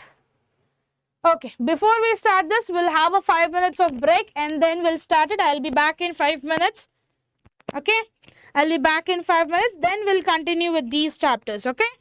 okay, before we start this, we'll have a 5 minutes of break and then we'll start it. I'll be back in 5 minutes. Okay, I'll be back in 5 minutes. Then we'll continue with these chapters. Okay.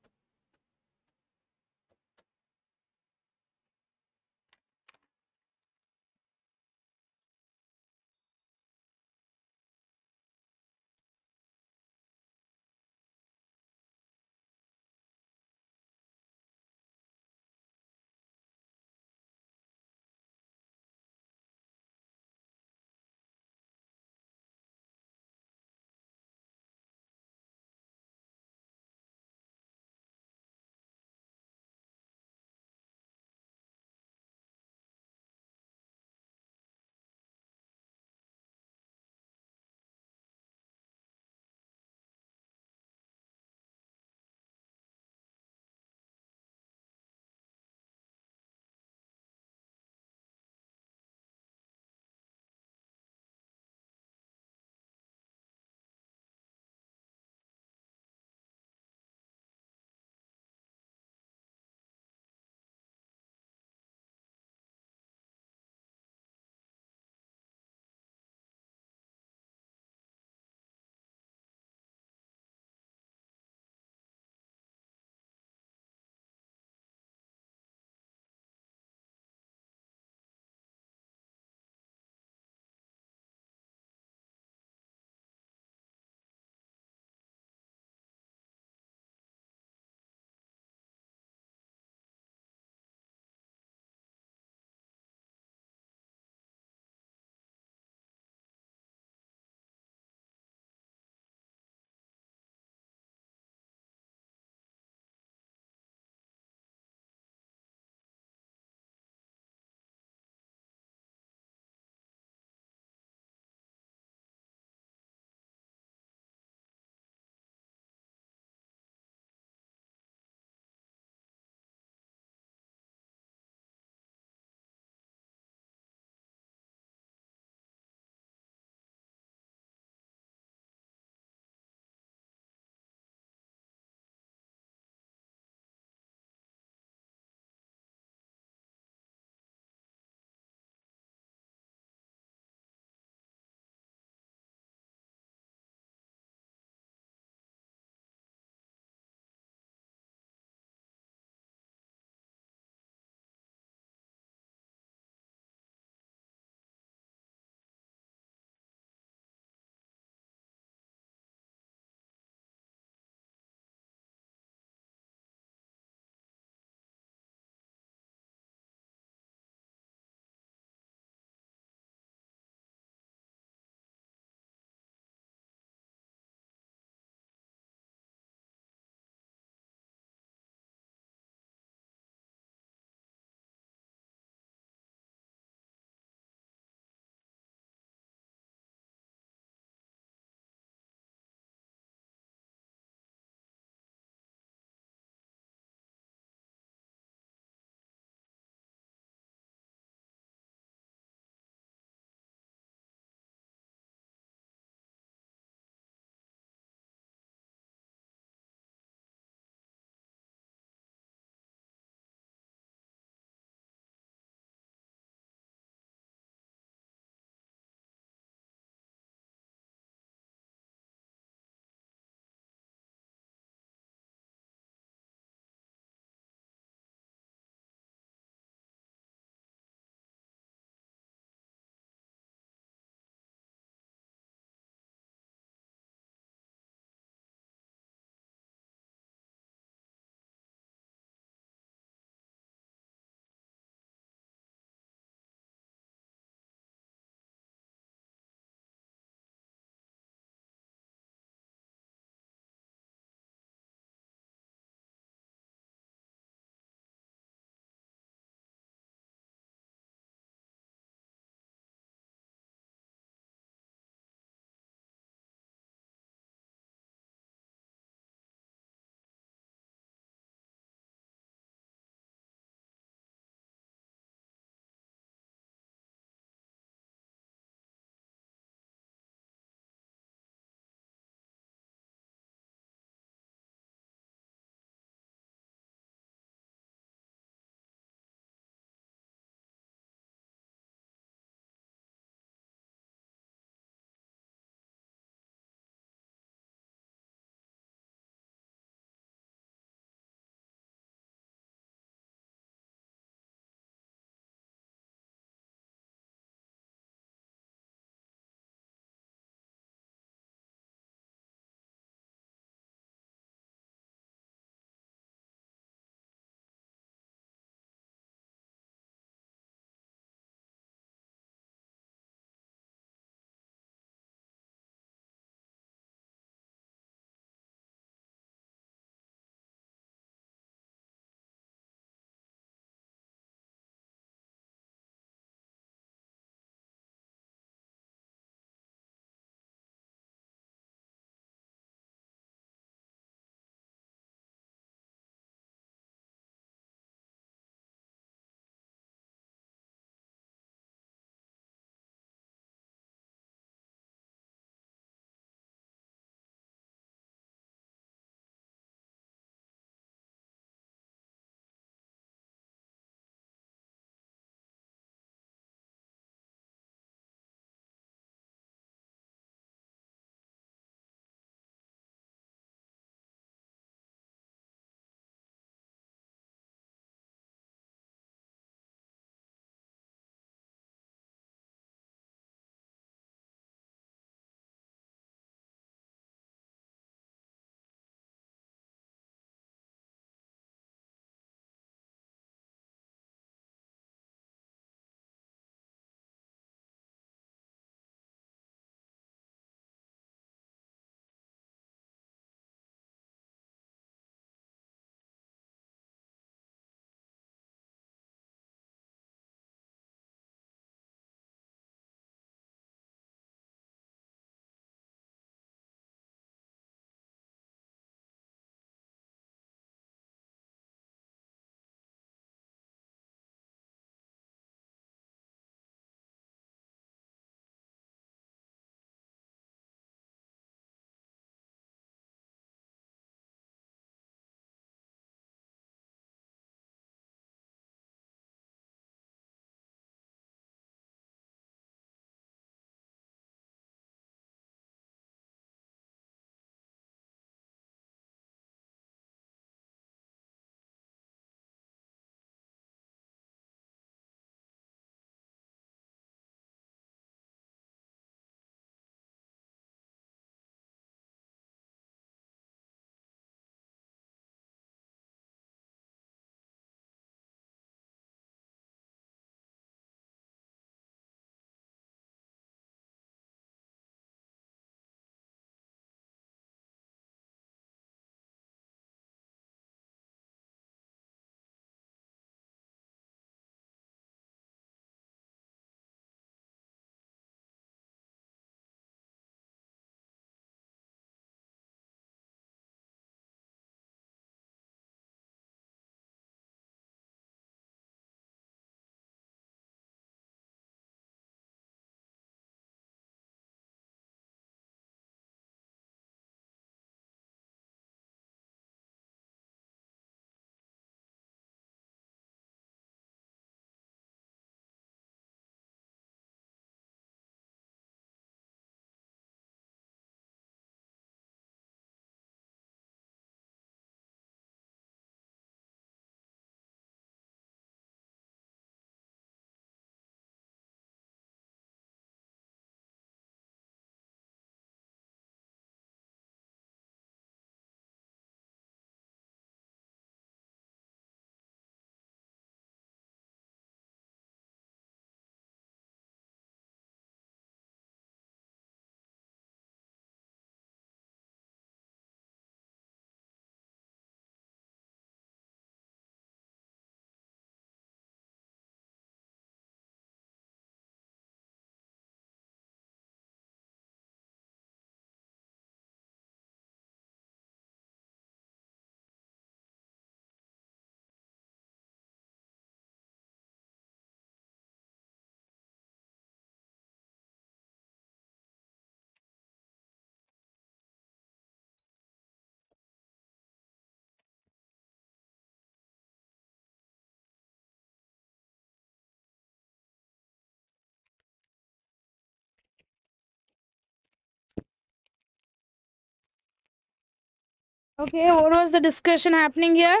Okay, what was the discussion happening here?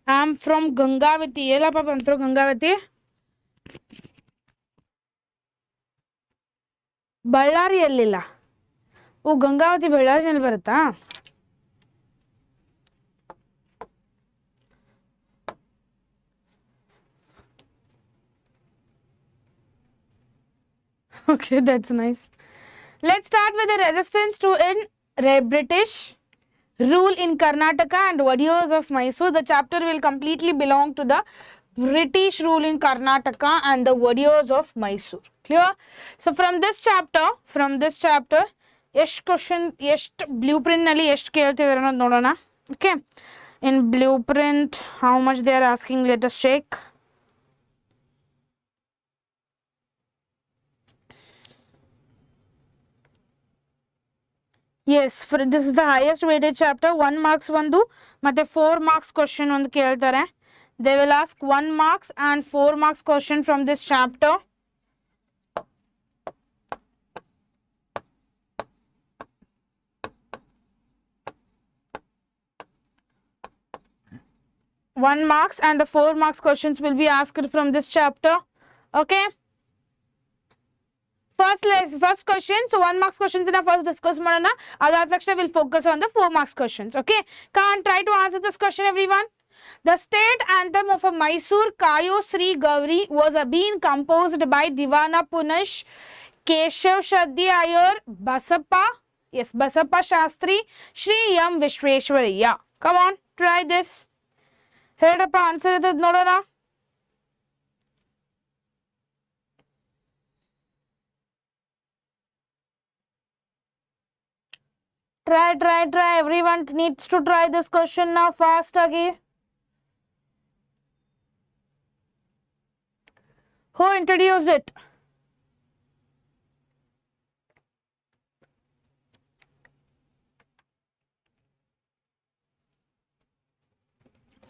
I'm from Gangavati. Yellappa bantru Gangavati. ಬಳ್ಳಾರಿಯಲ್ಲಿಲ್ಲ. ಓ ಗಂಗಾವತಿ ಬಳ್ಳಾರಿಯಲ್ಲಿ ಬರುತ್ತಾ? Okay, that's nice. Let's start with the resistance to British rule in Karnataka and Wodeyars of Mysore. The chapter will completely belong to the British rule in Karnataka and the Wodeyars of Mysore. Clear? So from this chapter, ಎಷ್ಟು question, ಎಷ್ಟು ಬ್ಲೂ ಪ್ರಿಂಟ್ನಲ್ಲಿ ಎಷ್ಟು ಕೇಳ್ತಿದ್ದಾರೆ ಅನ್ನೋದು ನೋಡೋಣ. Okay, in blueprint how much they are asking, let us check. Yes, this is the highest weightage chapter. 1 marks ಒಂದು ಮತ್ತೆ 4 marks ಕ್ವಶನ್ ಒಂದು ಕೇಳ್ತಾರೆ. They will ask 1 marks and 4 marks question from this chapter. One marks and the 4 marks questions will be asked from this chapter. Okay. First question. So 1 marks questions in our first discuss madana. Adar takshana will focus on the 4 marks questions. Okay. Come on, try to answer this question, everyone. The state anthem of Mysore, 𝐒𝐬𝐬𝐬𝐬𝐬 was being composed by Divana Punesh, 𝐃𝐸𝐬𝐬𝐬𝐬𝐬, Basappa. Yes, Basappa Shastri, Shri M. Vishweshwaraya. Come on, try this. ಹೇಳಪ್ಪ answer ಇದ್ದದ್ದು ನೋಡೋಣ. Try. Everyone needs to try this question now fast ಆಗಿ. Who introduced it?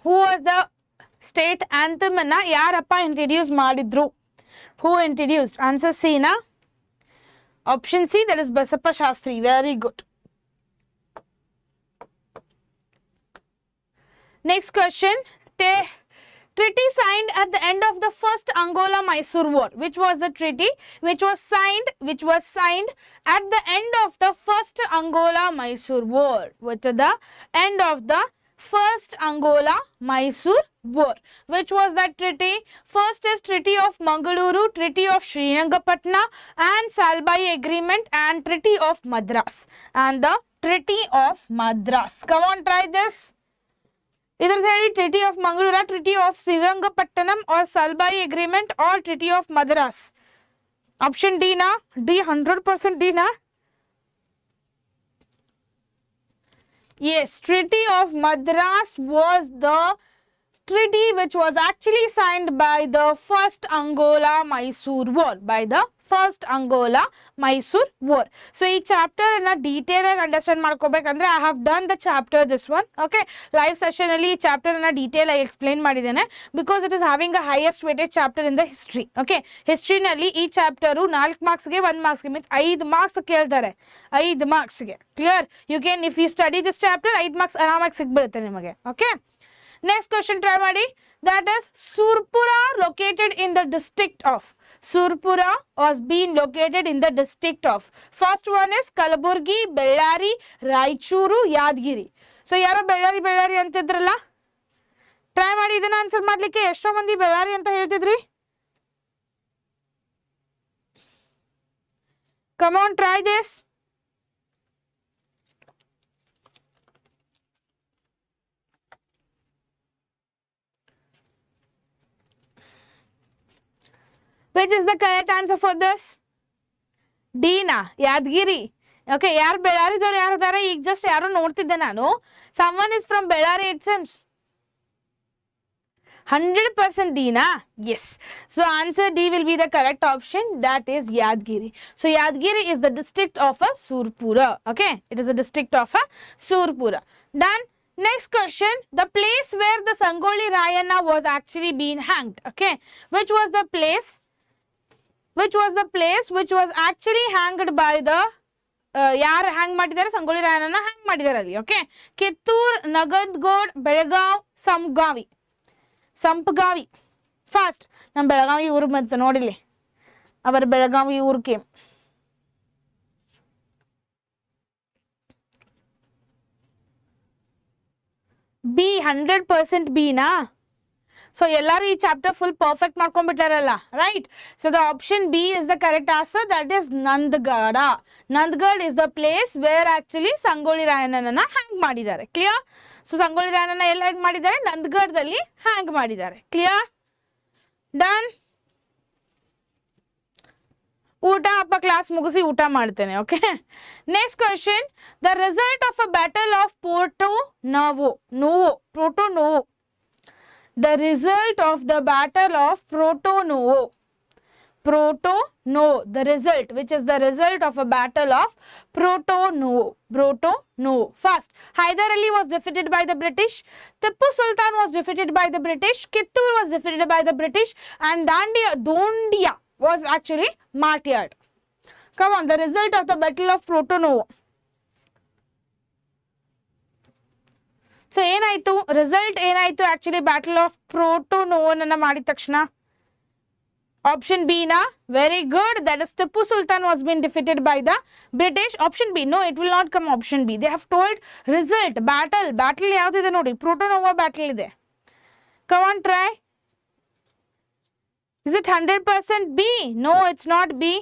Who was the state anthem ಅನ್ನ ಯಾರಪ್ಪ introduce ಮಾಡಿದ್ರು? Who introduced? Answer C na? Option C, that is Basappa Shastri. Very good. Next question. Treaty signed at the end of the first Angola-Mysore War. Which was the treaty which was signed at the end of the first Angola-Mysore War? With the end of the first Angola-Mysore War. Which was that treaty? First is Treaty of Mangaluru, Treaty of Srirangapatna, and Salbai Agreement, and Treaty of Madras. And the Treaty of Madras. Come on, try this. Either Treaty of Mangaluru, Treaty of Srirangapatnam, or Salbai Agreement, or Treaty of Madras. Option D na? D, 100% D na? Yes, Treaty of Madras was the treaty which was actually signed by the first Angola-Mysore War. So ಈ chapter ಅನ್ನ detail ಆಗಿ understand ಮಾಡ್ಕೋಬೇಕಂದ್ರೆ I have done the chapter this one. Okay, live session ಅಲ್ಲಿ ಈ chapter ಅನ್ನ detail ಆಗಿ explain ಮಾಡಿದ್ದೇನೆ because it is having a highest weightage chapter in the history. Okay, ಹಿಸ್ಟ್ರಿನಲ್ಲಿ ಈ ಚಾಪ್ಟರು 4 ಮಾರ್ಕ್ಸ್ಗೆ 1 ಮಾರ್ಕ್ಸ್ಗೆ ಮೀನ್ಸ್ 5 ಮಾರ್ಕ್ಸ್ ಕೇಳ್ತಾರೆ. 5 ಮಾರ್ಕ್ಸ್ಗೆ clear. You can if you study this chapter 5 marks ಆರಾಮಾಗಿ ಸಿಗ್ಬಿಡುತ್ತೆ ನಿಮಗೆ. ಓಕೆ, next question try ಮಾಡಿ. That is Surpura located in the district of. Surpura was being located in the district of. First one is Kalaburgi, Bellary, Raichuru, Yadgiri. So ಯಾರೋ Bellare ಅಂತಿದ್ರಲ್ಲ, try ಮಾಡಿ ಇದನ್ನ answer ಮಾಡ್ಲಿಕ್ಕೆ. ಎಷ್ಟೋ ಮಂದಿ ಬೆಳ್ಳಾರಿ ಅಂತ ಹೇಳ್ತಿದ್ರಿ. Come on, try this. Which is the correct answer for this? D na, Yadgiri. Okay, ಯಾರು ಬೆಳ್ಳಾರಿದವ್ರು ಯಾರು ಇದ್ದಾರೆ? ಈಗ ಜಸ್ಟ್ ಯಾರೋ ನೋಡ್ತಿದ್ದೆ ನಾನು. Someone is from Bellary, it seems. 100% D na? Yes. So answer D will be the correct option. That is Yadgiri. So Yadgiri is the district of a Surpura. Okay, it is a district of a Surpura. Done. Next question. The place where the Sangoli Rayanna was actually being hanged. Okay, which was the place which was actually hanged by the ಯಾರು ಹ್ಯಾಂಗ್ ಮಾಡಿದ್ದಾರೆ? ಸಂಗೊಳ್ಳಿ ರಾಯಣ್ಣನ hang ಮಾಡಿದ್ದಾರೆ ಅಲ್ಲಿ. Okay, Kittur, ನಗದ್ಗೋಡ್, Belgaum, Sampagavi. Fast, ನಮ್ಮ ಬೆಳಗಾವಿ ಊರು ಬಂತು ನೋಡಿಲಿ, ಅವರ ಬೆಳಗಾವಿ ಊರಿಗೆ ಬಿ 100% ಬಿನಾ? ಸೊ ಎಲ್ಲರೂ ಈ ಚಾಪ್ಟರ್ ಫುಲ್ ಪರ್ಫೆಕ್ಟ್ ಮಾಡ್ಕೊಂಡ್ಬಿಟ್ಟಾರಲ್ಲ, right? So the option B is the correct answer. That is Nandagad. Nandagad is the place where actually Sangolli ರಾಯಣ್ಣನ ಹ್ಯಾಂಗ್ ಮಾಡಿದ್ದಾರೆ. ಕ್ಲಿಯರ್? ಸೊ ಸಂಗೊಳ್ಳಿ ರಾಯಣ್ಣನ ಎಲ್ಲಿ ಹ್ಯಾಂಗ್ ಮಾಡಿದ್ದಾರೆ? ನಂದಗಡದಲ್ಲಿ ಹ್ಯಾಂಗ್ ಮಾಡಿದ್ದಾರೆ. ಕ್ಲಿಯರ್? ಡನ್. ಊಟ ಅಪ್ಪ ಕ್ಲಾಸ್ ಮುಗಿಸಿ ಊಟ ಮಾಡ್ತೇನೆ. Okay, next question. The result of a battle of Porto Novo. The result of the battle of Proto-Novo. The result, which is the result of a battle of Proto-Novo. First, Hyder Ali was defeated by the British. Tipu Sultan was defeated by the British. Kittur was defeated by the British. And Dondia was actually martyred. Come on, the result of the battle of Proto-Novo. ಸೊ ಏನಾಯ್ತು? Result ಏನಾಯ್ತು actually battle of ಪ್ರೋಟೋ-ನೋವೋನ ಮಾಡಿದ ತಕ್ಷಣ? Option B ನಾ? Very good. That is Tipu Sultan was been defeated by the British. Option B. No, it will not come option B. They have told result. Battle ಯಾವ್ದಿದೆ ನೋಡಿ? Porto Novo battle ಇದೆ. Come on, try. Is it 100% B? No, it's not B.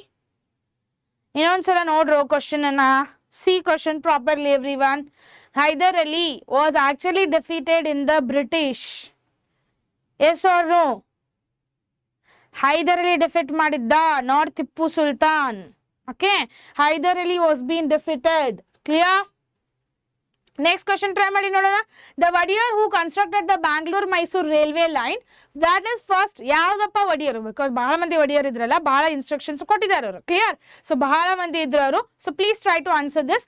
ಇನ್ನೊಂದ್ಸಲ ನೋಡ್ರು question ಅನ್ನ. See question properly everyone. Hyder Ali was actually defeated in the British. Yes or no? Hyder Ali defeat madidda, not Tipu Sultan. Okay, Hyder Ali was being defeated. Clear? Next question try ಮಾಡಿ ನೋಡೋಣ. The Wodeyar who constructed the Bangalore-Mysore railway line, that is first ಯಾವ್ದಪ್ಪ Wodeyar? Because ಬಹಳ ಮಂದಿ Wodeyar ಇದ್ರಲ್ಲ, ಬಹಳ instructions ಕೊಟ್ಟಿದ್ದಾರೆ ಅವರು. Clear? So ಬಹಳ ಮಂದಿ ಇದ್ರು ಅವರು. So please try to answer this.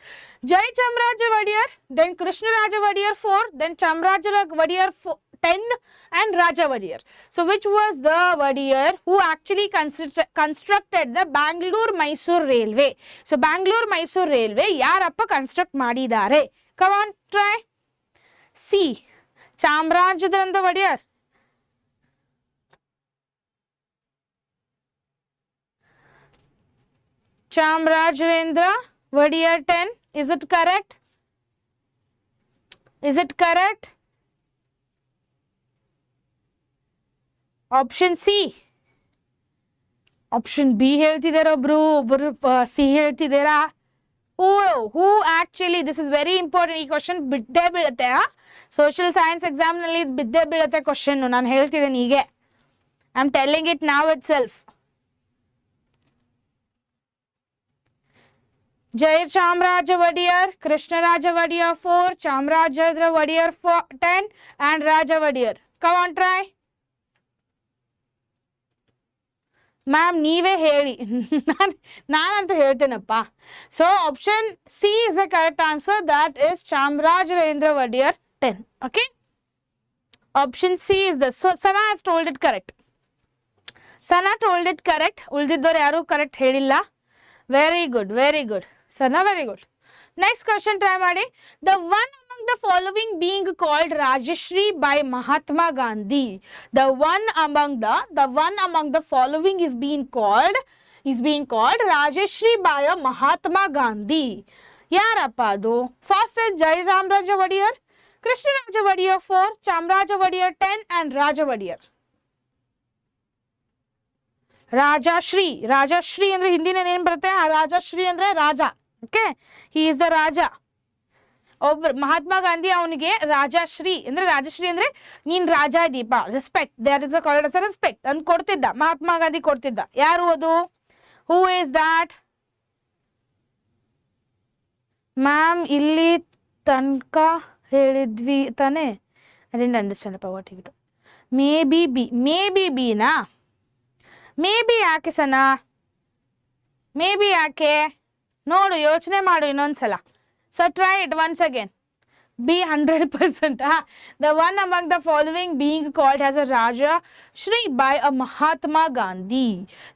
Jayachamaraja Wodeyar, then Krishnaraja Wodeyar 4, then Chamaraja Wodeyar 10 and Raja Wodeyar. So which was the Wodeyar who actually constructed the Bangalore-Mysore railway? So Bangalore-Mysore railway ಯಾರಪ್ಪ construct ಮಾಡಿದ್ದಾರೆ? Come on, try. C. Chamarajendra Wodeyar. Chamarajendra Wodeyar 10. Is it correct? Is it correct? Option C. Option B ಹೇಳ್ತಿದ್ದಾರೆ ಒಬ್ರು C ಹೇಳ್ತಿದ್ದೀರಾ? Who actually, this is very important. ಈ question ಬಿದ್ದೇ ಬೀಳುತ್ತೆ. Social science exam ನಲ್ಲಿ ಬಿದ್ದೇ ಬೀಳುತ್ತೆ question. ನಾನು ಹೇಳ್ತಿದ್ದೇನೆ ಹೀಗೆ. I am telling it now itself. Jayachamaraja Wodeyar, Krishnaraja Wodeyar 4, Chamaraja Wodeyar 10 and Raja Wodeyar. Come on, try. Ma'am ನೀವೇ ಹೇಳಿ, ನಾನಂತೂ ಹೇಳ್ತೇನಪ್ಪ. So option C is the correct answer. That is Chamarajendra Wodeyar 10. Okay, option C is the. So Sana has told it correct. Sana told it correct. ಉಳಿದಿದ್ದವ್ರು ಯಾರು correct ಹೇಳಿಲ್ಲ. Very good, very good Sana, very good. Next question try ಮಾಡಿ. The one among the following being called Rajashri by Mahatma Gandhi. The one among the following is being called Rajashri by a Mahatma Gandhi. ಯಾರಪ್ಪ ಅದು? First is Jayachamaraja Wodeyar, Krishnaraja Wodeyar 4, Chamaraja Wodeyar 10 and Raja Wodeyar. Rajashri ಅಂದ್ರೆ ಹಿಂದಿನ ಏನ್ ಬರುತ್ತೆ? ರಾಜಶ್ರೀ ಅಂದ್ರೆ ರಾಜ. Okay, he is the raja. ಒಬ್ರು ಮಹಾತ್ಮ ಗಾಂಧಿ ಅವನಿಗೆ ರಾಜಶ್ರೀ ಅಂದ್ರೆ ನೀನ್ ರಾಜ ಇದೀಪ, respect, there is a called as respect ಅಂತ ಕೊಡ್ತಿದ್ದ. ಮಹಾತ್ಮ ಗಾಂಧಿ ಕೊಡ್ತಿದ್ದ. ಯಾರು ಅದು? Who is that? ಮ್ಯಾಮ್ ಇಲ್ಲಿ ತನಕ ಹೇಳಿದ್ವಿ ತಾನೇ? ಐ ಡಿಡ್ಂಟ್ ಅಂಡರ್ಸ್ಟ್ಯಾಂಡ್ ಅಪ್ಪ what it. May be Bina? May be ಯಾಕೆ ಸನಾ? ಮೇ ಬಿ ಯಾಕೆ? ನೋಡು, ಯೋಚನೆ ಮಾಡು ಇನ್ನೊಂದ್ಸಲ. So try it once again. Be 100%. The one among the following being called as a Raja Shri by a Mahatma Gandhi.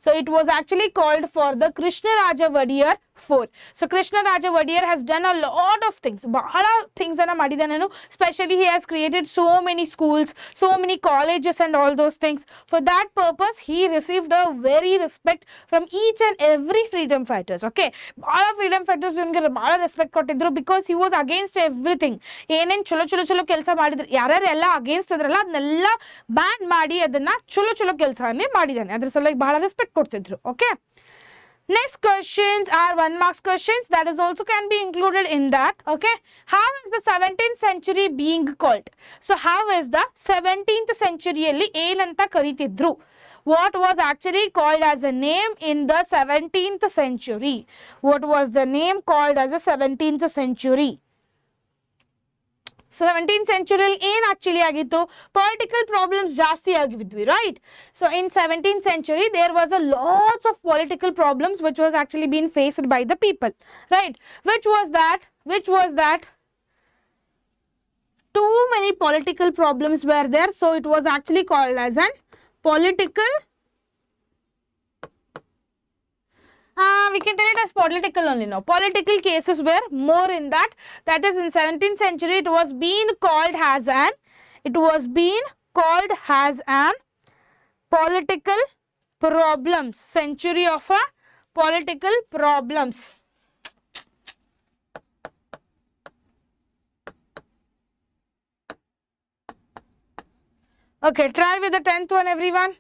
So it was actually called for the Krishna Raja Wodeyar 4. So Krishna Raja Wodeyar has done a lot of things. Bahala things anna madidanu. Especially he has created so many schools, so many colleges and all those things. For that purpose, he received a very respect from each and every freedom fighters. Okay, bahala freedom fighters unge bahala respect kottidru because he was against everything. Enen cholo cholo cholo kelsa madidru yarar ella against idralla adnella ban ಮಾಡಿ ಅದನ್ನ ಚಲೋ ಚಲೋ ಕೆಲಸನೇ ಮಾಡಿದಾನೆ. ಅದರ ಸಲುವಾಗಿ ಬಹಳ respect ಕೊಡ್ತಿದ್ರು. Okay, next questions are 1 marks questions. That is also can be included in that. Okay, how is the 17th century being called? So how is the 17th century alli ಏನಂತ ಕರೀತಿದ್ರು? What was actually called as a name in the 17th century? What was the name called as the 17th century? 17th century in actually agittu political problems ಜಾಸ್ತಿ ಆಗಿದ್ವಿ, right? So in 17th century there was a lots of political problems which was actually being faced by the people, right? Which was that too many political problems were there, so it was actually called as an political we can tell it as political only now. Political cases were more in that. That is in 17th century it was being called as an political problems. Century of a political problems. Okay, try with the 10th one everyone.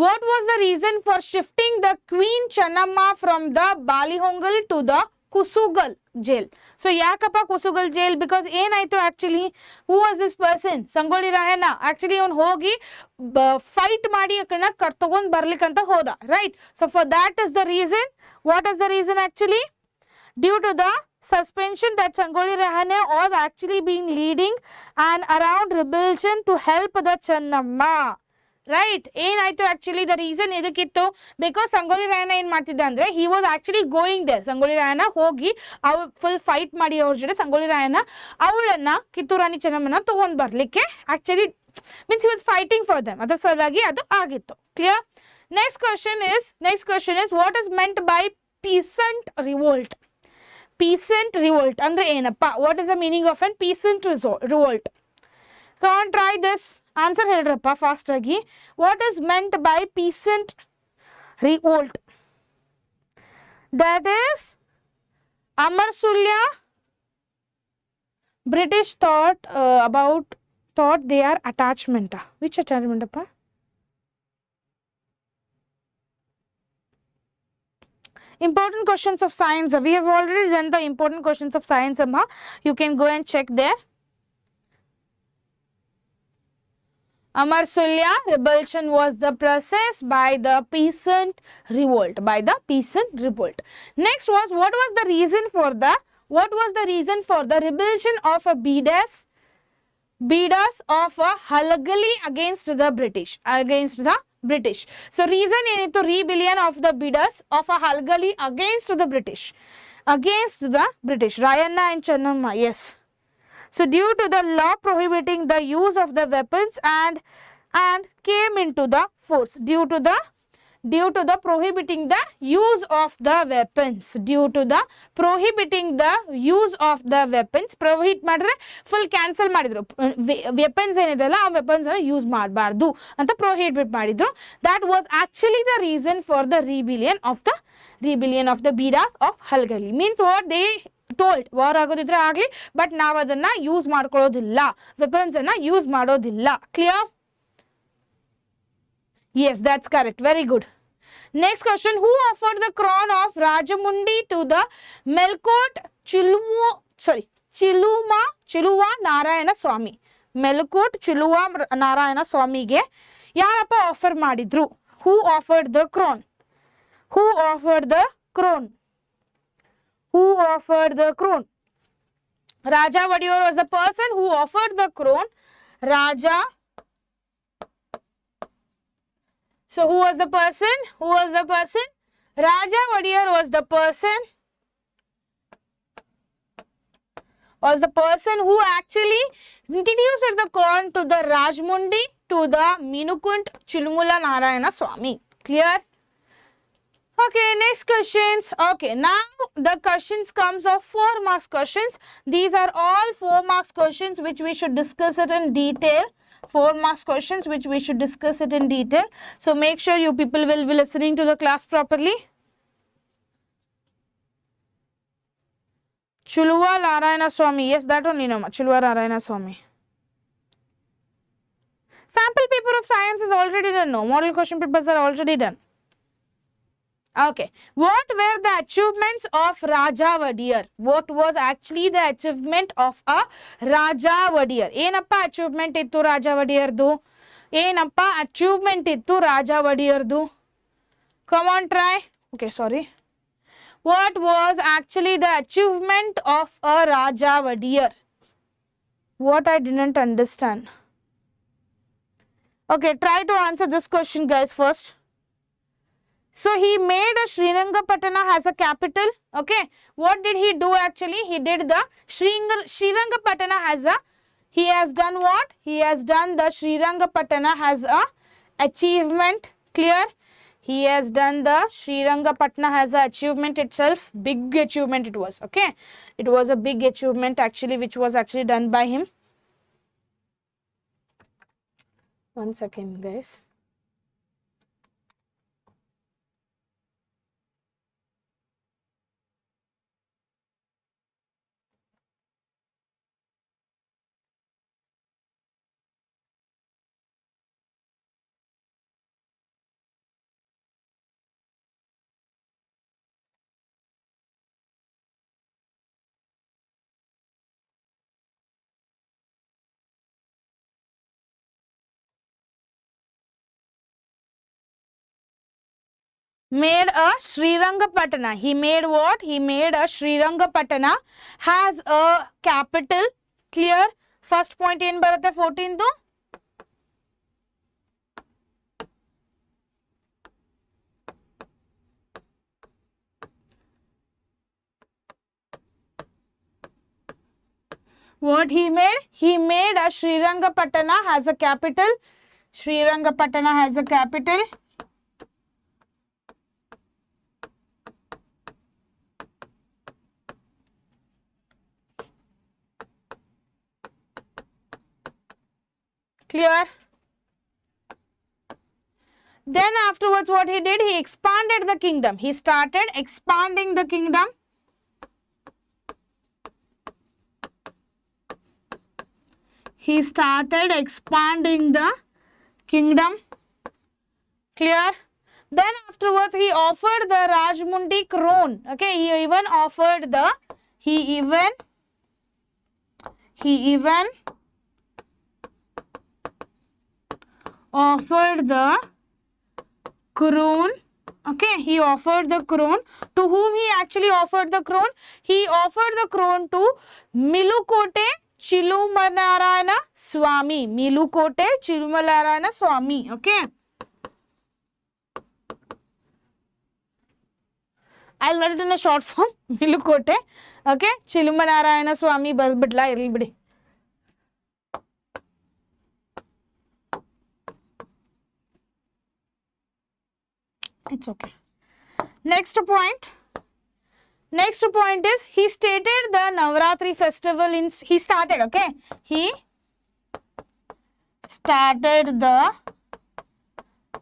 What was the reason for shifting the Queen Channamma from the Balihongal to the Kusugal jail? So yakappa Kusugal jail? Because ಏನಾಯ್ತು actually, who was this person? Sangolli Rayanna actually ಅವನು ಹೋಗಿ fight ಮಾಡಿ ಅದನ್ನ ತಗೊಂಡು ಬರ್ಲಿಕ್ಕಂತ ಹೋದ, right? So for that is the reason. What is the reason actually? Due to the suspension that Sanಗೊಳ್ಳಿ Rayanna was actually being leading and around rebellion to help the Channamma. Right, ಏನಾಯ್ತು actually the reason ಇದಕ್ಕಿತ್ತು because Sangolli Rayanna ಏನ್ ಮಾಡ್ತಿದ್ದ ಅಂದ್ರೆ he was actually going there. Sangolli Rayanna ಹೋಗಿ ಅವ್ರು full fight ಮಾಡಿ ಅವ್ರ ಜೊತೆ ಸಂಗೊಳ್ಳಿ ರಾಯಣ್ಣ ಅವಳನ್ನ ಕಿತ್ತೂರು ರಾಣಿ ಚೆನ್ನಮ್ಮನ ತಗೊಂಡ್ ಬರ್ಲಿಕ್ಕೆ actually means he was fighting for them. ಅದರ ಸಲುವಾಗಿ ಅದು ಆಗಿತ್ತು. Clear? Next question is what is meant by peasant revolt? Peasant revolt ಅಂದ್ರೆ ಏನಪ್ಪ? What is the meaning of an peasant revolt? Come on, try this. Answer ಹೇಳ್ರಪ್ಪ fast ಆಗಿ. What is meant by peasant revolt? That is Amar Sulya. British thought their attachment. Which attachment appa? Important questions of science. We have already done the important questions of science, amma. You can go and check there. Amar Sulya rebellion was the process by the peasant revolt. Next was what was the reason for the rebellion of a Bedas of a Halagali against the British. So reason ಏನಿತ್ತು rebellion of the Bedas of a Halagali against the British. Rayanna and Channamma, yes. So due to the law prohibiting the use of the weapons and came into the force. Due to the prohibiting the use of the weapons. Prohibit ಮಾಡಿದ್ರೆ full cancel ಮಾಡಿದ್ರು. Weapons ಏನಿದೆಲ್ಲ ಆ weapons ಅನ್ನ use ಮಾಡಬಾರ್ದು ಅಂತ prohibit ಮಾಡಿದ್ರು. That was actually the reason for the rebellion of the Bedas of Halagali. Means what they told, war ಆಗೋದಿದ್ರೆ ಆಗಲಿ ಬಟ್ ನಾವು ಅದನ್ನ ಯೂಸ್ ಮಾಡ್ಕೊಳ್ಳೋದಿಲ್ಲ, ವೆಪನ್ಸ್ ಅನ್ನ ಯೂಸ್ ಮಾಡೋದಿಲ್ಲ. Clear? Yes, that's correct. Very good. Next question. Who offered the crown of Rajamundi to the Melkote Chiluva Narayana Swami? Melkote Chiluva Narayana Swamiಗೆ ಯಾರಪ್ಪ offer ಮಾಡಿದ್ರು? Who offered the crown? Raja Wodeyar was the person who offered the crown. So who was the person? Raja Wodeyar was the person who actually introduced the crown to the Rajmundi to the Minukunt Chilumula Narayana Swami. Clear? Okay, next questions. Okay, now the questions comes of 4 marks questions. These are all 4 marks questions which we should discuss it in detail. 4 marks questions which we should discuss it in detail. So make sure you people will be listening to the class properly. Chuluva Narayana Swami. Yes, that only no. Chuluva Narayana Swami. Sample paper of science is already done. No, model question papers are already done. Okay, what were the achievements of Raja Wodeyar? What was actually the achievement of a Raja Wodeyar? ಏನಪ್ಪ achievement ಇತ್ತು Raja Wodeyardu? ಏನಪ್ಪ achievement ಇತ್ತು Raja Wodeyardu? Come on, try. Okay, sorry. What was actually the achievement of a Raja Wodeyar? What I didn't understand. Okay, try to answer this question, guys, first. So he made a Srirangapatana as a capital. Okay, what did he do actually? He did the Srirangapatana as a, he has done what? He has done the Srirangapatana as a achievement. Clear? He has done the Srirangapatna as a achievement itself. Big achievement it was. Okay, it was a big achievement actually which was actually done by him. 1 second, guys. Made a Srirangapatana. He made what? He made a Srirangapatana has a capital. Clear? First point in barutte 14th. What he made? He made a Srirangapatana has a capital. Srirangapatana has a capital. Clear? Then afterwards what he did? He expanded the kingdom. He started expanding the kingdom. He started expanding the kingdom. Clear? Then afterwards he offered the Rajmundi crown. Okay, he even offered the, he even offered the crown. Okay, he offered the crown. To whom he actually offered the crown? He offered the crown to Milukote Chilumanarayana Swami. Milukote Chilumanarayana Swami. Okay. I'll write it in a short form. Milukote. Okay. Chilumanarayana Swami Barbidla Irlibidi. It's okay. Next point. Next point is he stated the Navratri festival in, he started, okay. He started the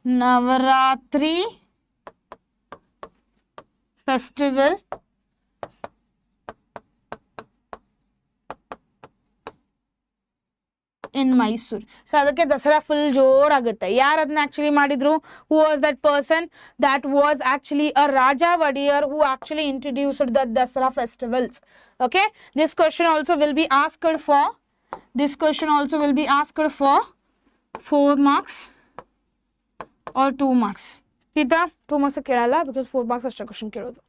Navratri festival in Mysore. So ಅದಕ್ಕೆ Dasara full ಜೋರಾಗುತ್ತೆ. ಯಾರು ಅದನ್ನ actually ಮಾಡಿದ್ರು? Who was that person? That was actually a Raja Wodeyar who actually introduced the Dasara festivals. Okay, this question also will be asked for. This question also will be asked for 4 marks or 2 marks. Tita 2 marks ಕೇಳಲ್ಲ because 4 marks ಅಷ್ಟೇ question ಕೇಳೋದು.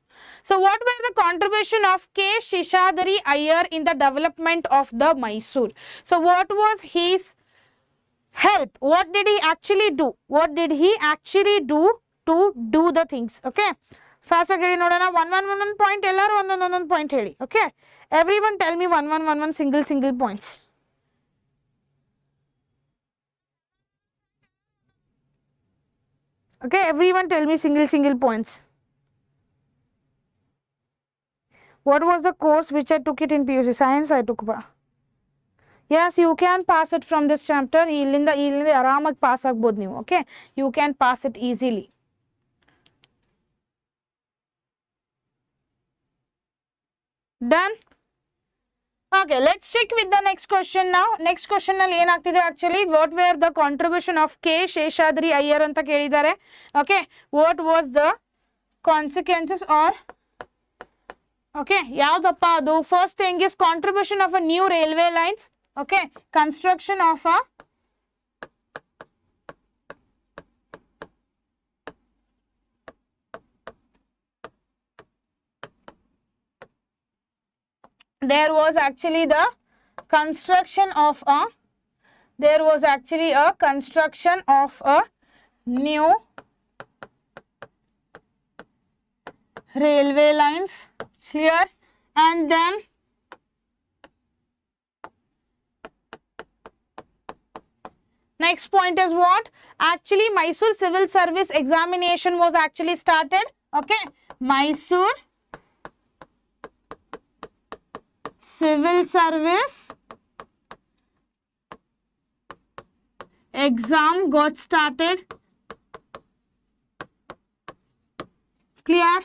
So what were the contribution of 𝐾.𝐸𝐵 in the development of the Mysore? So what was his help? What did he actually do? What did he actually do to do the things? Okay, fast again nodana 1 point ellaru 1 point heli. Okay, everyone tell me 1 single points. Okay, everyone tell me single points. What was the course which I took it in PUC? Science I took. Yes, you can pass it from this chapter. Illinda aramagi pass agbodu ನೀವು. Okay, you can pass it easily. Done. Okay, let's check with the next question now. Next question ನಲ್ಲಿ ಏನಾಗ್ತಿದೆ actually, what were the contribution of 𝐾.𝐸𝐵 Iyer ಅಂತ ಕೇಳಿದ್ದಾರೆ. Okay, what was the consequences or okay, ಯಾವ್ದಪ್ಪ ಅದು? First thing is contribution of a new railway lines. Okay, construction of a there was actually the construction of a new railway lines. Clear? And then next point is what? Actually, Mysore civil service examination was actually started. Okay, Mysore civil service exam got started. Clear?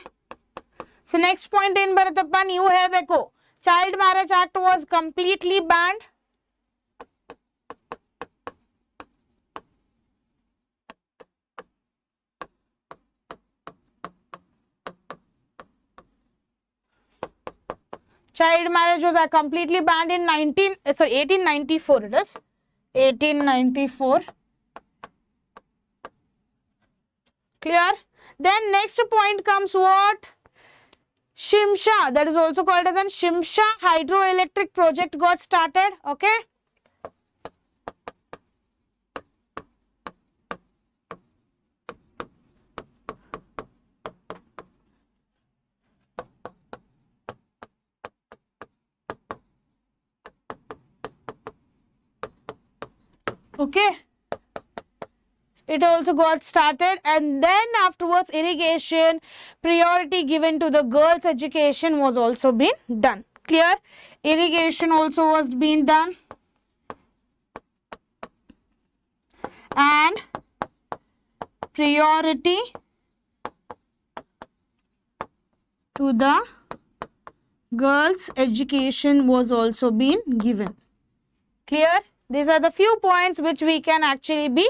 So next point in ಬರುತ್ತಪ್ಪ, ನೀವು ಹೇಳಬೇಕು. Child Marriage Act was completely banned. Child marriage was completely banned in 1894. It is 1894. Clear? Then next point comes what? Shimsha, that is also called as an Shimsha hydroelectric project got started. Okay. Okay, it also got started, and then afterwards irrigation, priority given to the girls' education was also been done. Clear? Irrigation also was being done, and priority to the girls' education was also been given. Clear? These are the few points which we can actually be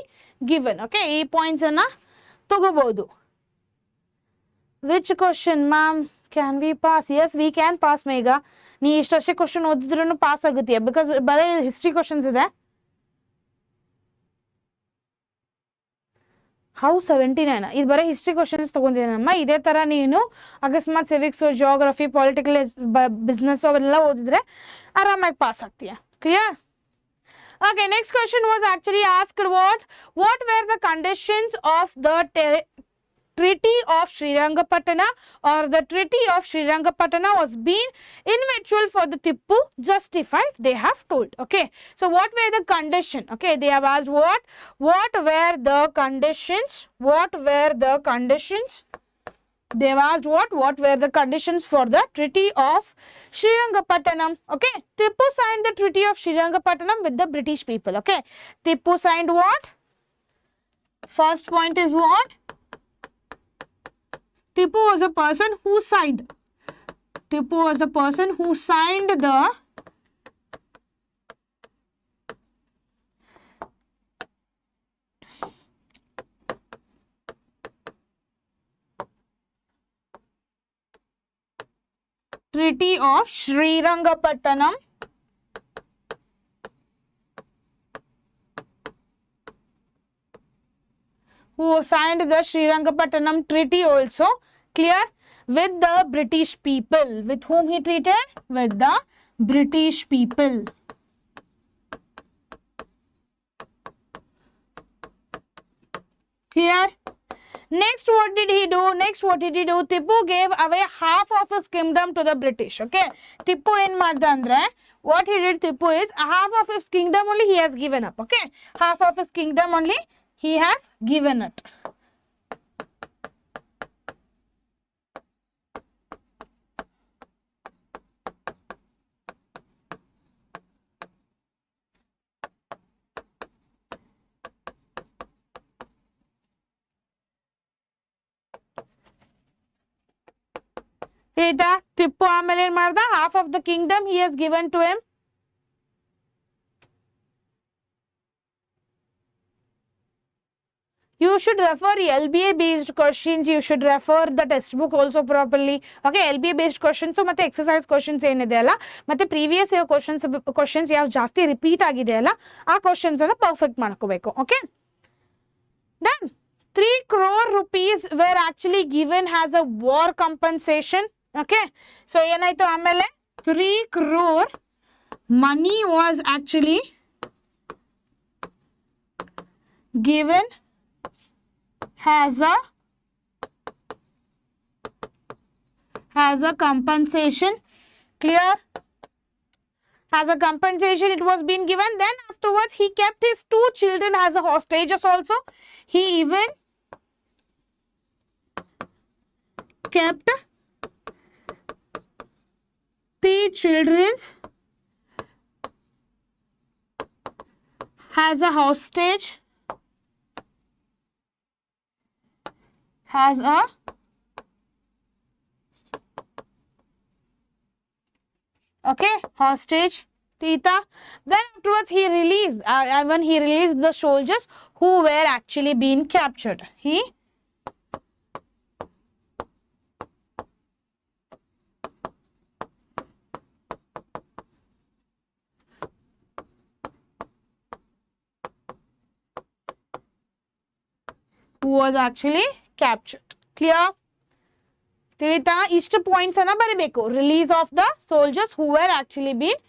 given. Okay, ee points anna tagobodu. Which question, ma'am? Can we pass? Yes, we can pass, Megha. Nee ishtashte question odidrunu pass agutiya because bare history questions ide. How 79? ಇದು ಬರೀ history questions ತಗೊಂಡಿದ್ದೀನಮ್ಮ. ಇದೇ ಥರ ನೀನು ಅಕಸ್ಮಾತ್ ಸಿವಿಕ್ಸು, geography, political, business ಅವೆಲ್ಲ ಓದಿದ್ರೆ ಆರಾಮಾಗಿ pass ಆಗ್ತೀಯ. Clear? Okay, next question was actually asked what were the conditions of the Treaty of Srirangapatna, or the Treaty of Srirangapatna was being ineffectual for the Tippu, justified, they have told. Okay, so what were the conditions? Okay, they have asked what were the conditions? What were the conditions? They have asked what were the conditions for the Treaty of Srirangapatnam. Okay, Tippu signed the Treaty of Srirangapatnam with the British people. Okay, Tippu signed what? First point is what? Tippu was the person who signed. Tippu was the person who signed the Treaty of Srirangapatnam. Who signed the Srirangapatnam Treaty also. Clear? With the British people. With whom he treated? With the British people. Clear? Next, what did he do? Tippu gave away half of his kingdom to the British. Okay, Tippu in Madandre, what he did, Tippu is half of his kingdom only he has given up. Okay, half of his kingdom only he has given it. ತಿಳಿತಾ? ಟಿಪ್ಪು ಆಮೇಲೆ ಏನ್ ಮಾಡ್ದ? half of the kingdom he has given to him. You should refer LBA based questions. You should refer the textbook also properly. Okay, LBA based questions ಮತ್ತೆ exercise questions ಏನಿದೆ ಅಲ್ಲ, ಮತ್ತೆ previous year questions ಯಾವ ಜಾಸ್ತಿ repeat ಆಗಿದೆ ಅಲ್ಲ, ಆ questions ಅನ್ನ ಪರ್ಫೆಕ್ಟ್ ಮಾಡ್ಕೋಬೇಕು. Okay, done. 3 crore rupees were actually given as a war compensation. Okay, so ಏನಾಯ್ತು ಆಮೇಲೆ? 3 crore money was actually given as a compensation. Clear? As a compensation it was being given. Then afterwards he kept his 2 children as a hostages also. He even kept 3 children as a hostage. Has a hostage. Theta. Then afterwards he released when he released the soldiers who were actually being captured. He was actually captured. Clear? ತಿಳಿತಾ? ಇಷ್ಟು points ಅನ್ನ ಬರೀಬೇಕು. Release of the soldiers who were actually been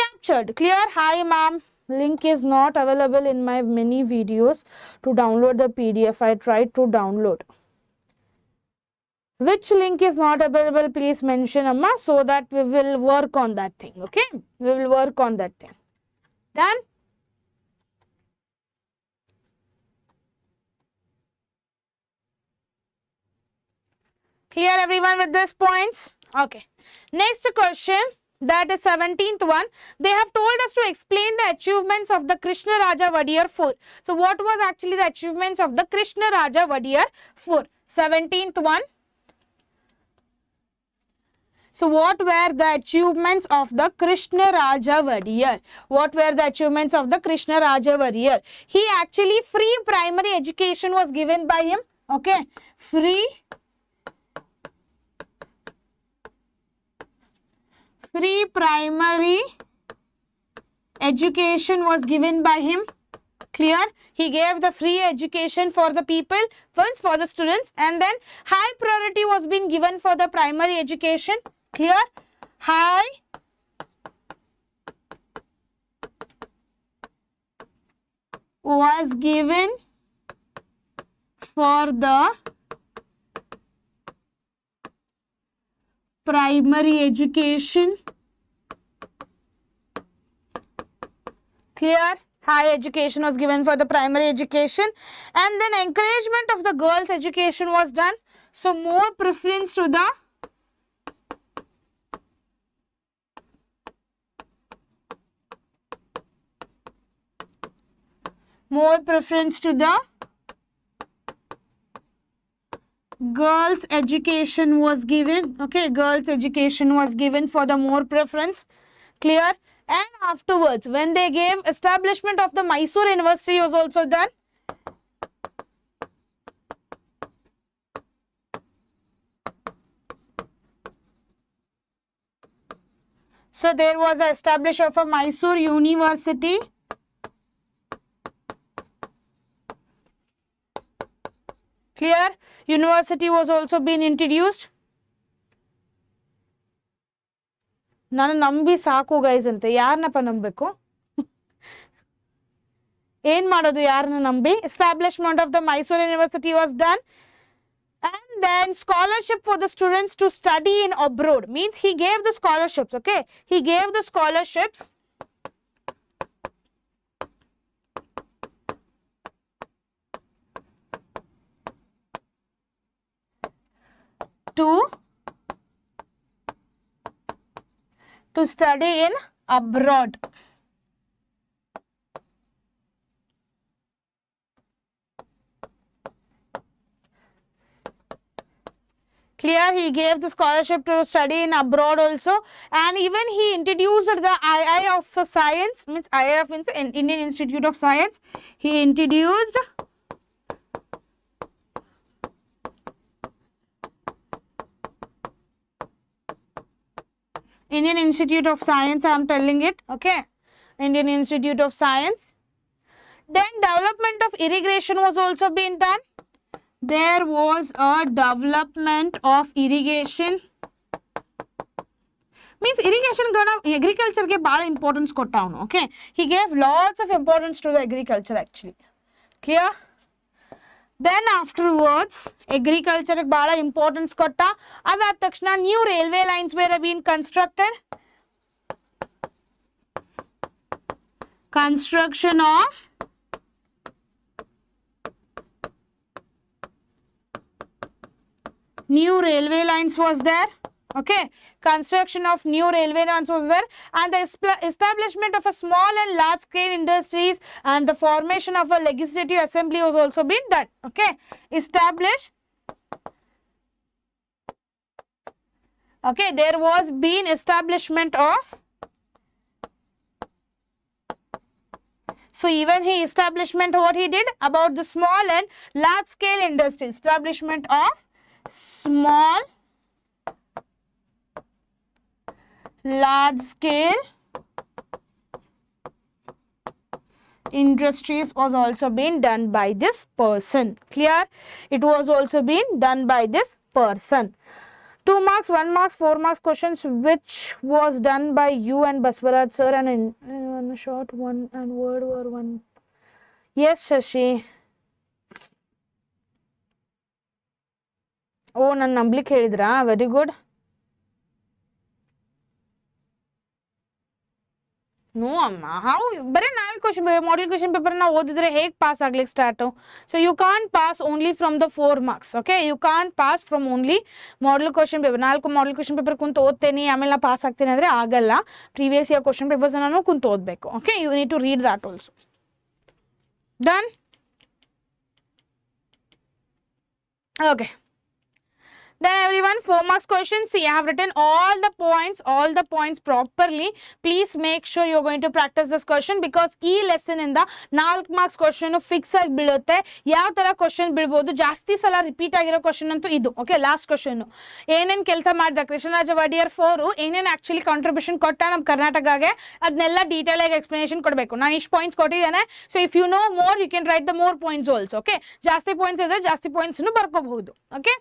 captured. Clear? Hi ma'am, link is not available in my many videos. To download the PDF I tried to download. Which link is not available? Please mention amma, so that we will work on that thing. Okay, we will work on that thing. Done? Clear everyone with these points? Okay. Next question, that is 17th one. They have told us to explain the achievements of the Krishna Raja Wodeyar IV. So what was actually the achievements of the Krishna Raja Wodeyar IV? 17th one. So what were the achievements of the Krishna Raja Wodeyar? What were the achievements of the Krishna Raja Wodeyar? He actually free primary education was given by him. Okay, free primary education was given by him. Clear? He gave the free education for the people, once for the students, and then high priority was being given for the primary education. Clear? High was given for the primary education. Clear? High education was given for the primary education, and then encouragement of the girls' education was done. So more preference to the girls' education was given. Okay, girls' education was given for the more preference. Clear? And afterwards, when they gave establishment of the Mysore University was also done. So there was the establishment of a Mysore University. Clear? University was also being introduced. ನಾನು ನಂಬಿ ಸಾಕು guys ಅಂತ. ಯಾರನ್ನಪ್ಪ ನಂಬಬೇಕು? ಏನ್ ಮಾಡೋದು ಯಾರನ್ನ ನಂಬಿ? Establishment of the Mysore University was done, and then scholarship for the students to study in abroad. Means he gave the scholarships. Okay, he gave the scholarships to study in abroad. Clear? He gave the scholarship to study in abroad also, and even he introduced the II of Science, means II means Indian Institute of Science. He introduced Indian Institute of Science, I am telling it, okay? Indian Institute of Science. Then development of irrigation was also being done. There was a development of irrigation. Means irrigation gonna agriculture ke bada importance kotta avunu, okay? He gave lots of importance to the agriculture actually. Clear? Then afterwards, agriculture ke bada importance kotta. Adad takshana new railway lines were being constructed. Construction of new railway lines was there. Okay, construction of new railway lines was there, and the establishment of a small and large scale industries and the formation of a legislative assembly was also being done. Okay, there was been establishment of, so even he establishment what he did about the small and large scale industries, establishment of small large scale industries was also being done by this person. Clear? It was also being done by this person. 2 marks, 1 marks, 4 marks questions which was done by you and Baswaraj sir, and in one short one and word or one. Yes, Shashi. Oh, ನನ್ನ ನಂಬಲಿಕ್ಕೆ ಹೇಳಿದ್ರಾ? Very good. No ಅಮ್ಮ, ಹೌ ಬರೀ ನಾವೇ question model question ಪೇಪರ್ನ ಓದಿದ್ರೆ ಹೇಗೆ ಪಾಸ್ ಆಗ್ಲಿಕ್ಕೆ start? So you can pass only from the 4 marks. Okay, you can pass from only model question paper. 4 model question paper ಕುಂತು ಓದ್ತೇನೆ ಆಮೇಲೆ ನಾ ಪಾಸ್ ಆಗ್ತೀನಿ ಅಂದರೆ ಆಗಲ್ಲ. ಪ್ರೀವಿಯಸ್ ಇಯರ್ ಕ್ವಶನ್ ಪೇಪರ್ಸ್ ನಾನು ಕುಂತು ಓದಬೇಕು. Okay, you need to read that also. Done? Okay. Then everyone, 4 marks questions. See, I have written all the points properly. Please make sure you're going to practice this question, because ee lesson in the 4 marks question fix agi bidutte. Yav tara question bidbodu, jasti sala repeat agiro question antu idu. Okay, last question. Enen kelsa madida Krishnaraja Wodeyar 4 enen actually contribution kotta nam Karnataka adnella detail agi explanation kodbeku. Nanu ish points kottidene. So if you know more, you can write the more points also. Okay, jasti points idre jasti points nu barkobohudu. Okay.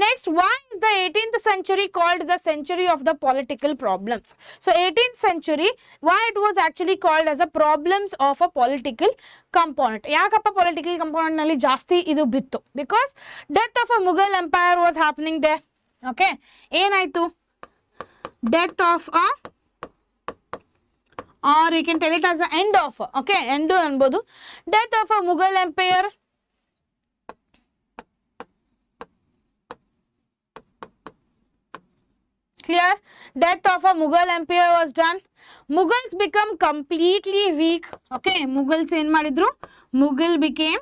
Next, why is the 18th century called the century of the political problems? So 18th century, why it was actually called as a problems of a political component? Yakappa political component nalli jasti idu bittu, because death of a Mughal empire was happening there. Okay, enaitu death of a, or you can tell it as the end of a, okay, end anbodu, death of a Mughal empire. Clear? Death of a Mughal empire was done. Mughals become completely weak. Okay, Mughals en madidru? Mughal became,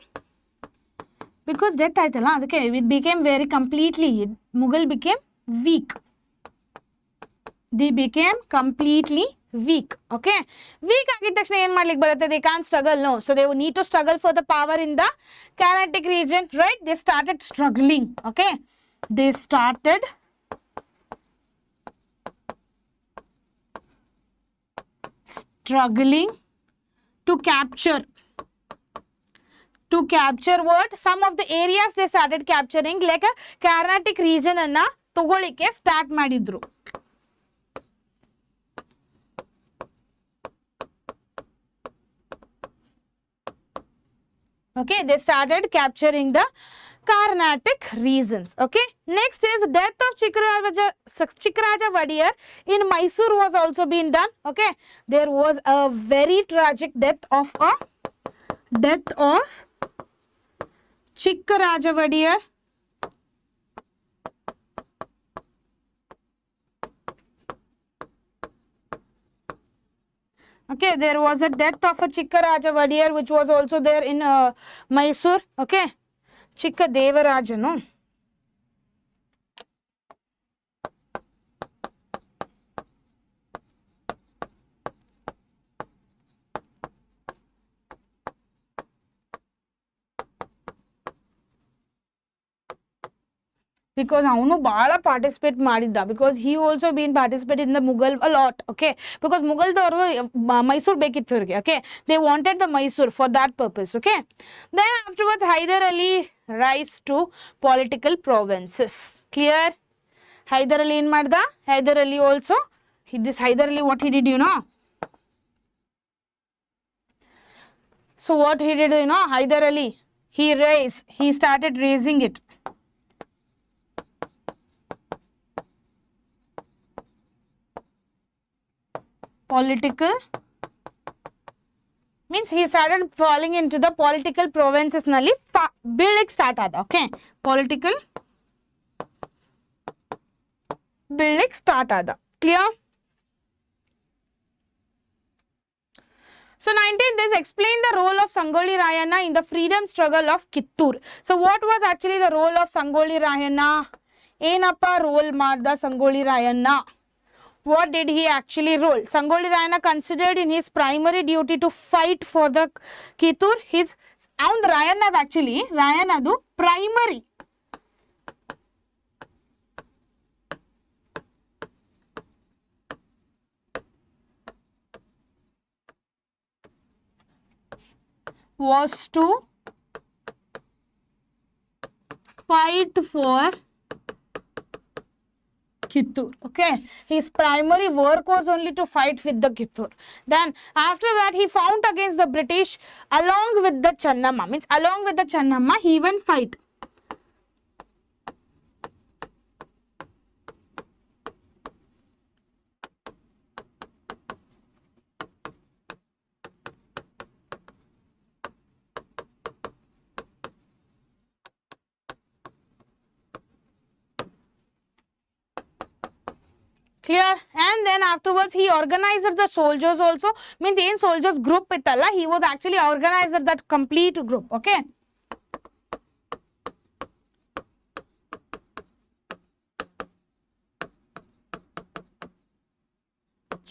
because death aitala adake it became very completely, Mughal became weak. They became completely weak. Okay, weak agid takshana en madlik barutte? They can't struggle, no. So they would need to struggle for the power in the Carnatic region, right? They started struggling. Okay, they started struggling to capture what? Some of the areas they started capturing, like a Carnatic region anna ತಗೊಳ್ಳಿಕ್ಕೆ start ಮಾಡಿದ್ರು. Okay, they started capturing the Carnatic regions. Okay, next is death of 𝐃𝐸𝐬𝐬𝐬𝐬 Wodeyar in Mysore was also being done. Okay, there was a very tragic death of 𝐃𝐸𝐬𝐬𝐬𝐬 Wodeyar. Okay, there was a death of a 𝐃𝐸𝐬𝐬𝐬𝐬 Wodeyar which was also there in Mysore. Okay, 𝐃𝐸𝐬𝐬𝐬𝐬, no? because ಅವನು ಭಾಳ participate ಮಾಡಿದ್ದ, because he also been participated in the Mughal a lot, okay, because ಮುಘಲ್ದವರು Mysuru ಬೇಕಿತ್ತು ಇವ್ರಿಗೆ, okay, they wanted the Mysore for that purpose, okay. Then afterwards Hyder Ali rise to political provinces, clear. Hyder Ali ಏನು ಮಾಡ್ದ? Hyder Ali also, this Hyder Ali what he did, you know, so what he did, you know, Hyder Ali, he started raising it. Political means he started falling into the political provinces ನಲ್ಲಿ ಬೀಳಲಿಕ್ಕೆ start ಆದ, okay, political ಬೀಳಲಿಕ್ಕೆ start ಆದ, clear. So 19, this explain the role of Sangoli Rayana in the freedom struggle of Kittur. So what was actually the role of Sangoli Rayana? ಏನಪ್ಪ roll ಮಾಡ್ದ Sangolli Rayanna? What did he actually role? Sangoli Rayana considered in his primary duty to fight for the Kittur. His and Rayana actually Rayanadu primary was to fight for Kittur, okay. His primary work was only to fight with the Kittur. Then after that he fought against the British along with the Channamma, means along with the Channamma he even fight. Clear. And then afterwards he organized the soldiers also, means in soldiers group italla, he was actually organized that complete group, okay.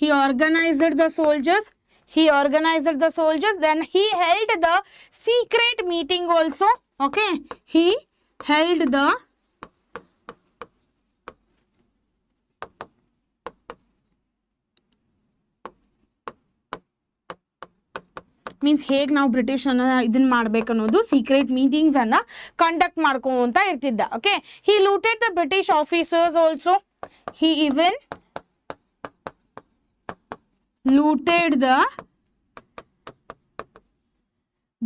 He organized the soldiers, then he held the secret meeting also, okay. He held the means ಹೇಗೆ ನಾವು British ಅನ್ನ ಇದನ್ನ ಮಾಡಬೇಕು ಅನ್ನೋದು secret meetings ಅನ್ನ conduct ಮಾಡ್ಕೊಂತ ಇರ್ತಿದ್ದ, okay. he looted the British officers also, he even looted the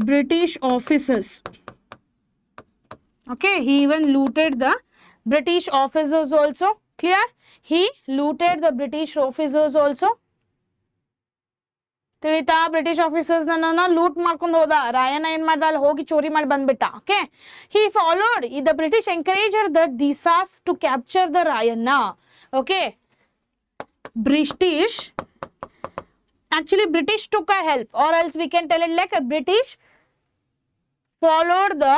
British officers, okay. He even looted the British officers also, clear. He looted the British officers also. ತಿಳಿತಾ? British officers ನನ್ನ loot ಮಾಡ್ಕೊಂಡು ಹೋದ. ರಾಯಣ್ಣ ಏನ್ ಮಾಡ್ದ? ಅಲ್ಲಿ ಹೋಗಿ ಚೋರಿ ಮಾಡಿ ಬಂದ್ಬಿಟ್ಟ, okay. He followed the British encouraged the Desais to capture the Rayanna, okay. British actually British took a help, or else we can tell it like a British followed the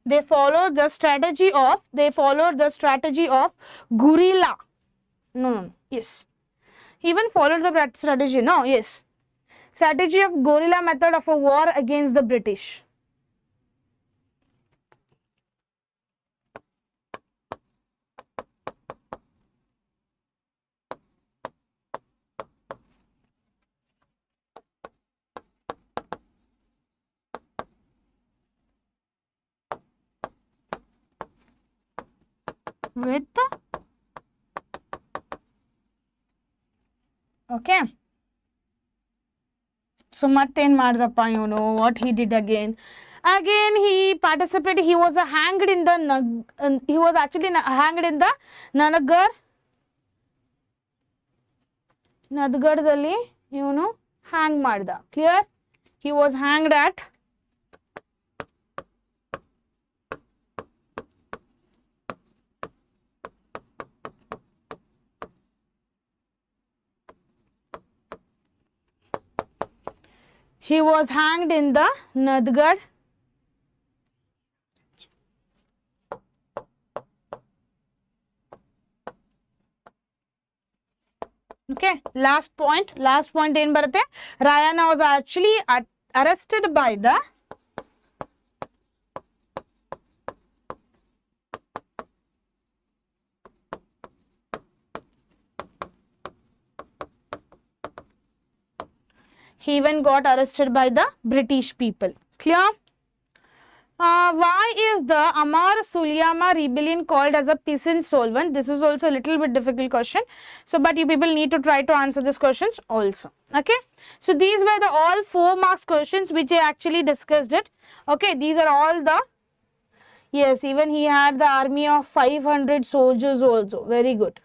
they followed the strategy of guerrilla. No, yes, even followed the strategy, no, yes, strategy of guerrilla method of a war against the British. With okay, so matten mardappa ಇವನು, what he did again he participated, he was hanged in the he was actually hanged in the ನದಗಢದಲ್ಲಿ ಇವನು ಹ್ಯಾಂಗ್ ಮಾಡ್ದ, clear. he was hanged at he was hanged in the Nadgarh Okay, last point in barutte. Rayana was actually arrested by the he even got arrested by the British people. Clear? Why is the Amar Sulyama rebellion called as a peasant solvent? This is also a little bit difficult question. So, but you people need to try to answer these questions also. Okay. So, these were the all 4 marks questions which I actually discussed it. Okay. These are all the, yes, even he had the army of 500 soldiers also. Very good.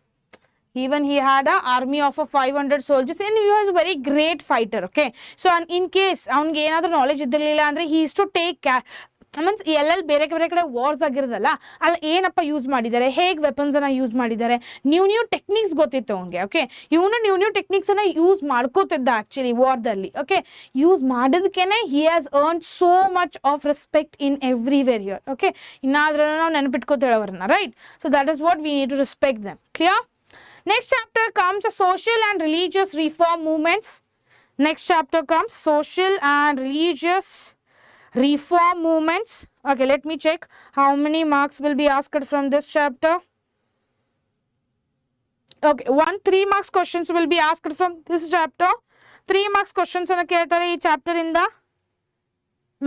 Even he had an army of 500 soldiers and he was a very great fighter. Okay. So, in case avನಿಗೆ knowledge ಇದ್ದಿರಲಿಲ್ಲ ಅಂದ್ರೆ he used to take care. Means ಎಲ್ಲೆಲ್ಲಿ ಬೇರೆ ಕಡೆ wars ಆಗಿರೋದಲ್ಲ ಅಲ್ಲಿ ಏನಪ್ಪ use ಮಾಡಿದ್ದಾರೆ, ಹೇಗೆ ವೆಪನ್ಸನ್ನು use ಮಾಡಿದ್ದಾರೆ, ನ್ಯೂ ಟೆಕ್ನಿಕ್ಸ್ ಗೊತ್ತಿತ್ತು ಅವನಿಗೆ. ಓಕೆ, ಇವನು ನ್ಯೂ ಟೆಕ್ನಿಕ್ಸನ್ನು ಯೂಸ್ ಮಾಡ್ಕೋತಿದ್ದ ಆ್ಯಕ್ಚುಲಿ ವಾರ್ದಲ್ಲಿ. ಓಕೆ, ಯೂಸ್ ಮಾಡೋದಕ್ಕೇ he has earn so much of respect in everywhere here. Okay, ಇನ್ನಾದ್ರೂ ನಾವು ನೆನಪಿಟ್ಕೋತೇವೆ ಅವ್ರನ್ನ, right? So that is what we need to respect them. Clear? Next chapter comes social and religious reform movements. Next chapter comes social and religious reform movements. Okay, let me check how many marks will be asked from this chapter. Okay, 3 marks questions will be asked from this chapter. 3 marks questions ana keltare ee chapter inda.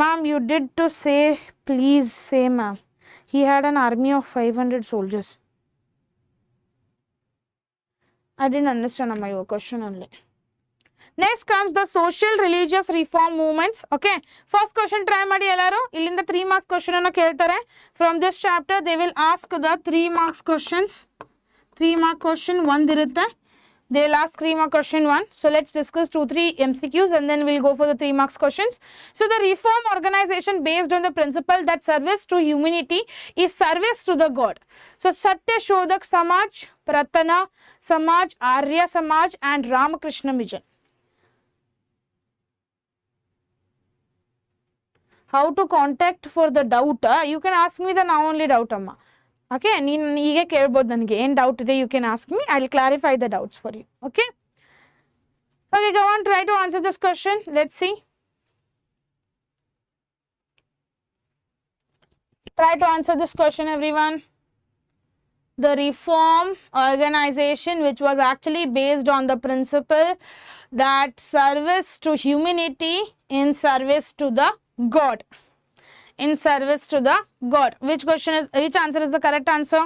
Ma'am, you did to say, please say ma'am. He had an army of 500 soldiers. I didn't understand your question only. Next comes the social religious reform movements. Okay, first question try ಮಾಡಿ ಎಲ್ಲರೂ. ಇಲ್ಲಿಂದ 3 marks question ಅನ್ನು ಕೇಳ್ತಾರೆ. From this chapter they will ask the 3 marks questions. 3 mark question ಒಂದಿರುತ್ತೆ. They will ask 3 mark question 1. So let's discuss 2-3 MCQs and then we'll go for the 3 marks questions. So the reform organization based on the principle that service to humanity is service to the God. So Satya Shodhak Samaj, Pratana Samaj, Arya Samaj and Ramakrishna Mission. How to contact for the doubt? You can ask me the now only doubt, amma. Okay, ನೀನು ಹೀಗೆ ಕೇಳ್ಬೋದು ನನಗೆ ಏನು doubt ಇದೆ, you can ask me. I will clarify the doubts for you. Okay. Okay, go on, try to answer this question. Let's see. Try to answer this question, everyone. The reform organization which was actually based on the principle that service to humanity in service to the God. In service to the God. Which answer is the correct answer?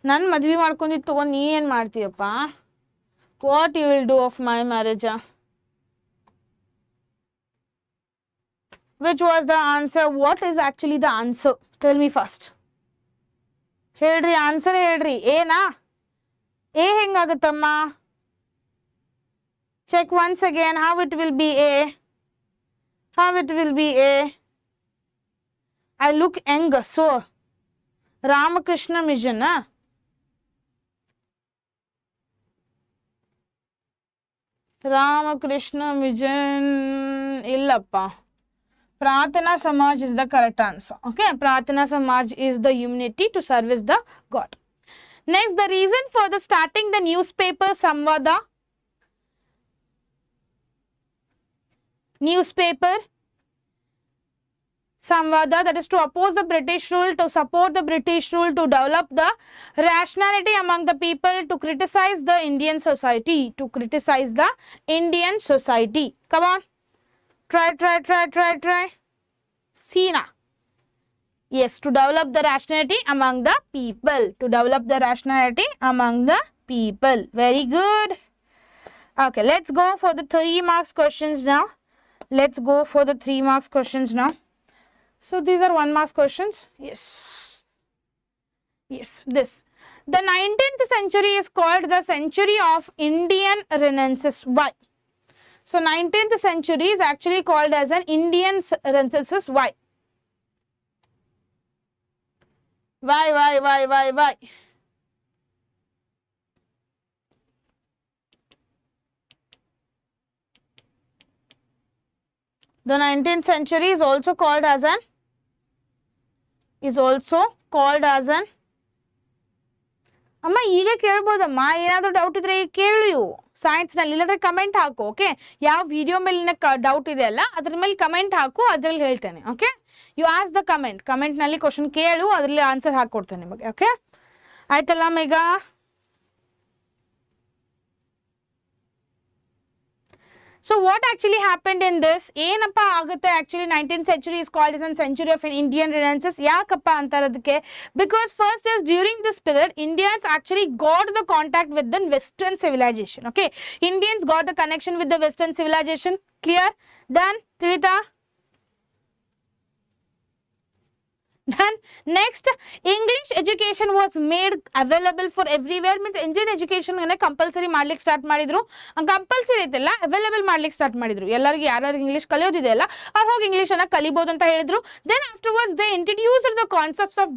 Nan madvi ಮಾಡ್ಕೊಂಡಿತ್ತು ನೀ ಏನು ಮಾಡ್ತೀಯಪ್ಪ? What you will do of my marriage? Which was the answer? What is actually the answer? Tell me first. ಹೇಳ್ರಿ, answer ಹೇಳ್ರಿ. ಏನಾ? A ಹೆಂಗಾಗುತ್ತಮ್ಮ? Check once again how it will be A. How it will be A? I look young, so Ramakrishna Mission, Ramakrishna Mission, illappa. Pratana Samaj is the correct answer. Okay, Pratana Samaj is the humanity to service the God. Next, the reason for the starting the newspaper Samvada. Newspaper Samvada, that is to oppose the British rule, to support the British rule, to develop the rationality among the people, to criticize the Indian society, to criticize the Indian society. Come on, try. Sina. Yes, to develop the rationality among the people, to develop the rationality among the people. Very good. Okay, let's go for the 3 marks questions now. Let's go for the 3 marks questions now. So these are 1 marks questions. Yes, this. The 19th century is called the century of Indian Renaissance. Why? So 19th century is actually called as an Indian Renaissance. Why? Why? The 19th century is also called as an ಅಮ್ಮ ಈಗ ಕೇಳ್ಬೋದಮ್ಮ, ಏನಾದರೂ doubt ಇದ್ರೆ ಕೇಳು ಸೈನ್ಸ್ನಲ್ಲಿ, ಇಲ್ಲಾಂದ್ರೆ comment ಹಾಕು. Okay, ಯಾವ video ಮೇಲಿನ doubt ಇದೆ ಅಲ್ಲ ಅದ್ರ ಮೇಲೆ ಕಮೆಂಟ್ ಹಾಕು, ಅದ್ರಲ್ಲಿ ಹೇಳ್ತೇನೆ. ಓಕೆ, ಯು ಆಸ್ ದ ಕಮೆಂಟ್ನಲ್ಲಿ ಕ್ವಶನ್ ಕೇಳು, ಅದರಲ್ಲಿ ಆನ್ಸರ್ ಹಾಕೊಡ್ತೇನೆ ನಿಮಗೆ. ಓಕೆ, ಆಯ್ತಲ್ಲ ಈಗ. So what actually happened in this? ಏನಪ್ಪ ಆಗುತ್ತೆ actually 19th century is called as a century of an Indian Renaissance. ಯಾಕಪ್ಪ ಅಂತಾರದಕ್ಕೆ? Because first is during this period Indians actually got the contact with the Western civilization. Okay, Indians got the connection with the Western civilization. Clear? Done? Trita? Then next, English education was made available for everywhere. Means Indian education compulsory ಮಾಡ್ಲಿಕ್ಕೆ start ಮಾಡಿದ್ರು. Compulsory ಐತಲ್ಲ, available ಮಾಡ್ಲಿಕ್ಕೆ start ಮಾಡಿದ್ರು. ಎಲ್ಲರಿಗೂ ಯಾರು English ಕಲಿಯೋದಿದೆ ಅಲ್ಲ ಅವ್ರು ಹೋಗಿ ಇಂಗ್ಲಿಷ್ ಅನ್ನ ಕಲಿಬಹುದು ಅಂತ ಹೇಳಿದ್ರು. Then afterwards they introduced the concepts of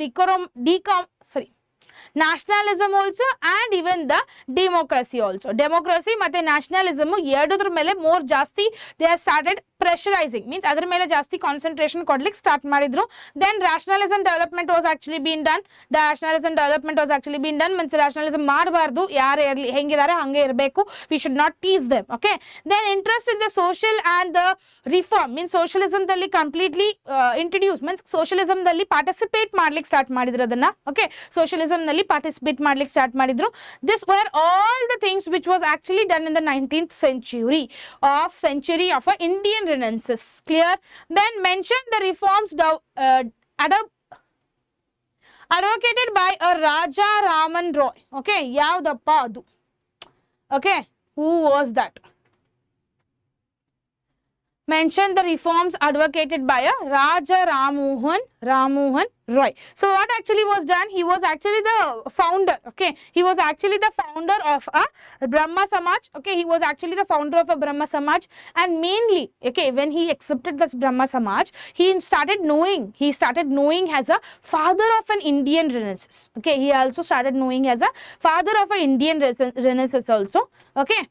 nationalism also and even the democracy also. Democracy ಮತ್ತೆ nationalism ಎರಡರ ಮೇಲೆ more ಜಾಸ್ತಿ they have started pressurizing, means ಅದರ ಮೇಲೆ ಜಾಸ್ತಿ ಕಾನ್ಸಂಟ್ರೇಷನ್ ಕೊಡ್ಲಿಕ್ಕೆ ಸ್ಟಾರ್ಟ್ ಮಾಡಿದ್ರು. Then rationalism development was actually been done. Means rationalism ಮಾಡಬಾರ್ದು, ಯಾರು ಇರಲಿ ಹೆಂಗಿದ್ದಾರೆ ಹಂಗೆ ಇರಬೇಕು, we should not tease them. Okay, then interest in the social and the reform, means socialism ದಲ್ಲಿ completely introduce, means socialism ದಲ್ಲಿ participate ಮಾಡ್ಲಿಕ್ಕೆ start ಮಾಡಿದ್ರು ಅದನ್ನ. Okay, socialism ನಲ್ಲಿ ಪಾರ್ಟಿಸಿಪೇಟ್ ಮಾಡ್ಲಿಕ್ಕೆ ಸ್ಟಾರ್ಟ್ ಮಾಡಿದ್ರು. This were all the things which was actually done in the 19th century of a Indian Renaissance. Clear? Then mention the reforms advocated by a Raja Raman Roy. Okay, yaudappa adu? Okay, who was that? Mention the reforms advocated by a Raja Ramohan Roy. So what actually was done? He was actually the founder. Okay, he was actually the founder of a Brahma Samaj. Okay, he was actually the founder of a Brahma Samaj, and mainly, okay, when he accepted this Brahma Samaj, he started knowing as a father of an Indian Renaissance. Okay, he also started knowing as a father of an Indian Renaissance also. Okay,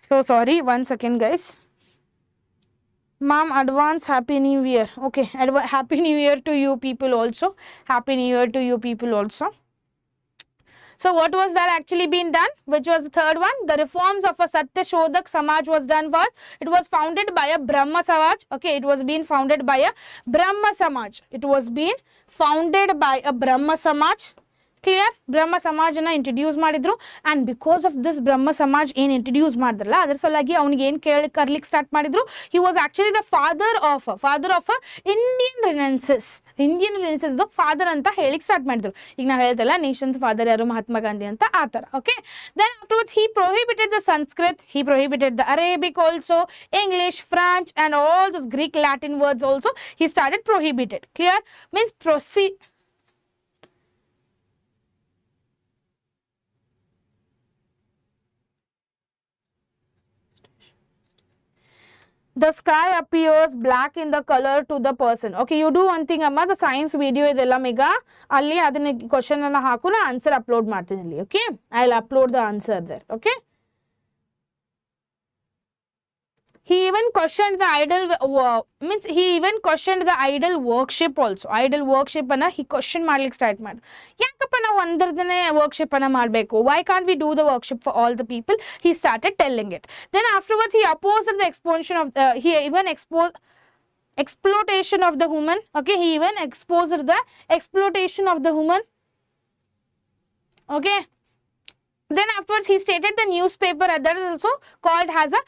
so sorry, 1 second guys. Mom, advance happy new year. Okay, happy new year to you people also. Happy new year to you people also. So what was that actually being done? Which was the third one? The reforms of a Satya Shodhak Samaj was done first. It was founded by a Brahma Samaj. Okay, it was being founded by a Brahma Samaj. It was being founded by a Brahma Samaj. Clear? Brahma Samaj na introduce ಮಾಡಿದ್ರು, and because of this Brahma Samaj ಏನ್ introduce ಮಾಡಿದ್ರಲ್ಲ ಅದ್ರ ಸಲುವಾಗಿ ಅವನಿಗೆ ಏನ್ ಕರ್ಲಿಕ್ಕೆ start ಮಾಡಿದ್ರು, he was actually the father of a Indian Renaissance. Indian renaissance father ಅಂತ ಹೇಳಿಕ್ ಸ್ಟಾರ್ಟ್ ಮಾಡಿದ್ರು. ಈಗ ನಾವು ಹೇಳ್ತಲ್ಲ ನೇಷನ್ಸ್ ಫಾದರ್ ಯಾರು, ಮಹಾತ್ಮ ಗಾಂಧಿ ಅಂತ ಆ ಥರ. Okay, then afterwards he prohibited the Sanskrit, he prohibited the Arabic also, English, French and all those Greek, Latin words also he started prohibited. Clear? Means proceed. The sky appears black in the color to the person. Okay, you do one thing amma, the science video idella mega alli adine question alla haku na answer upload martini alli. Okay, I'll upload the answer there. Okay, he even questioned the idol worship also. Idol worship anna he question ಮಾಡ್ಲಿಕ್ಕೆ start ಮಾಡಿ, ಯಾಕಪ್ಪ ನಾವು ಒಂದರದನೇ worship ಅನ್ನ ಮಾಡಬೇಕು, why can't we do the worship for all the people? He started telling it. Then afterwards he opposed the expansion of he even exposed exploitation of the woman. Okay, he even exposed the exploitation of the woman. Okay, then afterwards he stated the newspaper that is also called as a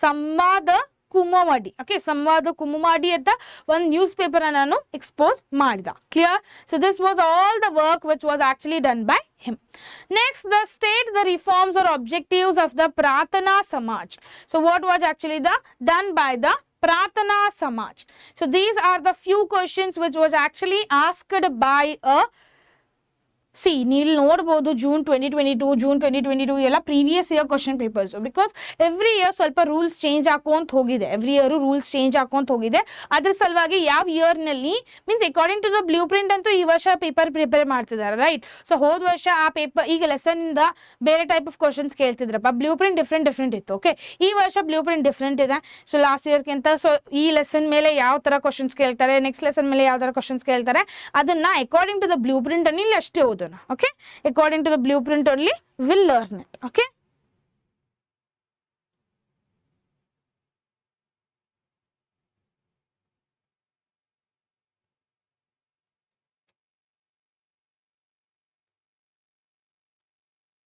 Samvada Kumamadi. Okay, Samvada Kumamadi at the one newspaper ananu expose madida. Clear? So this was all the work which was actually done by him. Next, the state the reforms or objectives of the Pratana Samaj. So what was actually done by the Pratana Samaj? So these are the few questions which was actually asked by a see ನೀವು ನೋಡ್ಬೋದು June 2022 June 2022 ಎಲ್ಲ previous year question papers. Because every year ಸ್ವಲ್ಪ rules change ಹಾಕೊಂತ ಹೋಗಿದೆ, every year rules change ಹಾಕೊಂತ ಹೋಗಿದೆ. ಅದ್ರ ಸಲುವಾಗಿ ಯಾವ ಇಯರ್ನಲ್ಲಿ means according to the blueprint ಅಂತೂ ಈ ವರ್ಷ ಪೇಪರ್ ಪ್ರಿಪೇರ್ ಮಾಡ್ತಿದ್ದಾರೆ, ರೈಟ್. ಸೊ ಹೋದ ವರ್ಷ ಆ ಪೇಪರ್ ಈಗ ಲೆಸನ್ನಿಂದ ಬೇರೆ ಟೈಪ್ ಆಫ್ ಕ್ವಶನ್ಸ್ ಕೇಳ್ತಿದ್ರಪ್ಪ, ಬ್ಲೂ ಪ್ರಿಂಟ್ ಡಿಫ್ರೆಂಟ್ ಇತ್ತು. ಓಕೆ, ಈ ವರ್ಷ ಬ್ಲೂ ಪ್ರಿಂಟ್ ಡಿಫ್ರೆಂಟ್ ಇದೆ. ಸೊ ಲಾಸ್ಟ್ ಇಯರ್ಗಿಂತ ಸೊ ಈ ಲೆಸನ್ ಮೇಲೆ ಯಾವ ಥರ ಕ್ವಶನ್ಸ್ ಕೇಳ್ತಾರೆ, ನೆಕ್ಸ್ಟ್ ಲೆಸನ್ ಮೇಲೆ ಯಾವ ಥರ ಕ್ವಶನ್ಸ್ ಕೇಳ್ತಾರೆ, ಅದನ್ನ according to the blueprint ಅಲ್ಲಿ ಇಲ್ಲಿ ಅಷ್ಟೇ ಓದೋಣ. Okay, according to the blueprint only we'll learn it. Okay,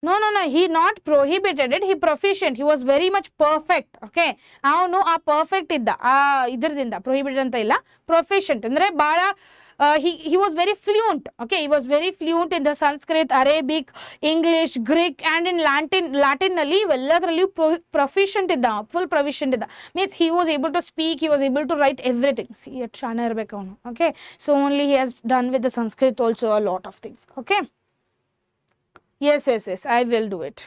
no, he not prohibited it, he proficient, he was very much perfect. Okay, ಅವನು ಆ ಪರ್ಫೆಕ್ಟ್ ಇದ್ದ, ಆ ಇದರದಿಂದ ಪ್ರೊಹಿಬಿಟೆಡ್ ಅಂತ ಇಲ್ಲ, ಪ್ರೊಫಿಷಿಯಂಟ್ ಅಂದರೆ ಭಾಳ he was very fluent. Okay, he was very fluent in the Sanskrit, Arabic, English, Greek and in Latin ನಲ್ಲಿ ಇವೆಲ್ಲದರಲ್ಲಿ proficient ಇದ್ದ, ಫುಲ್ proficient ಇದ್ದ. Means he was able to speak, he was able to write everything. See, ಎಷ್ಟು ಶಾನೆ ಇರಬೇಕು ಅವನು. Okay, so only he has done with the Sanskrit also a lot of things. Okay, yes, I will do it.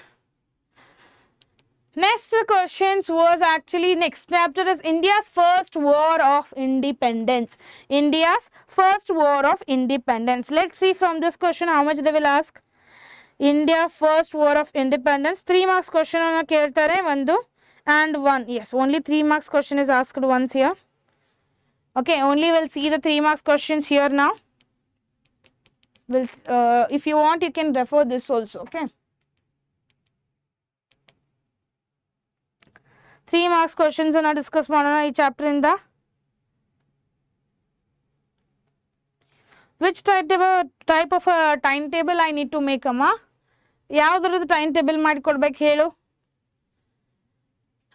Next questions was actually next chapter is India's first war of independence. India's first war of independence. Let's see from this question how much they will ask. India first war of independence. 3 marks question on keltare ಒಂದು and 1. Yes, only 3 marks question is asked once here. Okay, only we'll see the 3 marks questions here now. We'll if you want you can refer this also. Okay, 3 marks questions ಅನ್ನ discuss ಮಾಡೋಣ ಈ chapter ಇಂದ. Which type of time table I need to make ಅಮ್ಮ? ಯಾವುದ್ರದ್ದು time table ಮಾಡಿಕೊಡ್ಬೇಕು ಹೇಳು?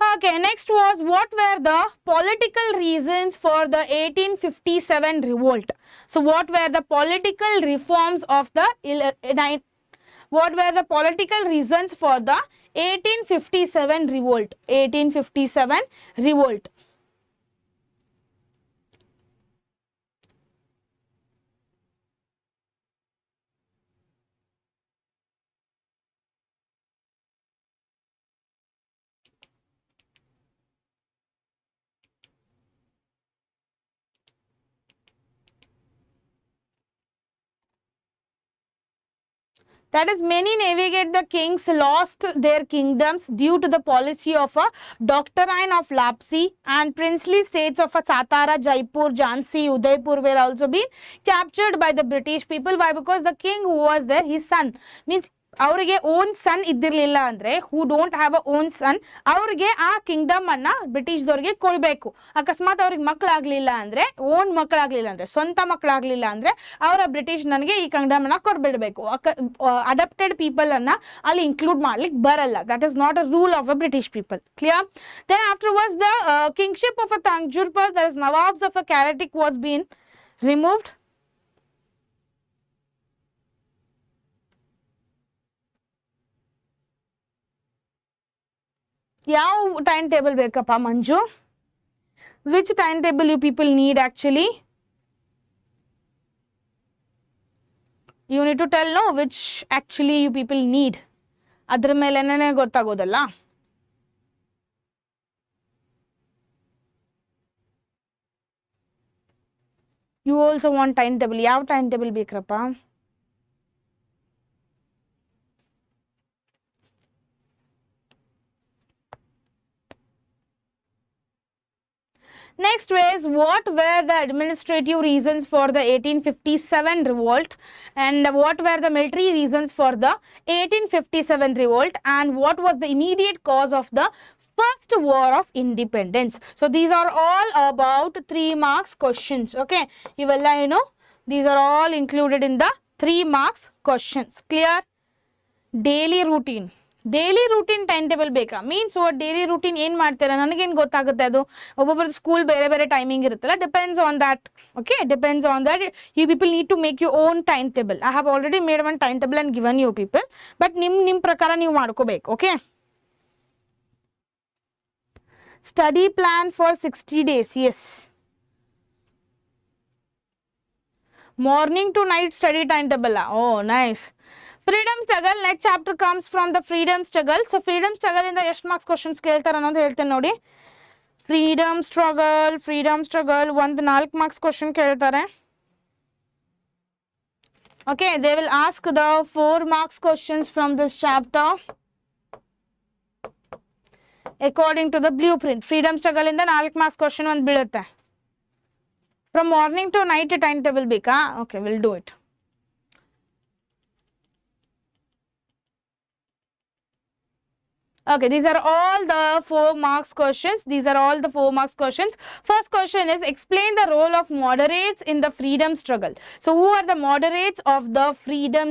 Okay, next was what were the political reasons for the 1857 revolt? So what were the political reforms of the what were the political reasons for the 1857 revolt? 1857 revolt. That is, many navigate the kings lost their kingdoms due to the policy of a doctrine of lapsy, and princely states of a Satara, Jaipur, Jhansi, Udaipur were also been captured by the British people. Why? Because the king who was there, his son, means ಅವರಿಗೆ own son ಇದ್ದಿರಲಿಲ್ಲ ಅಂದರೆ, who don't have a own son, ಅವ್ರಿಗೆ ಆ kingdom ಅನ್ನ ಬ್ರಿಟಿಷ್ದವ್ರಿಗೆ ಕೊಡಬೇಕು. ಅಕಸ್ಮಾತ್ ಅವ್ರಿಗೆ ಮಕ್ಕಳಾಗಲಿಲ್ಲ ಅಂದರೆ, ಓನ್ ಮಕ್ಕಳಾಗಲಿಲ್ಲ ಅಂದರೆ, ಸ್ವಂತ ಮಕ್ಕಳಾಗಲಿಲ್ಲ ಅಂದರೆ ಅವರ ಬ್ರಿಟಿಷ್ ನನಗೆ ಈ ಕಿಂಗ್ಡಮ್ ಅನ್ನ ಕೊಡ್ಬಿಡಬೇಕು. ಅಡಾಪ್ಟೆಡ್ ಪೀಪಲ್ ಅನ್ನ ಅಲ್ಲಿ ಇನ್ಕ್ಲೂಡ್ ಮಾಡ್ಲಿಕ್ಕೆ ಬರಲ್ಲ. That is not a rule of a British people. Clear? Then after was the kingship of a Tanjurpur, that is nawabs of a Carnatic was been removed. ಯಾವ ಟೈಮ್ ಟೇಬಲ್ ಬೇಕಪ್ಪ Manju? Which time table you people need actually? You need to tell no which actually you people need. ಅದ್ರ ಮೇಲೆನೇ ಗೊತ್ತಾಗೋದಲ್ಲ. You also want time table. ಯಾವ time table ಬೇಕ್ರಪ್ಪ? Next was what were the administrative reasons for the 1857 revolt, and what were the military reasons for the 1857 revolt, and what was the immediate cause of the first war of independence. So these are all about 3 marks questions. Okay, you will these are all included in the 3 marks questions. Clear? Daily routine. Daily routine time table ಬೇಕಾ? Means daily routine ಏನು ಮಾಡ್ತೀರಾ ನನಗೇನು ಗೊತ್ತಾಗುತ್ತೆ? ಅದು ಒಬ್ಬೊಬ್ಬರು school ಬೇರೆ ಬೇರೆ timing ಇರುತ್ತಲ್ಲ, depends on that. Okay, depends on that. You people need to make you own time table. I have already made one time table and given you people, but ನಿಮ್ಮ ಪ್ರಕಾರ ನೀವು ಮಾಡ್ಕೋಬೇಕು. Okay, study plan for 60 days. Yes, Morning to night study timetable. Oh, nice. Freedom struggle. Next chapter comes from the freedom struggle. So, freedom struggle in the ಎಷ್ಟು marks questions ಕೇಳ್ತಾರೆ ಅನ್ನೋದು ಹೇಳ್ತೇನೆ ನೋಡಿ. Freedom struggle ಒಂದು 4 marks question ಕೇಳ್ತಾರೆ. Okay, they will ask the 4 marks questions from this chapter according to the blueprint. Freedom struggle in the 4 marks question ಒಂದು ಬೀಳುತ್ತೆ. From morning to night timetable ಬೇಕಾ? Okay, we'll do it. Okay, these are all the 4 marks questions. First question is, explain the role of moderates in the freedom struggle. So, who are the moderates of the freedom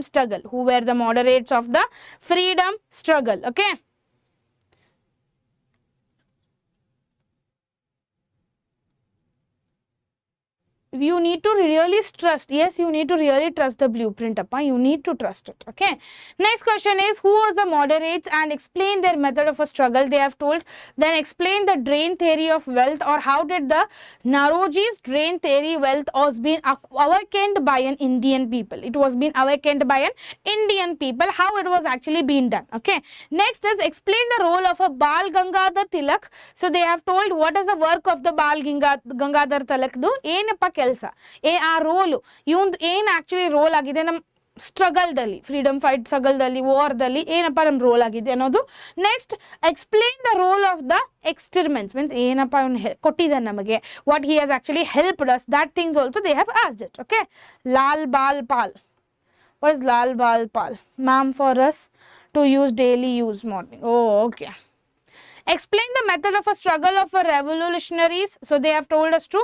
struggle? Okay. You need to really trust. Yes, you need to really trust the blueprint. You need to trust it. Okay. Next question is, who was the moderates and explain their method of a struggle. They have told. Then explain the drain theory of wealth, or how did the Naroji's drain theory wealth was being awakened by an Indian people. It was being awakened by an Indian people. How it was actually being done. Okay. Next is, explain the role of a Bal Gangadhar Tilak. So they have told what is the work of the Bal Gangadhar Tilak do. ಏನಪ್ಪ ಕೆಲಸ ಆ roll ಇವಂದು ಏನು actually roll ಆಗಿದೆ ನಮ್ಮ ಸ್ಟ್ರಗಲ್ದಲ್ಲಿ, freedom fight ಸ್ಟ್ರಗಲ್ದಲ್ಲಿ, ವಾರ್ದಲ್ಲಿ ಏನಪ್ಪ ನಮ್ಮ role ಆಗಿದೆ ಅನ್ನೋದು. Next, explain the role of the experiments. Means ಏನಪ್ಪ ಅವನು ಕೊಟ್ಟಿದ್ದಾನೆ ನಮಗೆ, what he has actually helped us, that things also they have asked it. Okay. Lal Bal Pal. What is Lal Bal Pal? Ma'am for us to use daily use morning. Oh, okay. Explain the method of a struggle of a revolutionaries. So they have told us to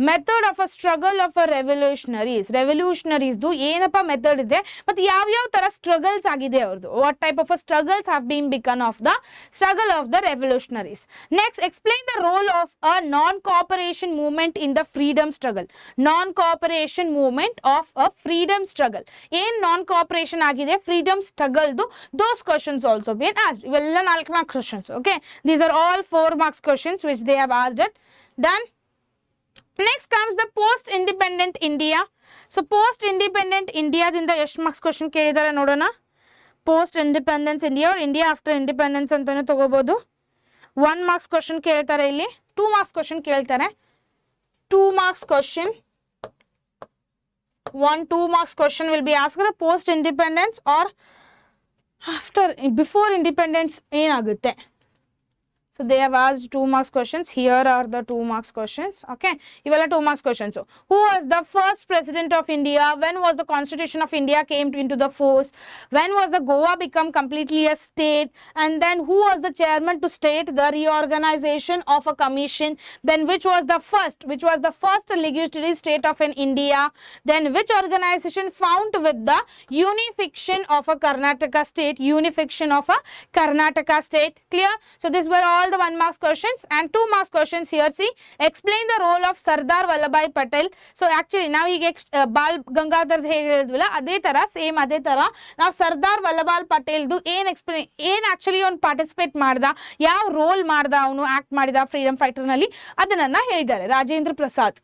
method of a struggle of a revolutionaries do ಏನಪ್ಪ method ಇದೆ ಮತ್ತು ಯಾವ ತರ struggles ಆಗಿದೆ ಅವ್ರದ್ದು, what type of a struggles have been begun of the struggle of the revolutionaries. Next, explain the role of a non-cooperation movement in the freedom struggle. Non-cooperation movement of a freedom struggle. ಏನ್ non-cooperation ಆಗಿದೆ freedom struggle ದು, those questions also been asked. ಇವೆಲ್ಲ 4 marks questions. Okay. These are all 4 marks questions which they have asked it. Done. Next comes the post-independent India. So, post-independent India ದಿಂದ ಎಷ್ಟು marks question ಕೇಳಿದ್ದಾರೆ ನೋಡೋಣ. post-independence India or India after independence ಅಂತಾನೆ ತಗೋಬಹುದು. 1 marks question ಕೇಳ್ತಾರೆ ಇಲ್ಲಿ, 2 marks question ಕೇಳ್ತಾರೆ. 2 marks question. 2 marks question will be asked post-independence or after, before independence ಏನಾಗುತ್ತೆ. So they have asked 2 marks questions. Here are the 2 marks questions. Okay. Ivala 2 marks questions. So, who was the first president of India? When was the Constitution of India came into the force? When was the Goa become completely a state? And then who was the chairman to state the reorganization of a commission? Then which was the first legislative state of an India? Then which organization found with the unification of a Karnataka state? Clear? So these were all the 1 marks questions and 2 marks questions here. See, explain the role of Sardar Vallabhbhai Patel. So actually now ಈಗ ball Gangadhar ಹೇಳಿದ್ವಲ್ಲ ಅದೇ ತರ same ಅದೇ ತರ ನಾವು ಸರ್ದಾರ್ ವಲ್ಲಭಾಯ್ ಪಟೇಲ್ದು ಏನ್ actually ಅವ್ನು participate ಮಾಡ್ದ, ಯಾವ ರೋಲ್ ಮಾಡ್ದ, ಅವನು ಆಕ್ಟ್ ಮಾಡಿದ ಫ್ರೀಡಮ್ ಫೈಟರ್ ನಲ್ಲಿ, ಅದನ್ನ ಹೇಳಿದ್ದಾರೆ Rajendra Prasad.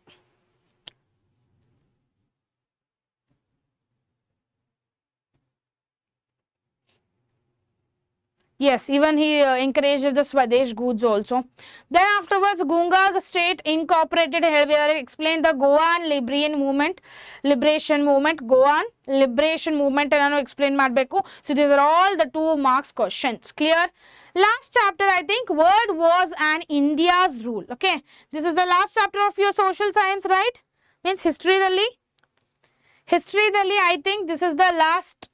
Yes, even he encouraged the Swadesh goods also. Then afterwards, Gunga state incorporated, explained the Goan liberation movement. Goan liberation movement and explain madbeku. So these are all the 2 marks questions. Clear? Last chapter, I think, world was and India's rule. Okay, this is the last chapter of your social science, right? Means history dalli. I think this is the last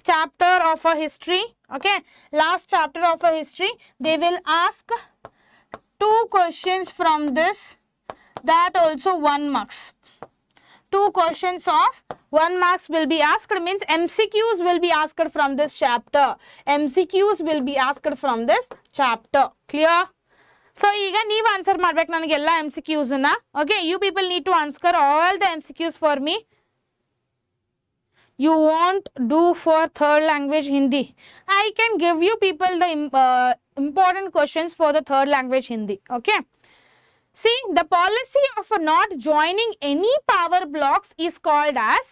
chapter of a history. Okay, last chapter of a history. They will ask 2 questions from this, that also 1 marks. 2 questions of 1 marks will be asked, means MCQs will be asked from this chapter. MCQs will be asked from this chapter. Clear? So ಈಗ ನೀವು answer ಮಾಡ್ಬೇಕು ನನಗೆಲ್ಲ MCQs ಅನ್ನ. Okay, you people need to answer all the MCQs for me. You won't do for third language Hindi. I can give you people the important questions for the third language Hindi. Okay. See, the policy of not joining any power blocks is called as,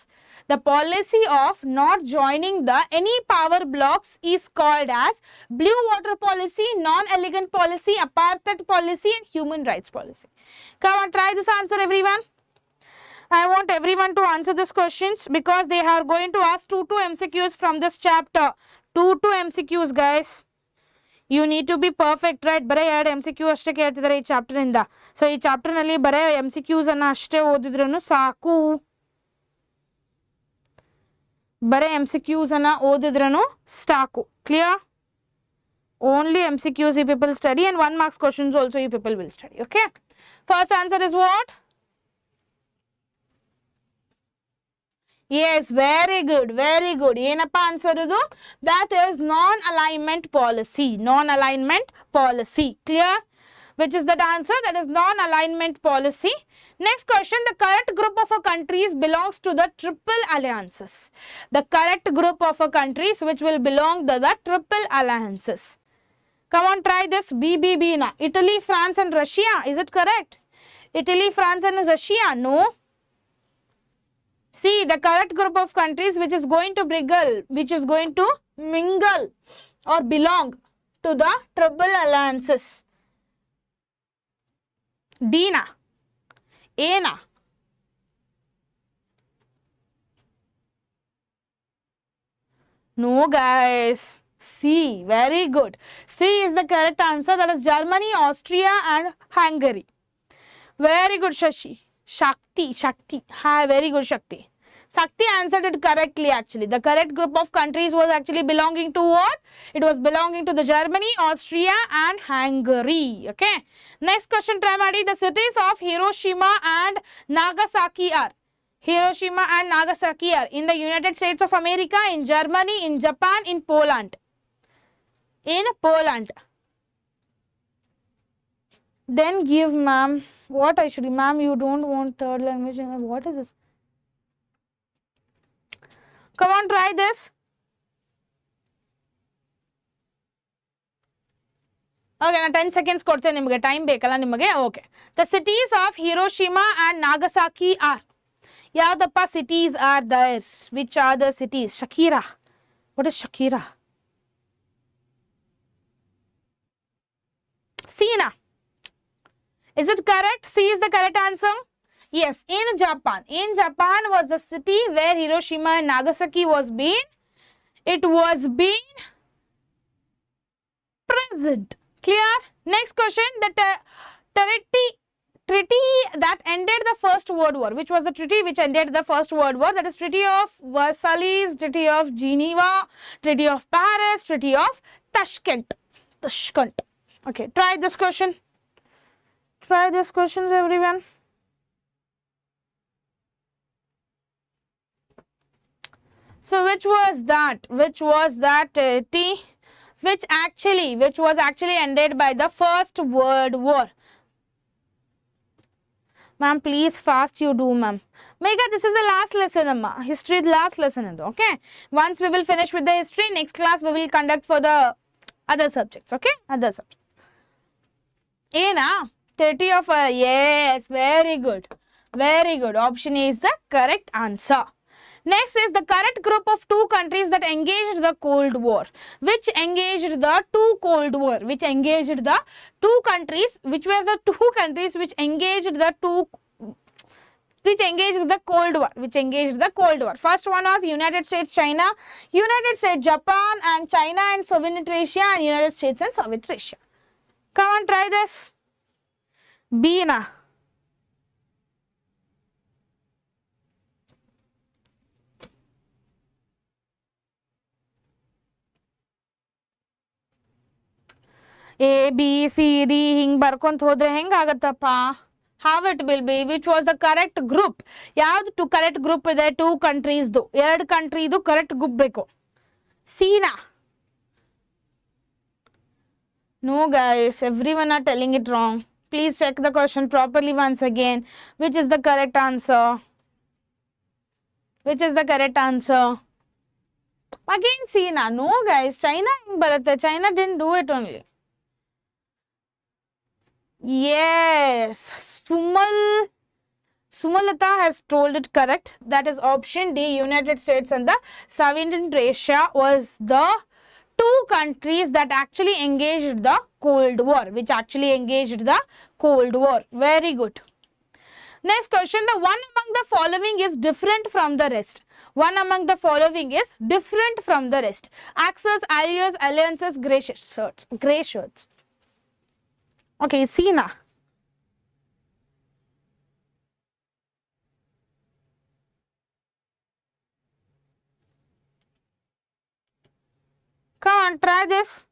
the policy of not joining any power blocks is called as blue water policy, non-elegant policy, apartheid policy and human rights policy. Come on, try this answer everyone. I want everyone to answer these questions because they are going to ask 2 MCQs from this chapter. 2 MCQs guys. You need to be perfect, right? ಬರೇ 2 MCQ ಅಷ್ಟೇ ಕೇಳ್ತಿದ್ದಾರೆ ಈ chapter ಇಂದ. So ಈ chapter ನಲ್ಲಿ ಬರೇ MCQs ಅನ್ನ ಅಷ್ಟೇ ಓದಿದ್ರೂ ಸಾಕು. ಬರೇ MCQs ಅನ್ನ ಓದಿದ್ರೂ ಸಾಕು. Clear? Only MCQs you people study and 1 marks questions also you people will study. Okay? First answer is what? Yes, very good, very good. ಏನಪ್ಪ ಆನ್ಸರ್ ಇದು? That is non-alignment policy. Non-alignment policy. Clear? Which is that answer? That is non-alignment policy. Next question, the correct group of countries belongs to the triple alliances. The correct group of countries which will belong to the triple alliances. Come on, try this. BBB na. Italy, France and Russia. Is it correct? Italy, France and Russia. No. See, the correct group of countries which is going to mingle or belong to the triple alliances. D na, A na, no guys, C, very good. C is the correct answer. That is Germany, Austria and Hungary. Very good Shashi. Shakti. Hi, very good Shakti. Shakti answered it correctly actually. The correct group of countries was actually belonging to what? It was belonging to the Germany, Austria and Hungary. Okay. Next question try ಮಾಡಿ. The cities of Hiroshima and Nagasaki are. Hiroshima and Nagasaki are in the United States of America, in Germany, in Japan, in Poland. In Poland. Then give ma'am. What I should, ma'am, you don't want third language. What is this? Come on, try this. Okay, now 10 seconds ಕೊಡ್ತೇನೆ ನಿಮಗೆ, time ಬೇಕಲ್ಲ ನಿಮಗೆ. Okay. The cities of Hiroshima and Nagasaki are. ಯಾವ್ದಪ್ಪ cities are there? Which are the cities? Shakira. What is Shakira? Sina. Is it correct? C is the correct answer. Yes, in Japan. In Japan was the city where Hiroshima and Nagasaki was being. It was being present. Clear? Next question. The treaty that ended the First World War. Which was the treaty which ended the First World War? That is Treaty of Versailles, Treaty of Geneva, Treaty of Paris, Treaty of Tashkent. Okay, try this question. Try these questions everyone. So which was that treaty which was actually ended by the First World War? Ma'am, please fast you do, ma'am. Megha, this is the last lesson, amma. History is last lesson, okay? Once we will finish with the history, next class we will conduct for the other subjects, okay? Other subjects. Ena, treaty of, yes, very good. Very good. Option A is the correct answer. Next is the correct group of 2 countries that engaged the Cold War. Which engaged the Cold War? Which engaged the 2 countries? Which were the 2 countries which engaged the Cold War? Which engaged the Cold War? First one was United States, China, United States, Japan, and China and Soviet Russia, and United States and Soviet Russia. Come on, try this. B na. A, B, C, D ಹಿಂಗ್ ಬರ್ಕೊಂತ ಹೋದ್ರೆ ಹೆಂಗಾಗತ್ತಪ್ಪ? How it will be? Which was the correct group? ಯಾವ್ದು correct group ಇದೆ? 2 countries ದು, 2 country ದು correct group ಬೇಕು. C na. No guys, everyone are telling it wrong. Please check the question properly once again. Which is the correct answer? Which is the correct answer? Again C na. No guys, China ಹಿಂಗ್ ಬರುತ್ತೆ. China didn't do it only. Yes, Sumalata has told it correct. That is option D. United States and the Soviet Russia was the two countries that actually engaged the Cold War. Very good. Next question. The one among the following is different from the rest. Axes, allies, alliances, grey shirts. Okay, see now. Come on, try this.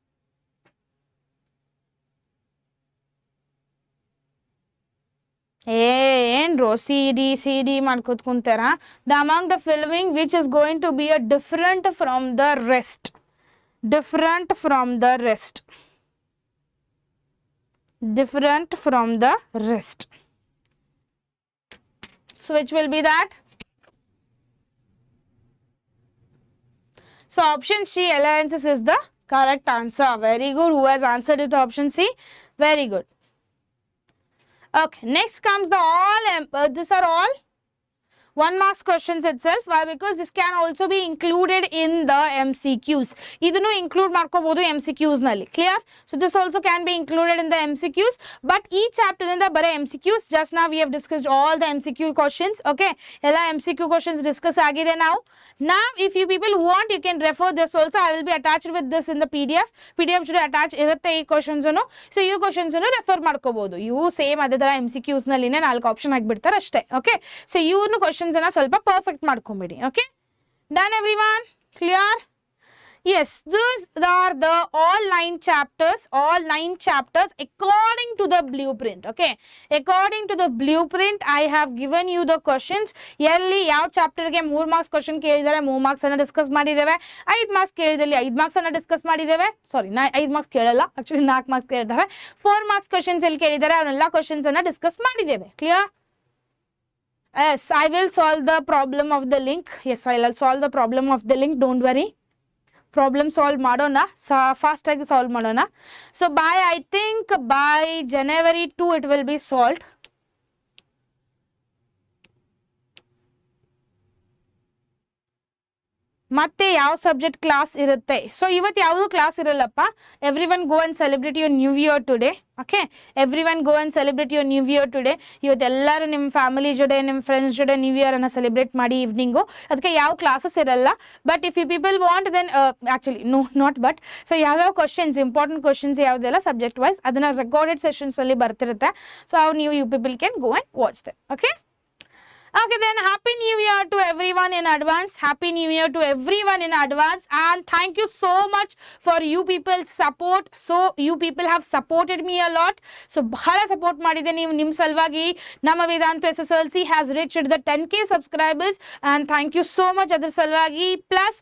CD ಮಾಡ್ಕೊತ್ಕೊಂತಾರ. The among the following which is going to be a different from the rest. So which will be that? So option C, alliances, is the correct answer. Very good. Who has answered it? Option C. Very good. Okay, next comes the these are all 1 marks questions itself. Why? Because this can also be included in the MCQs. Idunu include ಮಾಡ್ಕೋಬಹುದು MCQs nalli. Clear? So this also can be included in the MCQs. But each chapter in the bare MCQs. Just now we have discussed all the MCQ questions. Okay, ella MCQ questions discuss agide now. Now, if you people want, you can refer this also. I will be attached with this in the PDF. PDF should attach irutte ee questions ಅನ್ನು. So ಈ questions ಅನ್ನು refer ಮಾಡ್ಕೋಬಹುದು. ಇವು same ಅದೇ ತರ MCQs ನಲ್ಲಿನೇ 4 option ಹಾಕಿಬಿಡ್ತಾರೆ ಅಷ್ಟೇ. Okay, so ಇವ್ನು questions ಅನ್ನು ಸ್ವಲ್ಪ ಪರ್ಫೆಕ್ಟ್ ಮಾಡ್ಕೊಂಬಿಡಿ. Okay, done everyone? Clear? Yes, these are the all 9 chapters according to the blueprint. Okay, according to the blueprint, I have given you the questions. Yelli yav chapter ge 3 marks question kelidare 3 marks anna discuss madidave. 5 marks kelidalli 5 marks anna discuss madidave. Sorry, 5 marks kelalla, actually 4 marks kelidave. 4 marks questions elli kelidare avella questions anna discuss madidave. Clear? Yes, I will solve the problem of the link. Yes, I will solve the problem of the link. Don't worry. Problem solve ಮಾಡೋಣ, fast ಆಗಿ solve ಮಾಡೋಣ. So I think by January 2 it will be solved. ಮತ್ತೆ ಯಾವ subject class ಇರುತ್ತೆ? So ಇವತ್ತು ಯಾವುದು class ಇರಲ್ಲಪ್ಪ. Everyone go and celebrate your new year today. Okay, everyone go and celebrate your new year today. ಇವತ್ತೆಲ್ಲರೂ ನಿಮ್ಮ family ಜೊತೆ ನಿಮ್ಮ ಫ್ರೆಂಡ್ಸ್ ಜೊತೆ ನ್ಯೂ ಇಯರ್ ಅನ್ನು ಸೆಲೆಬ್ರೇಟ್ ಮಾಡಿ ಈವ್ನಿಂಗು. ಅದಕ್ಕೆ ಯಾವ ಕ್ಲಾಸಸ್ ಇರಲ್ಲ. But if you people want then actually not but so ಯಾವ್ಯಾವ ಕ್ವಶನ್ಸ್ ಇಂಪಾರ್ಟೆಂಟ್ ಕ್ವಶನ್ಸ್ ಯಾವುದೆಲ್ಲ ಸಬ್ಜೆಕ್ಟ್ ವೈಸ್ ಅದನ್ನು ರೆಕಾರ್ಡೆಡ್ ಸೆಷನ್ಸಲ್ಲಿ ಬರ್ತಿರುತ್ತೆ. ಸೊ ಅವು ನೀವು you people can go and watch them. Okay, okay, then happy new year to everyone in advance. And thank you so much for you people's support. So you people have supported me a lot. So bhala support madide ನೀವು ನಿಮ್ಮ ಸಲುವಾಗಿ. ನಮ್ಮ Vedantu SSLC has reached the 10K subscribers and thank you so much ಅದರ ಸಲುವಾಗಿ. Plus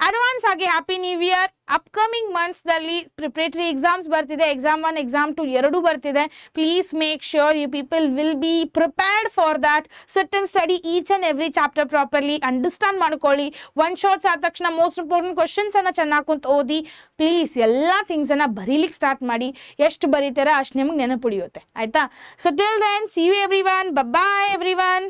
advance ಆಗಿ happy new year. Upcoming ಮಂತ್ಸ್ದಲ್ಲಿ preparatory exams ಬರ್ತಿದೆ. Exam 1 exam 2 ಎರಡೂ ಬರ್ತಿದೆ. Please make sure you people will be prepared for that. Sit and study each and every chapter properly. Understand ಮಾಡ್ಕೊಳ್ಳಿ. 1 shorts ಆದ ತಕ್ಷಣ ಮೋಸ್ಟ್ ಇಂಪಾರ್ಟೆಂಟ್ ಕ್ವಶನ್ಸ್ ಅನ್ನ ಚೆನ್ನಾಗಿ ಕುಂತು ಓದಿ. ಪ್ಲೀಸ್ ಎಲ್ಲ ಥಿಂಗ್ಸನ್ನು ಬರೀಲಿಕ್ಕೆ ಸ್ಟಾರ್ಟ್ ಮಾಡಿ. ಎಷ್ಟು ಬರೀತೀರಾ ಅಷ್ಟು ನಿಮಗೆ ನೆನಪುಳಿಯುತ್ತೆ. ಆಯಿತಾ? So till then see you everyone. Bye every one.